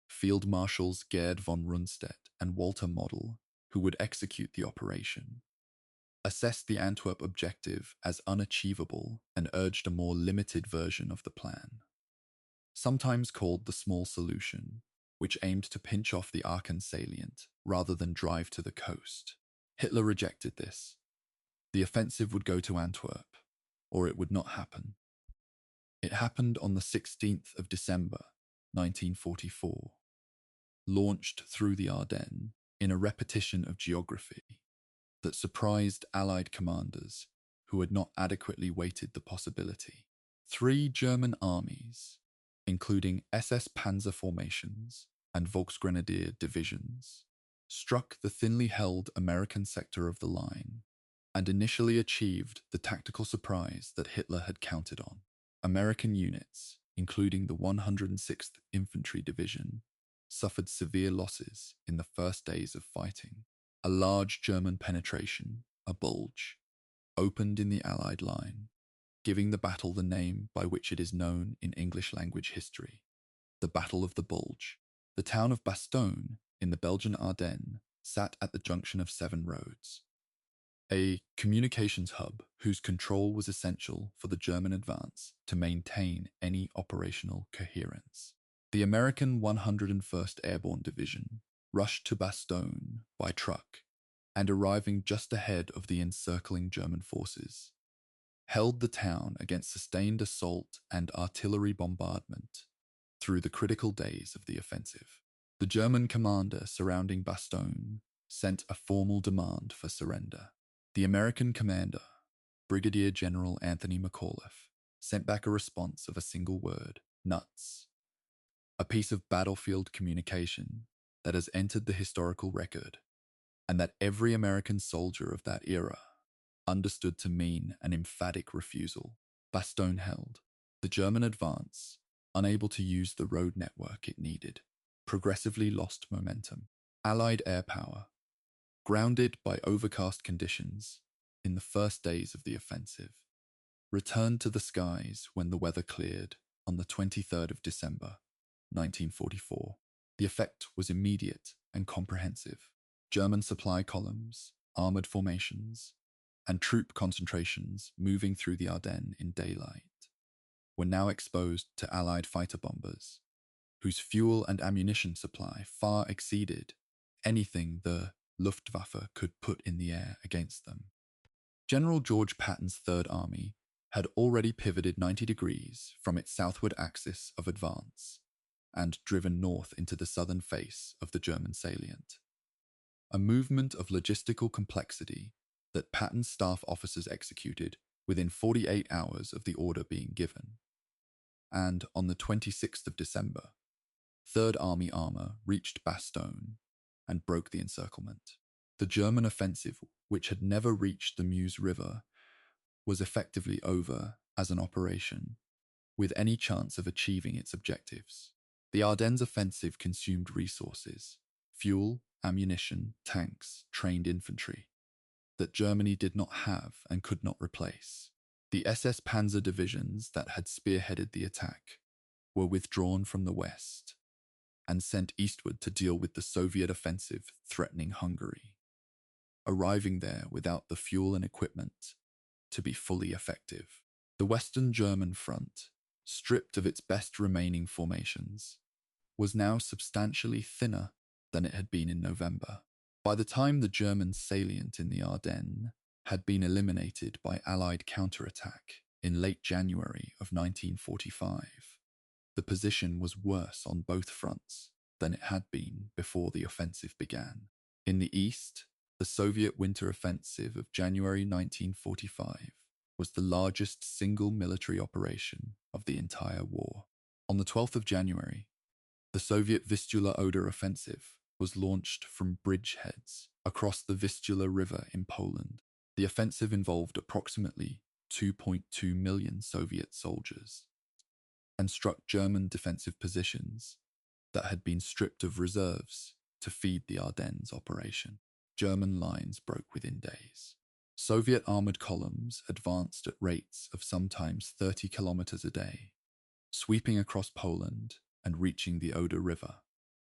Field Marshals Gerd von Rundstedt and Walter Model, who would execute the operation, assessed the Antwerp objective as unachievable and urged a more limited version of the plan, sometimes called the small solution, which aimed to pinch off the Aachen salient rather than drive to the coast. Hitler rejected this. The offensive would go to Antwerp, or it would not happen. It happened on the 16th of December, 1944, launched through the Ardennes in a repetition of geography that surprised Allied commanders who had not adequately weighted the possibility. 3 German armies, including SS Panzer formations and Volksgrenadier divisions, struck the thinly held American sector of the line and initially achieved the tactical surprise that Hitler had counted on. American units, including the 106th Infantry Division, suffered severe losses in the first days of fighting. A large German penetration, a bulge, opened in the Allied line, giving the battle the name by which it is known in English language history, the Battle of the Bulge. The town of Bastogne in the Belgian Ardennes sat at the junction of 7 roads, a communications hub whose control was essential for the German advance to maintain any operational coherence. The American 101st Airborne Division rushed to Bastogne by truck and, arriving just ahead of the encircling German forces, held the town against sustained assault and artillery bombardment through the critical days of the offensive. The German commander surrounding Bastogne sent a formal demand for surrender. The American commander, Brigadier General Anthony McAuliffe, sent back a response of a single word: nuts. A piece of battlefield communication that has entered the historical record, and that every American soldier of that era understood to mean an emphatic refusal. Bastogne held. The German advance, unable to use the road network it needed, progressively lost momentum. Allied air power, grounded by overcast conditions in the first days of the offensive, returned to the skies when the weather cleared on the 23rd of December, 1944. The effect was immediate and comprehensive. German supply columns, armoured formations, and troop concentrations moving through the Ardennes in daylight were now exposed to Allied fighter bombers, whose fuel and ammunition supply far exceeded anything the Luftwaffe could put in the air against them. General George Patton's Third Army had already pivoted 90 degrees from its southward axis of advance and driven north into the southern face of the German salient. A movement of logistical complexity that Patton's staff officers executed within 48 hours of the order being given. And on the 26th of December, Third Army armour reached Bastogne and broke the encirclement. The German offensive, which had never reached the Meuse River, was effectively over as an operation, with any chance of achieving its objectives. The Ardennes offensive consumed resources, fuel, ammunition, tanks, trained infantry, that Germany did not have and could not replace. The SS Panzer divisions that had spearheaded the attack were withdrawn from the west and sent eastward to deal with the Soviet offensive threatening Hungary, arriving there without the fuel and equipment to be fully effective. The Western German front, stripped of its best remaining formations, was now substantially thinner than it had been in November. By the time the German salient in the Ardennes had been eliminated by Allied counterattack in late January of 1945, the position was worse on both fronts than it had been before the offensive began. In the east, the Soviet winter offensive of January 1945 was the largest single military operation of the entire war. On the 12th of January, the Soviet Vistula-Oder offensive was launched from bridgeheads across the Vistula River in Poland. The offensive involved approximately 2.2 million Soviet soldiers and struck German defensive positions that had been stripped of reserves to feed the Ardennes operation. German lines broke within days. Soviet armored columns advanced at rates of sometimes 30 kilometers a day, sweeping across Poland and reaching the Oder River,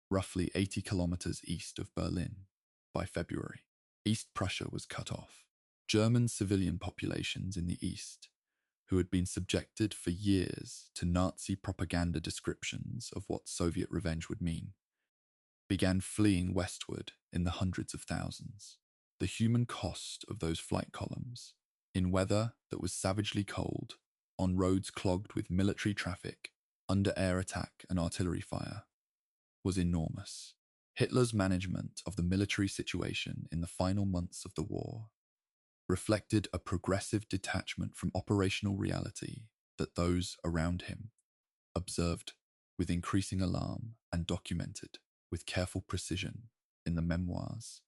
roughly 80 kilometers east of Berlin, by February. East Prussia was cut off. German civilian populations in the east, who had been subjected for years to Nazi propaganda descriptions of what Soviet revenge would mean, began fleeing westward in the hundreds of thousands. The human cost of those flight columns, in weather that was savagely cold, on roads clogged with military traffic, under air attack and artillery fire, was enormous. Hitler's management of the military situation in the final months of the war reflected a progressive detachment from operational reality that those around him observed with increasing alarm and documented with careful precision in the memoirs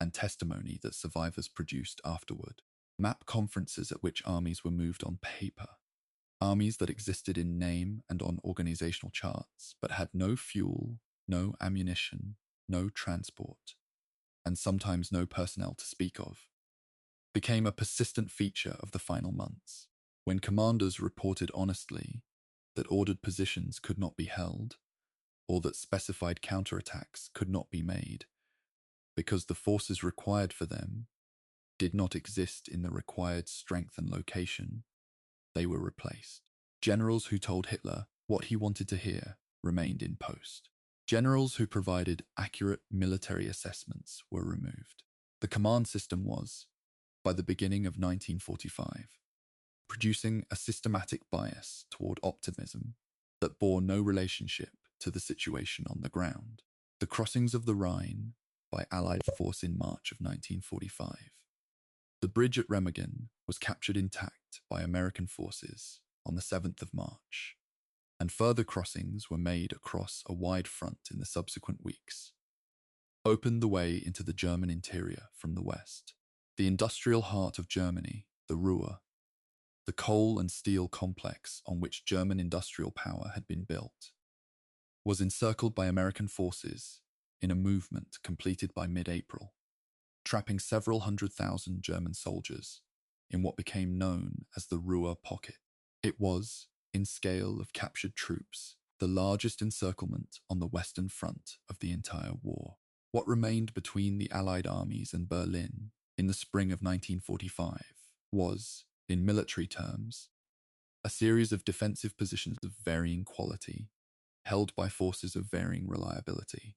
and testimony that survivors produced afterward. Map conferences at which armies were moved on paper, armies that existed in name and on organizational charts, but had no fuel, no ammunition, no transport, and sometimes no personnel to speak of, became a persistent feature of the final months, when commanders reported honestly that ordered positions could not be held, or that specified counterattacks could not be made, because the forces required for them did not exist in the required strength and location. They were replaced. Generals who told Hitler what he wanted to hear remained in post. Generals who provided accurate military assessments were removed. The command system was, by the beginning of 1945, producing a systematic bias toward optimism that bore no relationship to the situation on the ground. The crossings of the Rhine by Allied force in March of 1945. The bridge at Remagen was captured intact by American forces on the 7th of March, and further crossings were made across a wide front in the subsequent weeks, opened the way into the German interior from the west. The industrial heart of Germany, the Ruhr, the coal and steel complex on which German industrial power had been built, was encircled by American forces in a movement completed by mid-April, trapping several 100,000 German soldiers in what became known as the Ruhr Pocket. It was, in scale of captured troops, the largest encirclement on the Western Front of the entire war. What remained between the Allied armies and Berlin in the spring of 1945 was, in military terms, a series of defensive positions of varying quality, held by forces of varying reliability.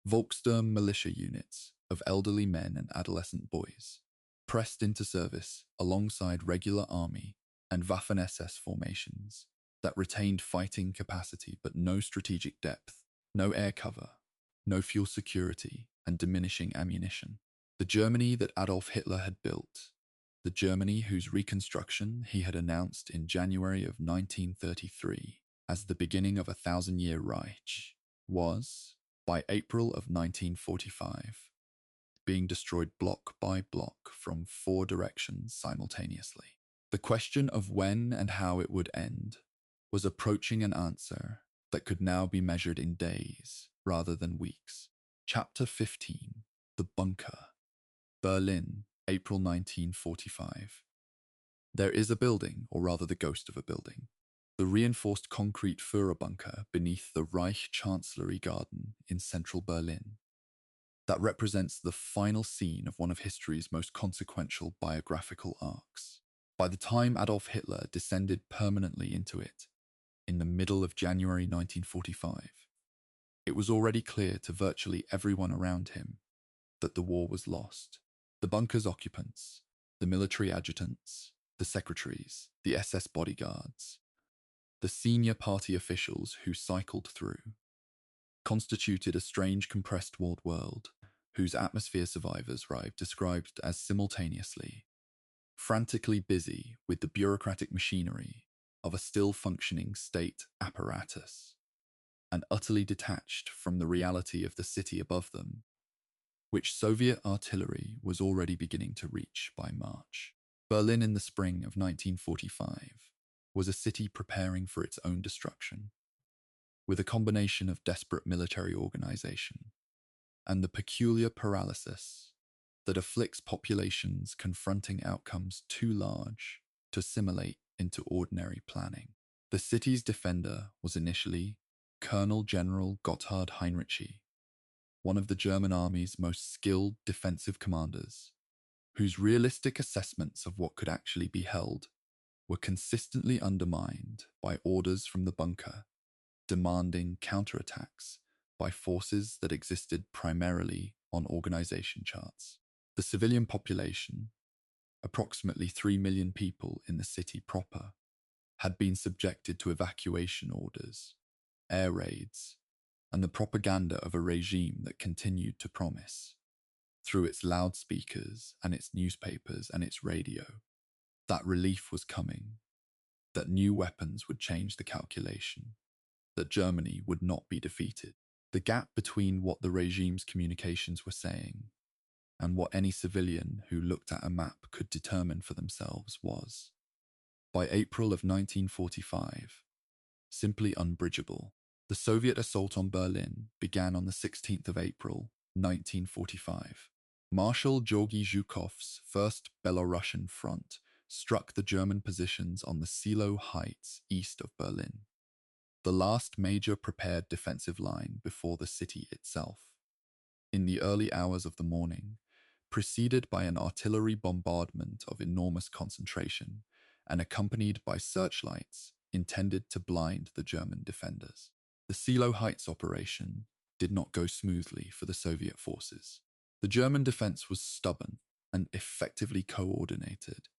Volkssturm militia units of elderly men and adolescent boys, pressed into service alongside regular army and Waffen-SS formations that retained fighting capacity but no strategic depth, no air cover, no fuel security, and diminishing ammunition. The Germany that Adolf Hitler had built, the Germany whose reconstruction he had announced in January of 1933 as the beginning of a 1,000-year Reich, was, by April of 1945, being destroyed block by block from 4 directions simultaneously. The question of when and how it would end was approaching an answer that could now be measured in days rather than weeks. Chapter 15, The Bunker. Berlin, April 1945. There is a building, or rather the ghost of a building, the reinforced concrete Führerbunker beneath the Reich Chancellery Garden in central Berlin, that represents the final scene of one of history's most consequential biographical arcs. By the time Adolf Hitler descended permanently into it, in the middle of January 1945, It was already clear to virtually everyone around him that the war was lost. The bunker's occupants, the military adjutants, the secretaries, the SS bodyguards, the senior party officials who cycled through, constituted a strange compressed world whose atmosphere survivors Rive described as simultaneously frantically busy with the bureaucratic machinery of a still-functioning state apparatus and utterly detached from the reality of the city above them, which Soviet artillery was already beginning to reach by March. Berlin in the spring of 1945 was a city preparing for its own destruction, with a combination of desperate military organization and the peculiar paralysis that afflicts populations confronting outcomes too large to assimilate into ordinary planning. The city's defender was initially Colonel General Gotthard Heinrichi, one of the German army's most skilled defensive commanders, whose realistic assessments of what could actually be held were consistently undermined by orders from the bunker demanding counterattacks by forces that existed primarily on organization charts. The civilian population, approximately 3 million people in the city proper, had been subjected to evacuation orders, air raids, and the propaganda of a regime that continued to promise, through its loudspeakers and its newspapers and its radio, that relief was coming, that new weapons would change the calculation, that Germany would not be defeated. The gap between what the regime's communications were saying and what any civilian who looked at a map could determine for themselves was, by April of 1945, simply unbridgeable. The Soviet assault on Berlin began on the 16th of April, 1945. Marshal Georgy Zhukov's First Belarusian Front struck the German positions on the Silo Heights east of Berlin, the last major prepared defensive line before the city itself. In the early hours of the morning, preceded by an artillery bombardment of enormous concentration and accompanied by searchlights intended to blind the German defenders. The Silo Heights operation did not go smoothly for the Soviet forces. The German defense was stubborn and effectively coordinated,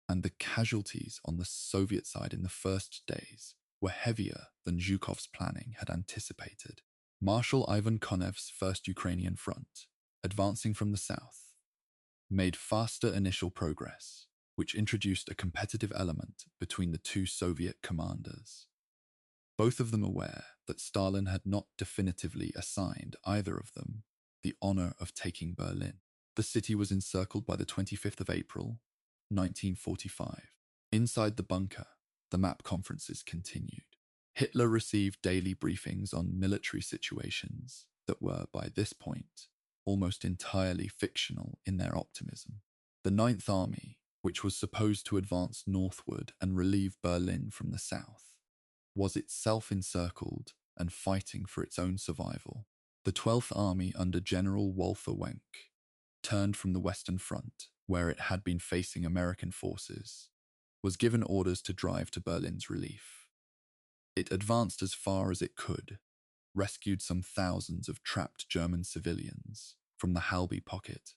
and the casualties on the Soviet side in the first days were heavier than Zhukov's planning had anticipated. Marshal Ivan Konev's First Ukrainian Front, advancing from the south, made faster initial progress, which introduced a competitive element between the two Soviet commanders, both of them aware that Stalin had not definitively assigned either of them the honor of taking Berlin. The city was encircled by the 25th of April, 1945. Inside the bunker, the map conferences continued. Hitler received daily briefings on military situations that were, by this point, almost entirely fictional in their optimism. The Ninth Army, which was supposed to advance northward and relieve Berlin from the south, was itself encircled and fighting for its own survival. The 12th Army under General Walther Wenck turned from the Western Front, where it had been facing American forces, was given orders to drive to Berlin's relief. It advanced as far as it could, rescued some thousands of trapped German civilians from the Halby pocket,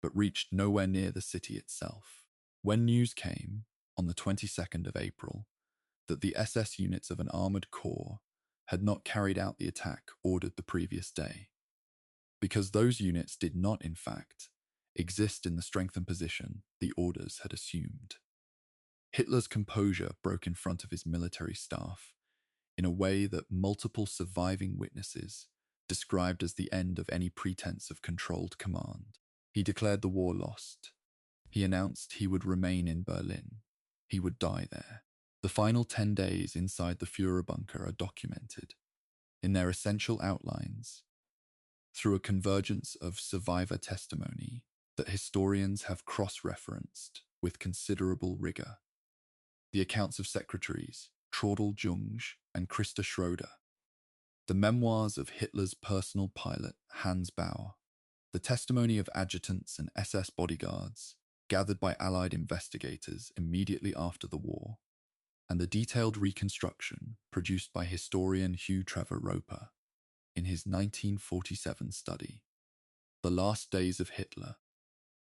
but reached nowhere near the city itself. When news came, on the 22nd of April, that the SS units of an armoured corps had not carried out the attack ordered the previous day, because those units did not, in fact, exist in the strengthened position the orders had assumed. Hitler's composure broke in front of his military staff in a way that multiple surviving witnesses described as the end of any pretense of controlled command. He declared the war lost. He announced he would remain in Berlin. He would die there. The final 10 days inside the Führer bunker are documented, in their essential outlines, through a convergence of survivor testimony that historians have cross-referenced with considerable rigor. The accounts of secretaries Traudl Junge and Christa Schroeder, the memoirs of Hitler's personal pilot Hans Bauer, the testimony of adjutants and SS bodyguards gathered by Allied investigators immediately after the war, and the detailed reconstruction produced by historian Hugh Trevor Roper in his 1947 study, The Last Days of Hitler,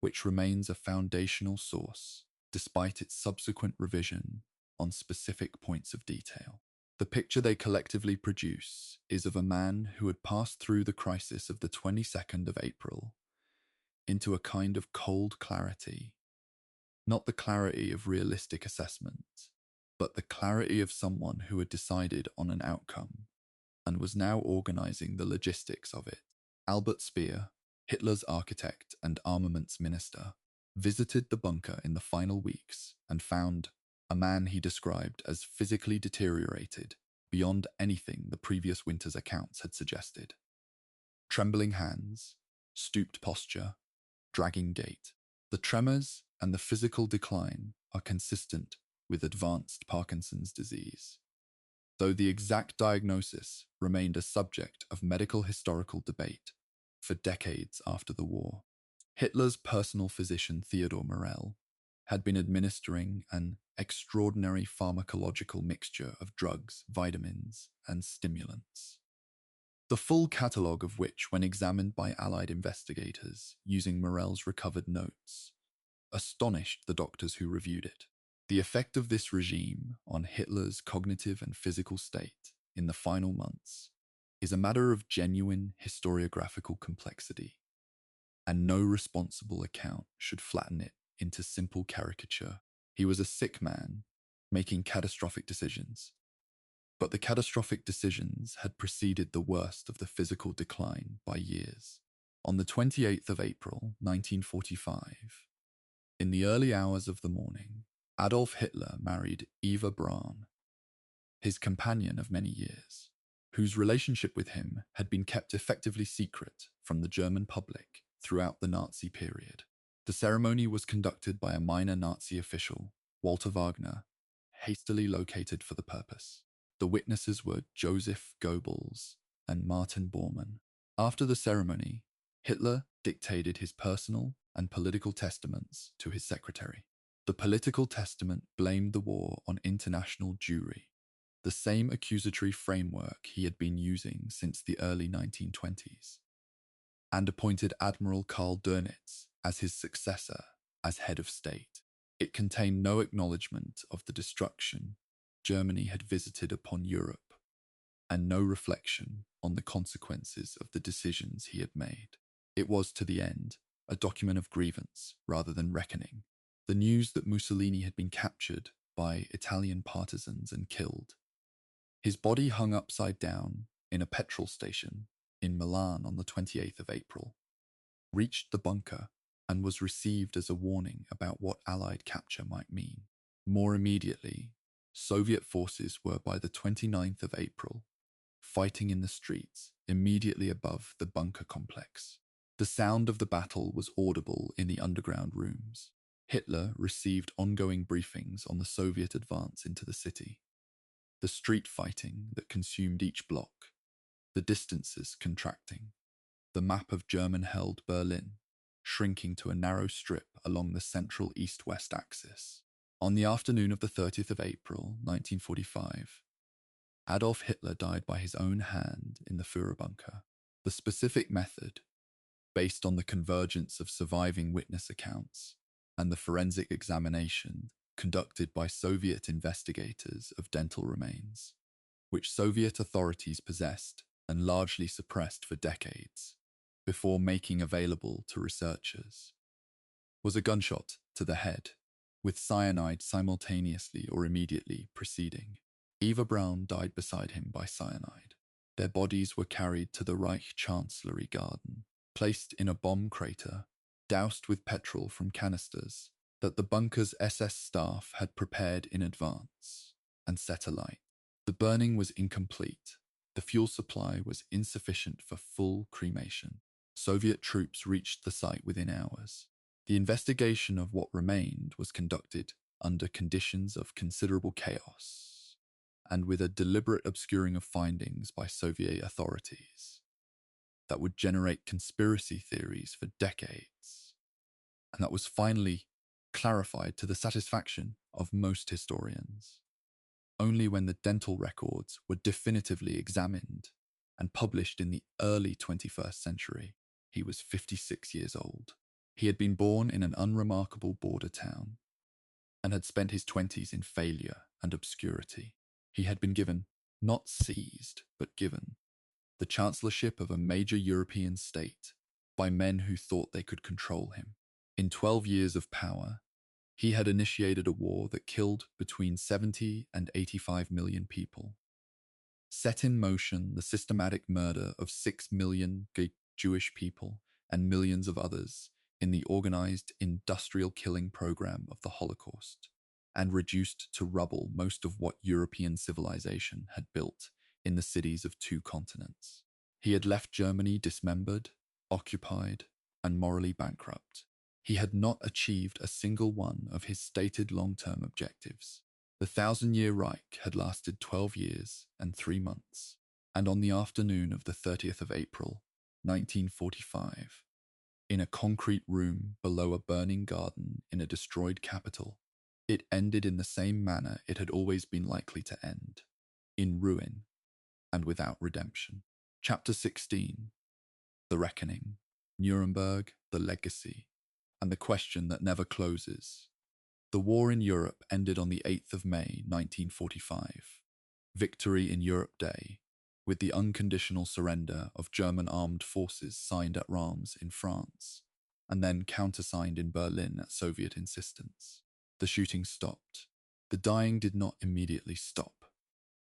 which remains a foundational source despite its subsequent revision on specific points of detail. The picture they collectively produce is of a man who had passed through the crisis of the 22nd of April into a kind of cold clarity, not the clarity of realistic assessment, but the clarity of someone who had decided on an outcome and was now organizing the logistics of it. Albert Speer, Hitler's architect and armaments minister, visited the bunker in the final weeks and found a man he described as physically deteriorated beyond anything the previous winter's accounts had suggested. Trembling hands, stooped posture, dragging gait. The tremors and the physical decline are consistent with advanced Parkinson's disease, though the exact diagnosis remained a subject of medical historical debate for decades after the war. Hitler's personal physician Theodor Morell had been administering an extraordinary pharmacological mixture of drugs, vitamins, and stimulants, the full catalogue of which, when examined by Allied investigators using Morell's recovered notes, astonished the doctors who reviewed it. The effect of this regime on Hitler's cognitive and physical state in the final months is a matter of genuine historiographical complexity, and no responsible account should flatten it into simple caricature. He was a sick man, making catastrophic decisions, but the catastrophic decisions had preceded the worst of the physical decline by years. On the 28th of April, 1945, in the early hours of the morning, Adolf Hitler married Eva Braun, his companion of many years, whose relationship with him had been kept effectively secret from the German public throughout the Nazi period. The ceremony was conducted by a minor Nazi official, Walter Wagner, hastily located for the purpose. The witnesses were Joseph Goebbels and Martin Bormann. After the ceremony, Hitler dictated his personal and political testaments to his secretary. The political testament blamed the war on international Jewry, the same accusatory framework he had been using since the early 1920s, and appointed Admiral Karl Dönitz as his successor as head of state. It contained no acknowledgement of the destruction Germany had visited upon Europe, and no reflection on the consequences of the decisions he had made. It was, to the end, a document of grievance rather than reckoning. The news that Mussolini had been captured by Italian partisans and killed, his body hung upside down in a petrol station in Milan on the 28th of April, reached the bunker and was received as a warning about what Allied capture might mean. More immediately, Soviet forces were by the 29th of April fighting in the streets immediately above the bunker complex. The sound of the battle was audible in the underground rooms. Hitler received ongoing briefings on the Soviet advance into the city, the street fighting that consumed each block, the distances contracting, the map of German-held Berlin shrinking to a narrow strip along the central east-west axis. On the afternoon of the 30th of April, 1945, Adolf Hitler died by his own hand in the Führer bunker. The specific method, based on the convergence of surviving witness accounts and the forensic examination conducted by Soviet investigators of dental remains, which Soviet authorities possessed and largely suppressed for decades before making available to researchers, was a gunshot to the head, with cyanide simultaneously or immediately preceding. Eva Braun died beside him by cyanide. Their bodies were carried to the Reich Chancellery Garden, placed in a bomb crater, doused with petrol from canisters that the bunker's SS staff had prepared in advance, and set alight. The burning was incomplete. The fuel supply was insufficient for full cremation. Soviet troops reached the site within hours. The investigation of what remained was conducted under conditions of considerable chaos, and with a deliberate obscuring of findings by Soviet authorities that would generate conspiracy theories for decades, and that was finally clarified to the satisfaction of most historians only when the dental records were definitively examined and published in the early 21st century. He was 56 years old. He had been born in an unremarkable border town and had spent his 20s in failure and obscurity. He had been given, not seized, but given, the chancellorship of a major European state by men who thought they could control him. In 12 years of power, he had initiated a war that killed between 70 and 85 million people, set in motion the systematic murder of 6 million Jewish people and millions of others in the organized industrial killing program of the Holocaust, and reduced to rubble most of what European civilization had built in the cities of 2 continents. He had left Germany dismembered, occupied, and morally bankrupt. He had not achieved a single one of his stated long-term objectives. The 1,000-year Reich had lasted 12 years and 3 months, and on the afternoon of the 30th of April, 1945, in a concrete room below a burning garden in a destroyed capital, it ended in the same manner it had always been likely to end, in ruin and without redemption. Chapter 16, The Reckoning, Nuremberg, the Legacy, and the Question That Never Closes. The war in Europe ended on the 8th of May, 1945. Victory in Europe Day, with the unconditional surrender of German armed forces signed at Reims in France, and then countersigned in Berlin at Soviet insistence. The shooting stopped. The dying did not immediately stop.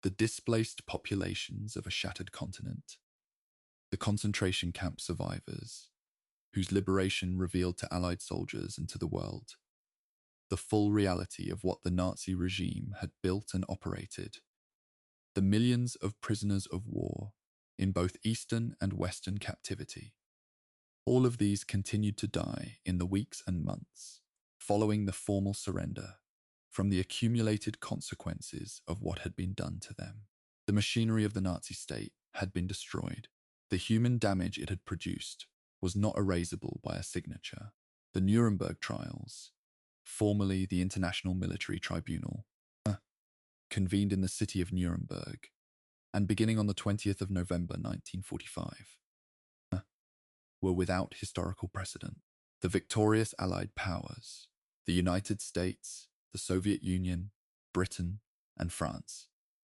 The displaced populations of a shattered continent, the concentration camp survivors, whose liberation revealed to Allied soldiers and to the world the full reality of what the Nazi regime had built and operated, the millions of prisoners of war in both Eastern and Western captivity. All of these continued to die in the weeks and months following the formal surrender from the accumulated consequences of what had been done to them. The machinery of the Nazi state had been destroyed. The human damage it had produced was not erasable by a signature. The Nuremberg trials, formerly the International Military Tribunal, convened in the city of Nuremberg, and beginning on the 20th of November 1945, were without historical precedent. The victorious Allied powers, the United States, the Soviet Union, Britain, and France,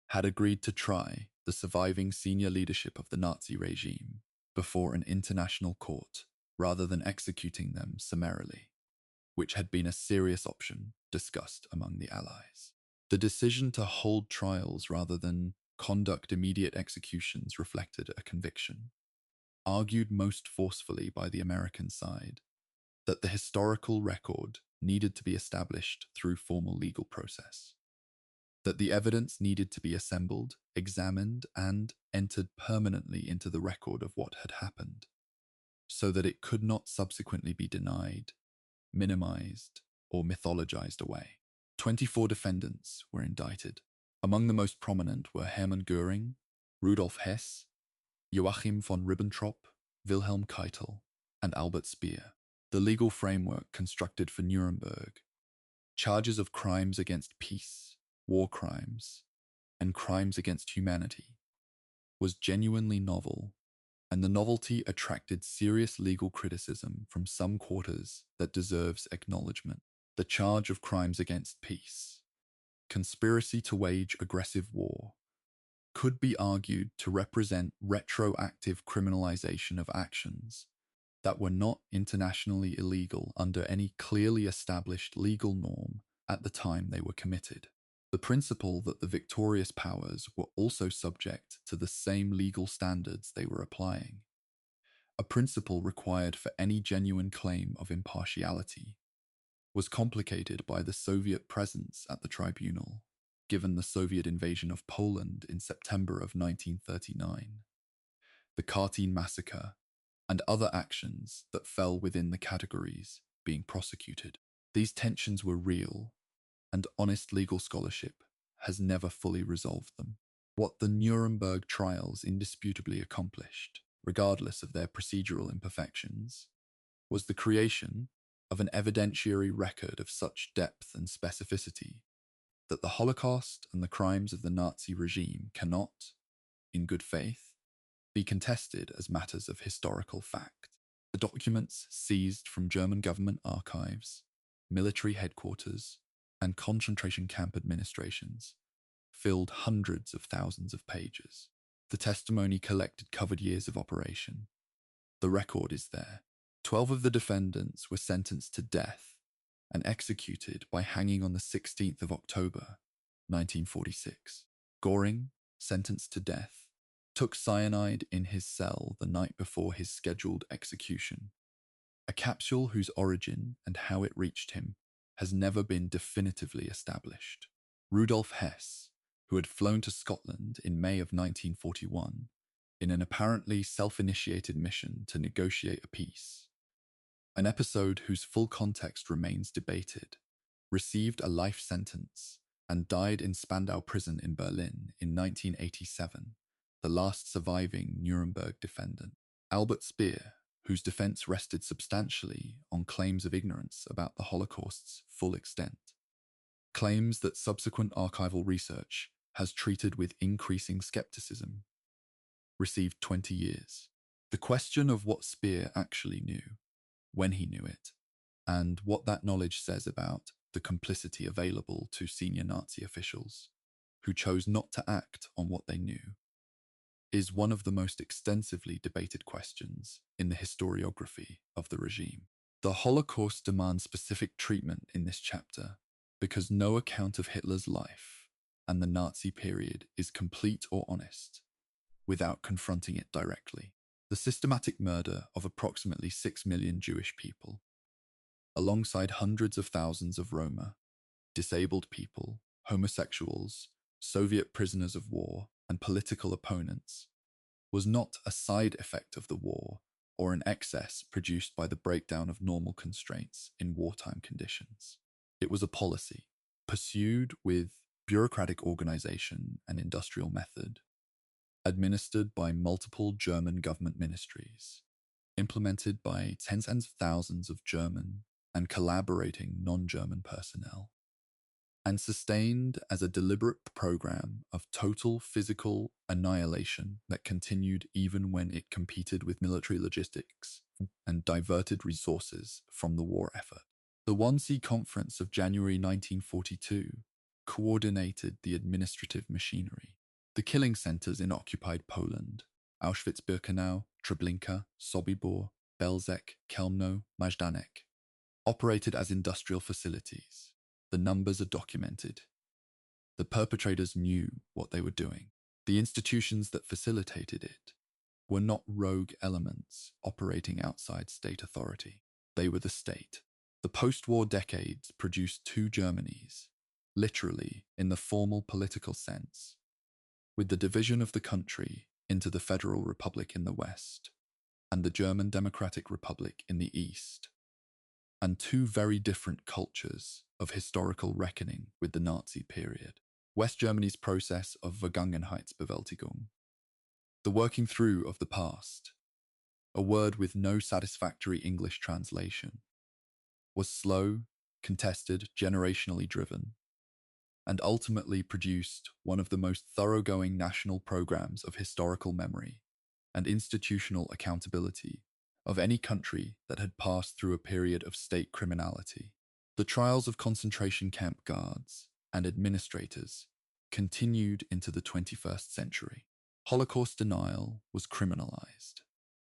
had agreed to try the surviving senior leadership of the Nazi regime before an international court rather than executing them summarily, which had been a serious option discussed among the Allies. The decision to hold trials rather than conduct immediate executions reflected a conviction, argued most forcefully by the American side, that the historical record needed to be established through formal legal process, that the evidence needed to be assembled, examined, and entered permanently into the record of what had happened, so that it could not subsequently be denied, minimized, or mythologized away. 24 defendants were indicted. Among the most prominent were Hermann Göring, Rudolf Hess, Joachim von Ribbentrop, Wilhelm Keitel, and Albert Speer. The legal framework constructed for Nuremberg, charges of crimes against peace, war crimes, and crimes against humanity, was genuinely novel, and the novelty attracted serious legal criticism from some quarters that deserves acknowledgement. The charge of crimes against peace, conspiracy to wage aggressive war, could be argued to represent retroactive criminalization of actions that were not internationally illegal under any clearly established legal norm at the time they were committed. The principle that the victorious powers were also subject to the same legal standards they were applying, a principle required for any genuine claim of impartiality, was complicated by the Soviet presence at the tribunal, given the Soviet invasion of Poland in September of 1939, the Katyn massacre, and other actions that fell within the categories being prosecuted. These tensions were real, and honest legal scholarship has never fully resolved them. What the Nuremberg trials indisputably accomplished, regardless of their procedural imperfections, was the creation of an evidentiary record of such depth and specificity that the Holocaust and the crimes of the Nazi regime cannot, in good faith, be contested as matters of historical fact. The documents seized from German government archives, military headquarters, and concentration camp administrations filled hundreds of thousands of pages. The testimony collected covered years of operation. The record is there. 12 of the defendants were sentenced to death and executed by hanging on the 16th of October, 1946. Göring, sentenced to death, took cyanide in his cell the night before his scheduled execution. A capsule whose origin and how it reached him has never been definitively established. Rudolf Hess, who had flown to Scotland in May of 1941 in an apparently self-initiated mission to negotiate a peace, an episode whose full context remains debated, received a life sentence and died in Spandau prison in Berlin in 1987, the last surviving Nuremberg defendant. Albert Speer, whose defense rested substantially on claims of ignorance about the Holocaust's full extent, claims that subsequent archival research has treated with increasing skepticism, received 20 years. The question of what Speer actually knew, when he knew it, and what that knowledge says about the complicity available to senior Nazi officials who chose not to act on what they knew, is one of the most extensively debated questions in the historiography of the regime. The Holocaust demands specific treatment in this chapter because no account of Hitler's life and the Nazi period is complete or honest without confronting it directly. The systematic murder of approximately 6 million Jewish people, alongside hundreds of thousands of Roma, disabled people, homosexuals, Soviet prisoners of war, and political opponents, was not a side effect of the war or an excess produced by the breakdown of normal constraints in wartime conditions. It was a policy, pursued with bureaucratic organization and industrial method, administered by multiple German government ministries, implemented by tens of thousands of German and collaborating non-German personnel, and sustained as a deliberate program of total physical annihilation that continued even when it competed with military logistics and diverted resources from the war effort. The Wannsee Conference of January 1942 coordinated the administrative machinery. The killing centers in occupied Poland, Auschwitz-Birkenau, Treblinka, Sobibor, Belzec, Chełmno, Majdanek, operated as industrial facilities. The numbers are documented. The perpetrators knew what they were doing. The institutions that facilitated it were not rogue elements operating outside state authority. They were the state. The post-war decades produced two Germanys, literally in the formal political sense, with the division of the country into the Federal Republic in the West and the German Democratic Republic in the East, and two very different cultures of historical reckoning with the Nazi period. West Germany's process of Vergangenheitsbewältigung, the working through of the past, a word with no satisfactory English translation, was slow, contested, generationally driven, and ultimately produced one of the most thoroughgoing national programs of historical memory and institutional accountability of any country that had passed through a period of state criminality. The trials of concentration camp guards and administrators continued into the 21st century. Holocaust denial was criminalized.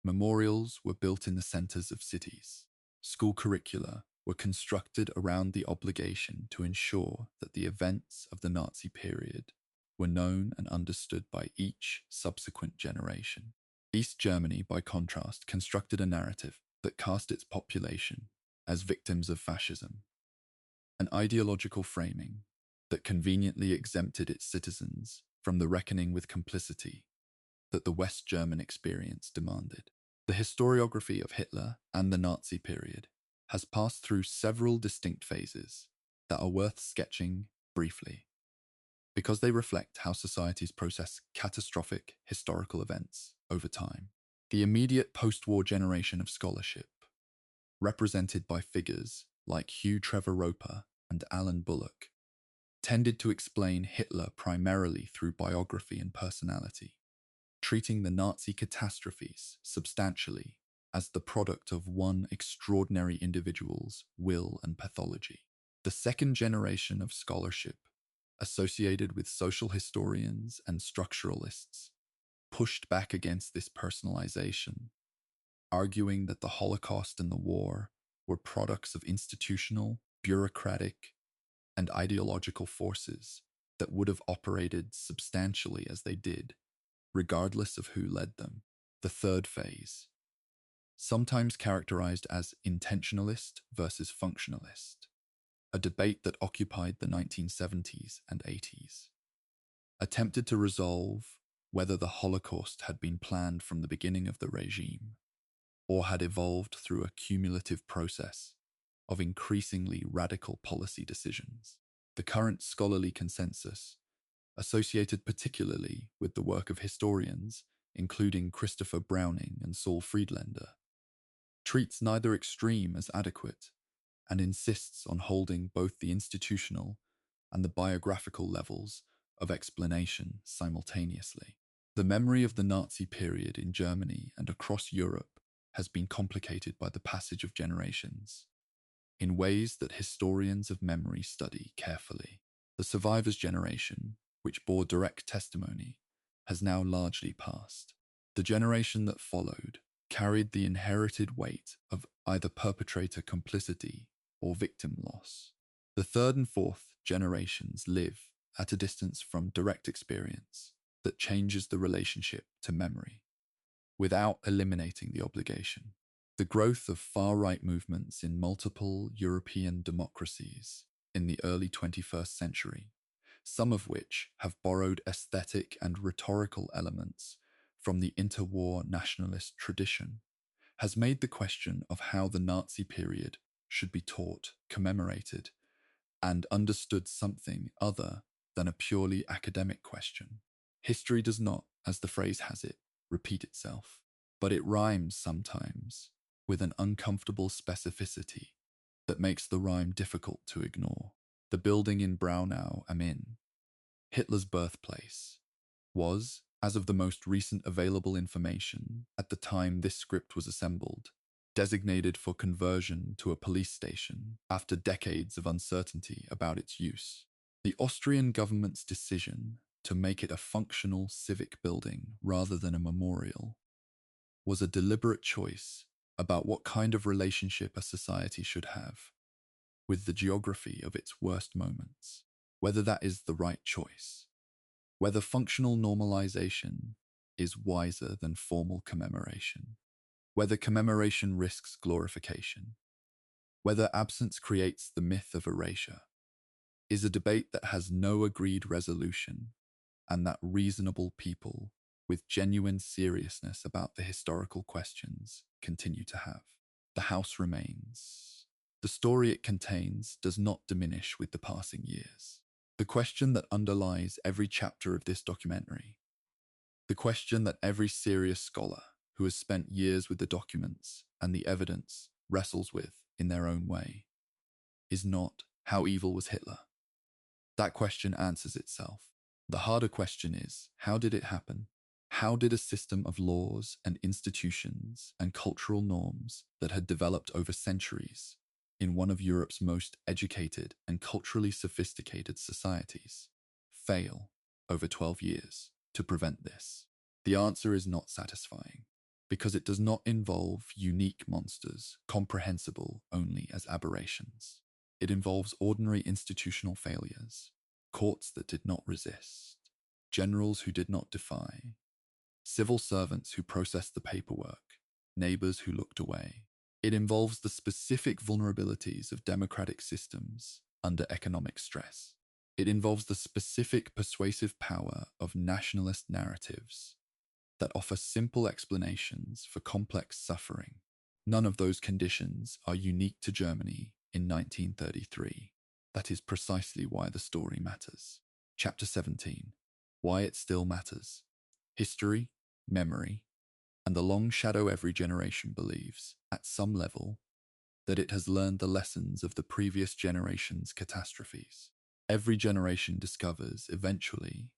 Memorials were built in the centers of cities. School curricula were constructed around the obligation to ensure that the events of the Nazi period were known and understood by each subsequent generation. East Germany, by contrast, constructed a narrative that cast its population as victims of fascism, an ideological framing that conveniently exempted its citizens from the reckoning with complicity that the West German experience demanded. The historiography of Hitler and the Nazi period has passed through several distinct phases that are worth sketching briefly, because they reflect how societies process catastrophic historical events over time. The immediate post-war generation of scholarship, represented by figures like Hugh Trevor Roper and Alan Bullock, tended to explain Hitler primarily through biography and personality. treating the Nazi catastrophes substantially as the product of one extraordinary individual's will and pathology. The second generation of scholarship, associated with social historians and structuralists, pushed back against this personalization, arguing that the Holocaust and the war were products of institutional, bureaucratic, and ideological forces that would have operated substantially as they did, regardless of who led them. The third phase, sometimes characterized as intentionalist versus functionalist, a debate that occupied the 1970s and 80s, attempted to resolve whether the Holocaust had been planned from the beginning of the regime or had evolved through a cumulative process of increasingly radical policy decisions. The current scholarly consensus, associated particularly with the work of historians, including Christopher Browning and Saul Friedlander, treats neither extreme as adequate and insists on holding both the institutional and the biographical levels of explanation simultaneously. The memory of the Nazi period in Germany and across Europe has been complicated by the passage of generations in ways that historians of memory study carefully. The survivors' generation, which bore direct testimony, has now largely passed. The generation that followed carried the inherited weight of either perpetrator complicity or victim loss. The third and fourth generations live at a distance from direct experience that changes the relationship to memory, without eliminating the obligation. The growth of far-right movements in multiple European democracies in the early 21st century, some of which have borrowed aesthetic and rhetorical elements from the interwar nationalist tradition, has made the question of how the Nazi period should be taught, commemorated, and understood something other than a purely academic question. History does not, as the phrase has it, repeat itself, but it rhymes sometimes with an uncomfortable specificity that makes the rhyme difficult to ignore. The building in Braunau am Inn, Hitler's birthplace, was, as of the most recent available information at the time this script was assembled, designated for conversion to a police station after decades of uncertainty about its use. The Austrian government's decision to make it a functional civic building rather than a memorial was a deliberate choice about what kind of relationship a society should have with the geography of its worst moments, whether that is the right choice, whether functional normalization is wiser than formal commemoration, whether commemoration risks glorification, whether absence creates the myth of erasure, is a debate that has no agreed resolution and that reasonable people with genuine seriousness about the historical questions continue to have. The house remains. The story it contains does not diminish with the passing years. The question that underlies every chapter of this documentary, the question that every serious scholar who has spent years with the documents and the evidence wrestles with in their own way, is not how evil was Hitler. That question answers itself. The harder question is, how did it happen? How did a system of laws and institutions and cultural norms that had developed over centuries in one of Europe's most educated and culturally sophisticated societies fail over 12 years to prevent this? The answer is not satisfying, because it does not involve unique monsters comprehensible only as aberrations. It involves ordinary institutional failures, courts that did not resist, generals who did not defy, civil servants who processed the paperwork, neighbors who looked away. It involves the specific vulnerabilities of democratic systems under economic stress. It involves the specific persuasive power of nationalist narratives that offer simple explanations for complex suffering. None of those conditions are unique to Germany in 1933. That is precisely why the story matters. Chapter 17. Why it still matters. History, memory, and the long shadow every generation believes, at some level, that it has learned the lessons of the previous generation's catastrophes. Every generation discovers, eventually,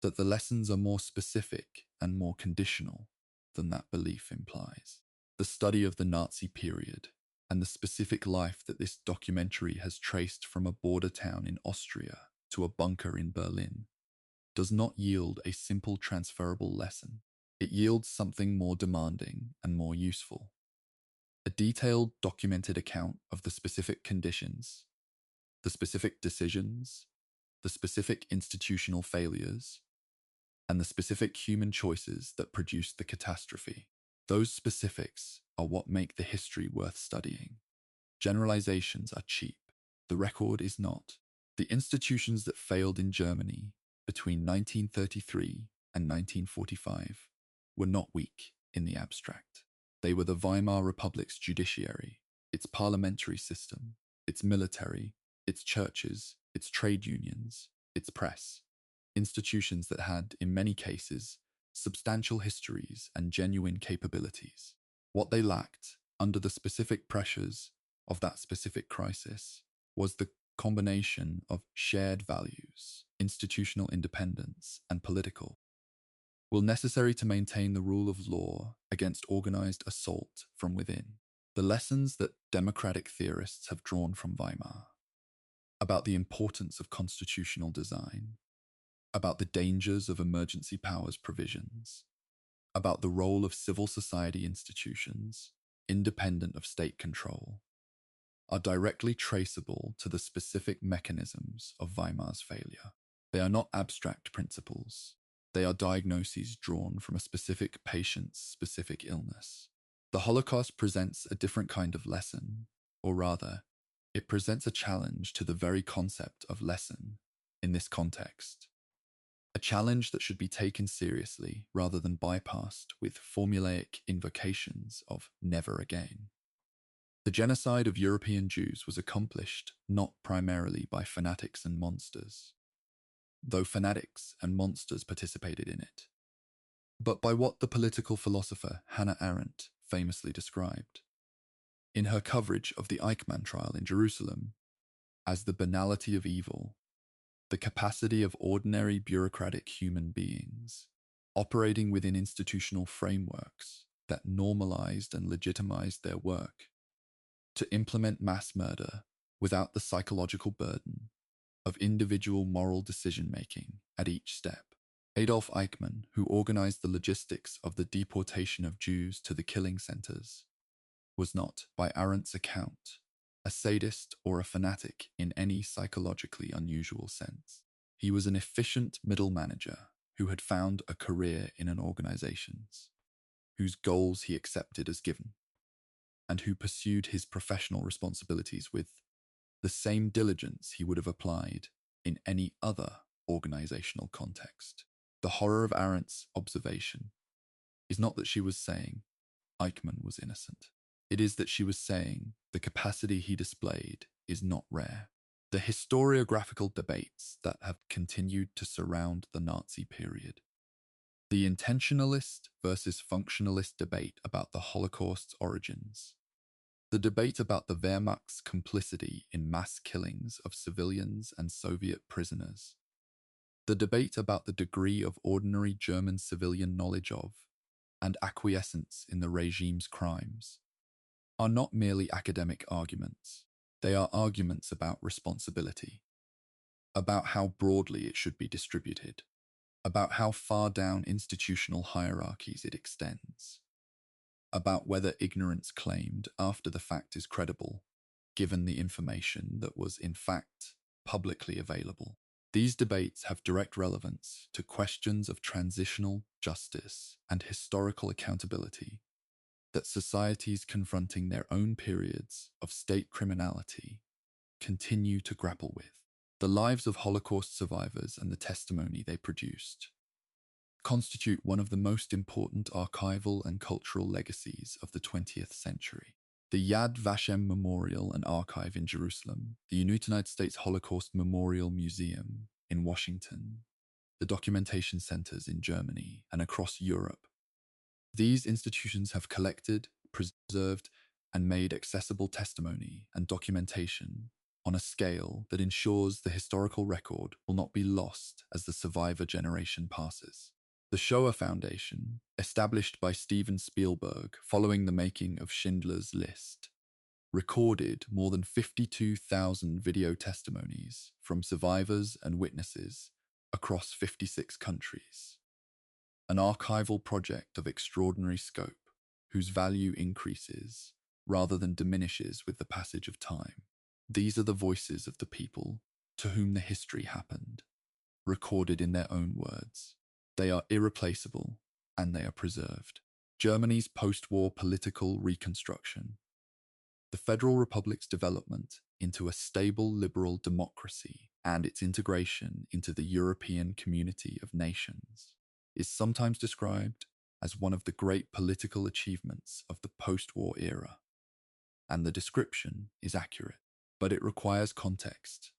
that the lessons are more specific and more conditional than that belief implies. The study of the Nazi period and the specific life that this documentary has traced from a border town in Austria to a bunker in Berlin does not yield a simple transferable lesson. It yields something more demanding and more useful. A detailed, documented account of the specific conditions, the specific decisions, the specific institutional failures, and the specific human choices that produced the catastrophe. Those specifics are what make the history worth studying. Generalizations are cheap. The record is not. The institutions that failed in Germany between 1933 and 1945 were not weak in the abstract. They were the Weimar Republic's judiciary, its parliamentary system, its military, its churches, its trade unions, its press, institutions that had, in many cases, substantial histories and genuine capabilities. What they lacked, under the specific pressures of that specific crisis, was the combination of shared values, institutional independence, and political will necessary to maintain the rule of law against organized assault from within. The lessons that democratic theorists have drawn from Weimar about the importance of constitutional design, about the dangers of emergency powers provisions, about the role of civil society institutions, independent of state control, are directly traceable to the specific mechanisms of Weimar's failure. They are not abstract principles. They are diagnoses drawn from a specific patient's specific illness. The Holocaust presents a different kind of lesson, or rather, it presents a challenge to the very concept of lesson in this context. A challenge that should be taken seriously rather than bypassed with formulaic invocations of never again. The genocide of European Jews was accomplished not primarily by fanatics and monsters, though fanatics and monsters participated in it, but by what the political philosopher Hannah Arendt famously described in her coverage of the Eichmann trial in Jerusalem as the banality of evil, the capacity of ordinary bureaucratic human beings operating within institutional frameworks that normalized and legitimized their work to implement mass murder without the psychological burden of individual moral decision-making at each step. Adolf Eichmann, who organized the logistics of the deportation of Jews to the killing centers, was not, by Arendt's account, a sadist or a fanatic in any psychologically unusual sense. He was an efficient middle manager who had found a career in an organization, whose goals he accepted as given, and who pursued his professional responsibilities with the same diligence he would have applied in any other organizational context. The horror of Arendt's observation is not that she was saying Eichmann was innocent. It is that she was saying the capacity he displayed is not rare. The historiographical debates that have continued to surround the Nazi period, the intentionalist versus functionalist debate about the Holocaust's origins, the debate about the Wehrmacht's complicity in mass killings of civilians and Soviet prisoners, the debate about the degree of ordinary German civilian knowledge of and acquiescence in the regime's crimes, are not merely academic arguments. They are arguments about responsibility, about how broadly it should be distributed, about how far down institutional hierarchies it extends, about whether ignorance claimed after the fact is credible, given the information that was in fact publicly available. These debates have direct relevance to questions of transitional justice and historical accountability that societies confronting their own periods of state criminality continue to grapple with. The lives of Holocaust survivors and the testimony they produced constitute one of the most important archival and cultural legacies of the 20th century. The Yad Vashem Memorial and Archive in Jerusalem, the United States Holocaust Memorial Museum in Washington, the documentation centers in Germany and across Europe. These institutions have collected, preserved, and made accessible testimony and documentation on a scale that ensures the historical record will not be lost as the survivor generation passes. The Shoah Foundation, established by Steven Spielberg following the making of Schindler's List, recorded more than 52,000 video testimonies from survivors and witnesses across 56 countries. An archival project of extraordinary scope, whose value increases rather than diminishes with the passage of time. These are the voices of the people to whom the history happened, recorded in their own words. They are irreplaceable, and they are preserved. Germany's post-war political reconstruction. The Federal Republic's development into a stable liberal democracy and its integration into the European community of nations is sometimes described as one of the great political achievements of the post-war era. And the description is accurate, but it requires context.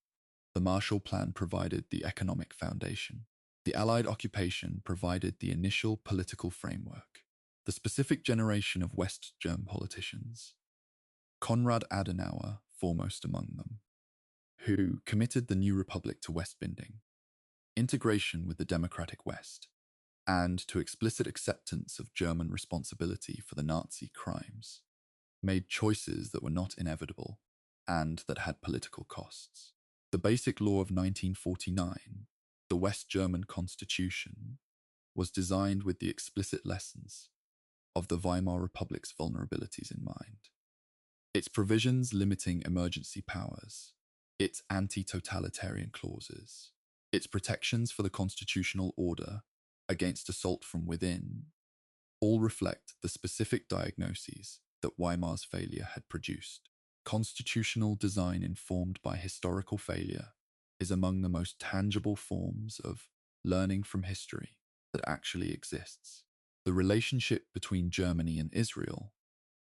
The Marshall Plan provided the economic foundation. The Allied occupation provided the initial political framework. The specific generation of West German politicians, Konrad Adenauer foremost among them, who committed the new republic to Westbinding, integration with the democratic West, and to explicit acceptance of German responsibility for the Nazi crimes, made choices that were not inevitable and that had political costs. The Basic Law of 1949, the West German Constitution, was designed with the explicit lessons of the Weimar Republic's vulnerabilities in mind. Its provisions limiting emergency powers, its anti-totalitarian clauses, its protections for the constitutional order against assault from within, all reflect the specific diagnoses that Weimar's failure had produced. Constitutional design informed by historical failure is among the most tangible forms of learning from history that actually exists. The relationship between Germany and Israel,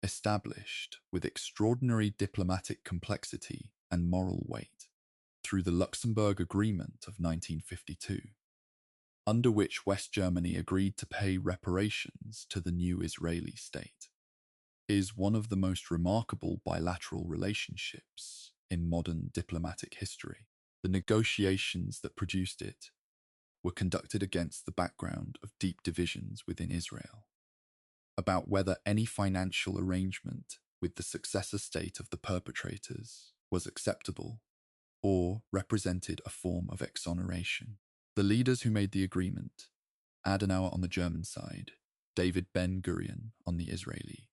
established with extraordinary diplomatic complexity and moral weight through the Luxembourg Agreement of 1952, under which West Germany agreed to pay reparations to the new Israeli state, is one of the most remarkable bilateral relationships in modern diplomatic history. The negotiations that produced it were conducted against the background of deep divisions within Israel about whether any financial arrangement with the successor state of the perpetrators was acceptable or represented a form of exoneration. The leaders who made the agreement, Adenauer on the German side, David Ben-Gurion on the Israeli,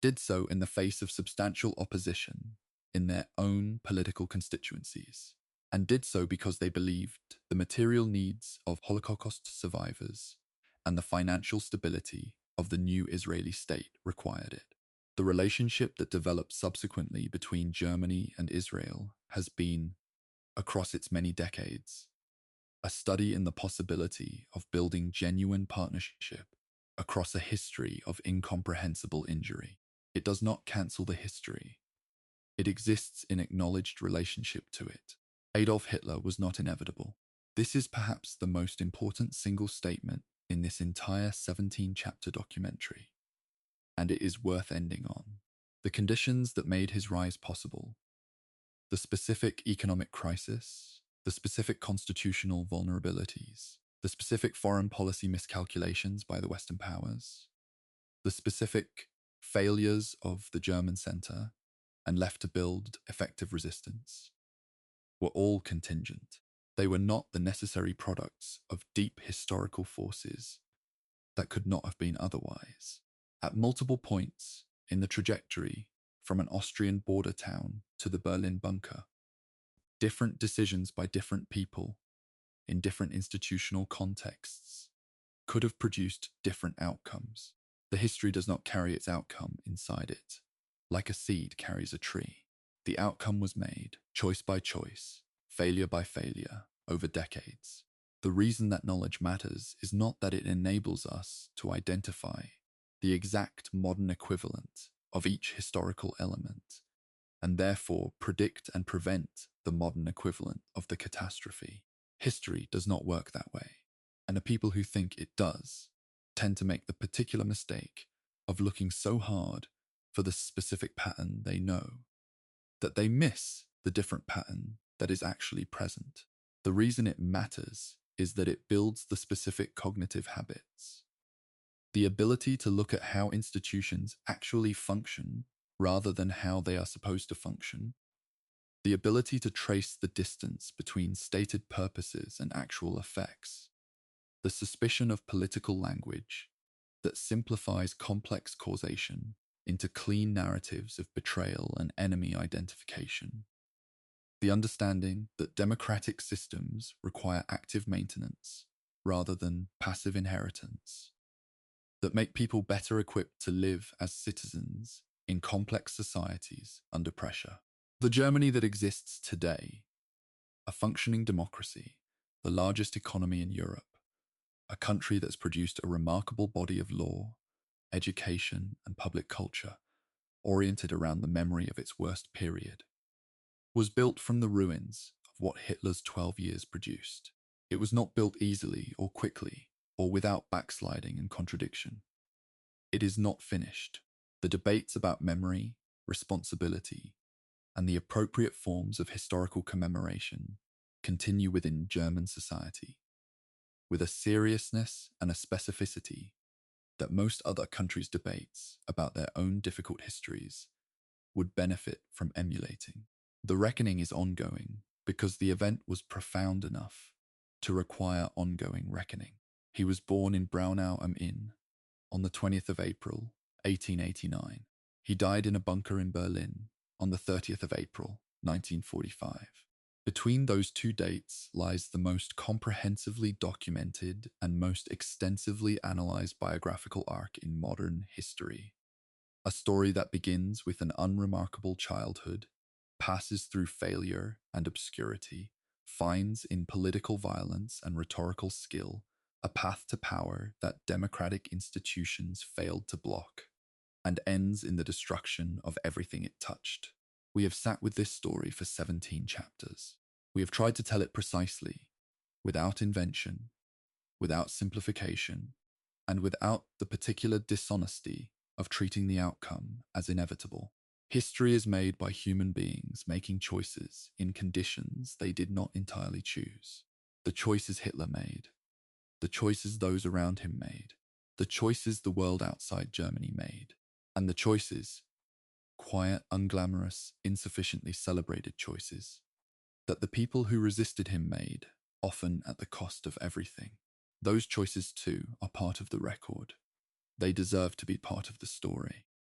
did so in the face of substantial opposition in their own political constituencies, and did so because they believed the material needs of Holocaust survivors and the financial stability of the new Israeli state required it. The relationship that developed subsequently between Germany and Israel has been, across its many decades, a study in the possibility of building genuine partnership across a history of incomprehensible injury. It does not cancel the history. It exists in acknowledged relationship to it. Adolf Hitler was not inevitable. This is perhaps the most important single statement in this entire 17-chapter documentary, and it is worth ending on. The conditions that made his rise possible, the specific economic crisis, the specific constitutional vulnerabilities, the specific foreign policy miscalculations by the Western powers, the specific failures of the German center and left to build effective resistance, were all contingent. They were not the necessary products of deep historical forces that could not have been otherwise. At multiple points in the trajectory from an Austrian border town to the Berlin bunker, different decisions by different people in different institutional contexts could have produced different outcomes. The history does not carry its outcome inside it, like a seed carries a tree. The outcome was made, choice by choice, failure by failure, over decades. The reason that knowledge matters is not that it enables us to identify the exact modern equivalent of each historical element, and therefore predict and prevent the modern equivalent of the catastrophe. History does not work that way, and the people who think it does tend to make the particular mistake of looking so hard for the specific pattern they know that they miss the different pattern that is actually present. The reason it matters is that it builds the specific cognitive habits. The ability to look at how institutions actually function rather than how they are supposed to function. The ability to trace the distance between stated purposes and actual effects. The suspicion of political language that simplifies complex causation into clean narratives of betrayal and enemy identification. The understanding that democratic systems require active maintenance rather than passive inheritance, that make people better equipped to live as citizens in complex societies under pressure. The Germany that exists today, a functioning democracy, the largest economy in Europe, a country that's produced a remarkable body of law, education, and public culture, oriented around the memory of its worst period, was built from the ruins of what Hitler's 12 years produced. It was not built easily or quickly, or without backsliding and contradiction. It is not finished. The debates about memory, responsibility, and the appropriate forms of historical commemoration continue within German society, with a seriousness and a specificity that most other countries' debates about their own difficult histories would benefit from emulating. The reckoning is ongoing because the event was profound enough to require ongoing reckoning. He was born in Braunau am Inn on the 20th of April, 1889. He died in a bunker in Berlin on the 30th of April, 1945. Between those two dates lies the most comprehensively documented and most extensively analyzed biographical arc in modern history. A story that begins with an unremarkable childhood, passes through failure and obscurity, finds in political violence and rhetorical skill a path to power that democratic institutions failed to block, and ends in the destruction of everything it touched. We have sat with this story for 17 chapters. We have tried to tell it precisely, without invention, without simplification, and without the particular dishonesty of treating the outcome as inevitable. History is made by human beings making choices in conditions they did not entirely choose. The choices Hitler made, the choices those around him made, the choices the world outside Germany made, and the choices, quiet, unglamorous, insufficiently celebrated choices, that the people who resisted him made, often at the cost of everything. Those choices too are part of the record. They deserve to be part of the story.